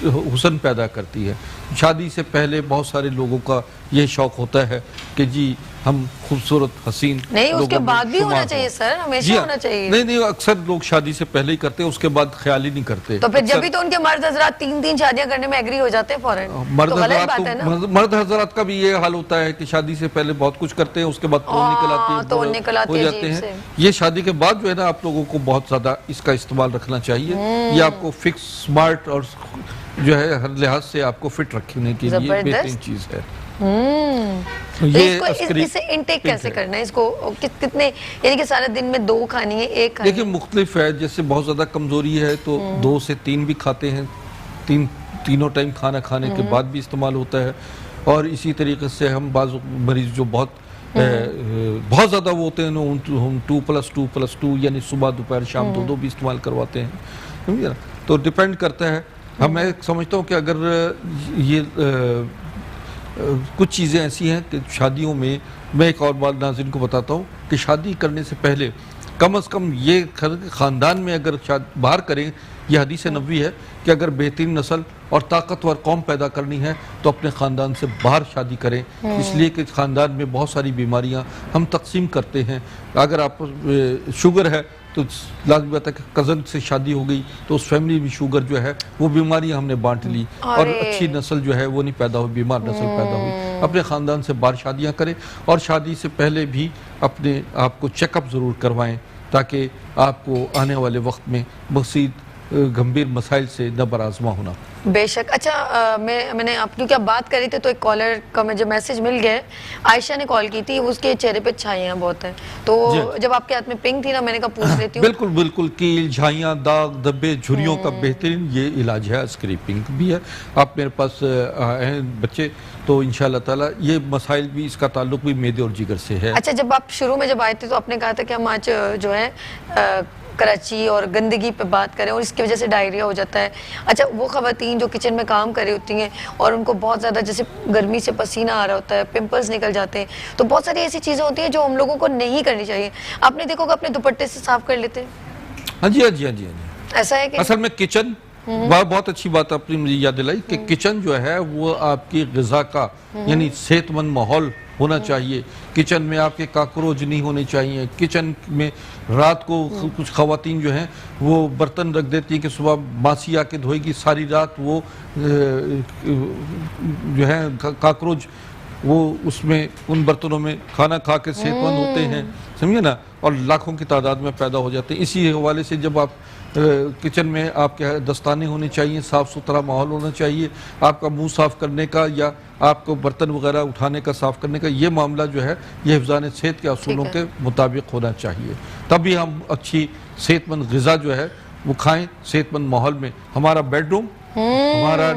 हुस्न पैदा करती है। शादी से पहले बहुत सारे लोगों का ये शौक होता है कि जी हम खूबसूरत हसीन नहीं, उसके बाद भी होना चाहिए सर, हमेशा होना चाहिए। नहीं, अक्सर लोग शादी से पहले ही करते हैं, उसके बाद ख्याल ही नहीं करते। तो फिर जब भी तो उनके मर्द हजरात 3 शादियां करने में एग्री हो जाते हैं फौरन। मर्द हजरात का भी ये हाल होता है कि शादी से पहले बहुत कुछ करते हैं, उसके बाद तो निकल आती है, हो जाते हैं। ये शादी के बाद जो है ना आप लोगों को बहुत ज्यादा इसका इस्तेमाल रखना चाहिए। ये आपको फिक्स, स्मार्ट और जो है हर लिहाज से आपको फिट रखने के लिए बेहतरीन चीज है। ये इसे इनटेक कैसे करना है, इसको कितने, यानी कि सारे दिन में 2 खानी है, 1 खानी? देखिए मुख्तलिफ है, जैसे बहुत ज़्यादा कमज़ोरी है तो 2 से 3 भी खाते हैं, तीनों टाइम खाना खाने के बाद भी इस्तेमाल होता है। और इसी तरीके से हम बाज़ मरीज़ जो बहुत ज़्यादा वो होते हैं ना, हम 2+2+2 यानी सुबह दोपहर शाम 2 भी इस्तेमाल करवाते हैं, समझिए ना। तो डिपेंड करता है। मैं समझता हूँ कि अगर ये कुछ चीज़ें ऐसी हैं कि शादियों में, मैं एक और बात नाज़रीन को बताता हूँ कि शादी करने से पहले कम से कम ये ख़ानदान में अगर बाहर करें, यह हदीस नबवी है कि अगर बेहतरीन नस्ल और ताकतवर कौम पैदा करनी है तो अपने ख़ानदान से बाहर शादी करें, इसलिए कि ख़ानदान में बहुत सारी बीमारियां हम तकसीम करते हैं। अगर आप शुगर है तो लाजमी बात है कि कज़न से शादी हो गई तो उस फैमिली में शुगर जो है वो बीमारियां हमने बांट ली और अच्छी नस्ल जो है वो नहीं पैदा हुई, बीमार नस्ल पैदा हुई। अपने ख़ानदान से बाहर शादियां करें और शादी से पहले भी अपने आप को चेकअप ज़रूर करवाएं ताकि आपको आने वाले वक्त में मज़ीद गंभीर मसाइल से न बराज़मा होना। बेशक। अच्छा, मैंने आप क्योंकि आप बात करी थी तो एक कॉलर का मुझे मैसेज मिल गया है। आयशा ने कॉल की थी, उसके चेहरे पे छाइयाँ बहुत हैं, तो जब आपके हाथ में पिंक थी ना, मैंने कहा पूछ लेती हूँ। बिल्कुल बिल्कुल, कील, झाइयाँ, दाग, धब्बे, झुर्रियों का बेहतरीन ये इलाज है। अस्करी पिंक भी है। आप मेरे पास हैं बच्चे तो इंशाल्लाह ताला ये मसाइल भी, इसका ताल्लुक भी मैदे और जिगर से है। अच्छा, जब आप शुरू में जब आए थे तो आपने कहा था कि हम आज जो है कराची और गंदगी पे बात करें और इसकी वजह से डायरिया हो जाता है। अच्छा, वो ख़वातीन जो किचन में काम कर रही होती हैं और उनको बहुत ज़्यादा जैसे गर्मी से पसीना आ रहा होता है, पिंपल्स निकल जाते हैं, तो बहुत सारी ऐसी चीज़ें होती हैं जो हम लोगों को नहीं करनी चाहिए। आपने देखो कि अपने दुपट्टे से साफ कर लेते हैं। हाँ जी, हाँ जी, हाँ जी, हाँ जी। ऐसा है कि असल में किचन, बहुत अच्छी बात आपने मुझे याद दिलाई कि किचन जो है वो आपकी ग़िज़ा का यानी सेहतमंद माहौल होना चाहिए। किचन में आपके काकरोच नहीं होने चाहिए। किचन में रात को कुछ ख़वातीन जो हैं वो बर्तन रख देती हैं कि सुबह मासी आके धोएगी, सारी रात वो जो है काकरोच वो उसमें उन बर्तनों में खाना खा के सेहतमंद होते हैं, समझिए ना, और लाखों की तादाद में पैदा हो जाते हैं। इसी हवाले से जब आप किचन में आपके दस्ताने होने चाहिए, साफ़ सुथरा माहौल होना चाहिए, आपका मुंह साफ़ करने का या आपको बर्तन वगैरह उठाने का, साफ़ करने का ये मामला जो है ये हिफ़्ज़ान सेहत के असूलों के मुताबिक होना चाहिए। तभी हम अच्छी सेहतमंद ग़िज़ा जो है वो खाएं सेहतमंद माहौल में। हमारा बेडरूम, हमारा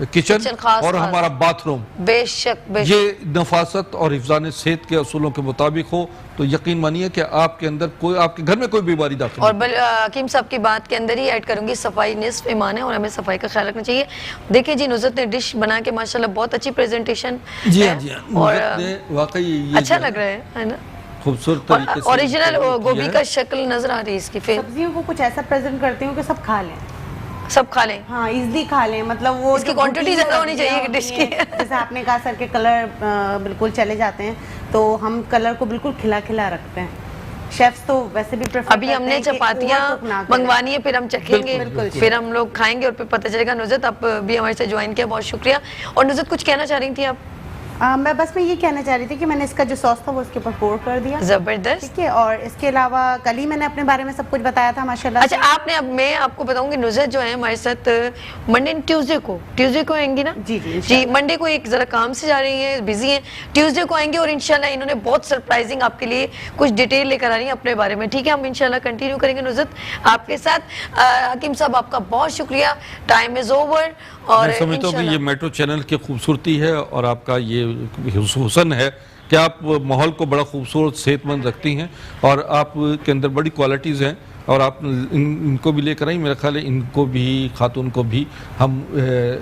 किचन खास और खास। हमारा बाथरूम बेशक बेशक। ये नफासत और हिफ्ज़ान सेहत के असूलों के मुताबिक हो तो यकीन मानिए कि आपके अंदर कोई, आपके घर में कोई बीमारी दाखिल और नहीं। हकीम साहब की बात के अंदर ही ऐड करूंगी, सफाई निस्फ ईमान है और हमें सफाई का ख्याल रखना चाहिए। देखिए जी, नुज़रत ने डिश बना के माशाल्लाह बहुत अच्छी प्रेजेंटेशन जी है हाँ जी हाँ, और नुज़रत ने वाकई ये अच्छा जो है लग रहा है ना, खूबसूरत तरीके से ओरिजिनल किया गोभी है। का शक्ल नजर आ रही है इसकी, फिर सब्जियों को कुछ ऐसा प्रेजेंट करती हूँ कि सब खा लें, सब खा लें। हाँ इजली खा लें, मतलब वो इसकी जो quantity routine ज़्यादा होनी सब्जियाँ चाहिए डिश होती की। हैं, जैसे आपने कहा सर के कलर बिल्कुल चले जाते हैं, तो हम कलर को बिल्कुल खिला खिला रखते हैं। शेफ्स तो वैसे भी प्रेफर अभी हमने चपातियाँ मंगवानी है, फिर हम चखेंगे, बिल्कुल। फिर हम लोग खाएंगे और फिर पता चलेगा। नुज़रत आप भी हमारे साथ ज्वाइन किया, बहुत शुक्रिया। और नुज़रत कुछ कहना चाह रही थी आप? मैं ये कहना चाह रही थी कि मैंने इसका जो सॉस था वो इसके ऊपर पोर कर दिया, जबरदस्त। ठीक है। और इसके अलावा कल ही मैंने अपने बारे में सब कुछ बताया था माशाल्लाह अच्छा से। आपने, अब मैं आपको बताऊंगी, नुज़रत जो है हमारे साथ मंडे ट्यूसडे को आएंगी ना? जी, जी, जी। मंडे को एक जरा काम से जा रही हैं, बिजी हैं, ट्यूसडे को आएंगे और इंशाल्लाह इन्होंने बहुत सरप्राइजिंग आपके लिए कुछ डिटेल लेकर आ रही हैं अपने बारे में, ठीक है। हम इंशाल्लाह कंटिन्यू करेंगे नुज़रत आपके साथ। हकीम साहब आपका बहुत शुक्रिया, टाइम इज ओवर। और मैं समझता हूँ कि ये मेट्रो चैनल की खूबसूरती है और आपका ये हुस्न है कि आप माहौल को बड़ा खूबसूरत सेहतमंद रखती हैं और आपके अंदर बड़ी क्वालिटीज़ हैं और आप इनको भी लेकर आई। मेरा ख्याल है इनको भी, खातून को भी हम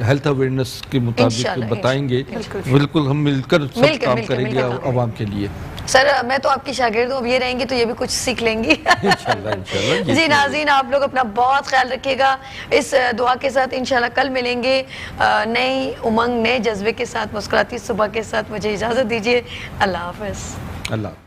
हेल्थ अवेयरनेस के मुताबिक बताएंगे। बिल्कुल हम मिलकर सब काम करेंगे आवाम के लिए। सर मैं तो आपकी शागिर्द हूँ, अब ये रहेंगी तो ये भी कुछ सीख लेंगी। इंशाल्लाह। जी नाज़रीन, आप लोग अपना बहुत ख्याल रखिएगा। इस दुआ के साथ इंशाल्लाह कल मिलेंगे नई उमंग, नए जज्बे के साथ, मुस्कुराती सुबह के साथ। मुझे इजाज़त दीजिए, अल्लाह हाफ़िज़। अल्लाह।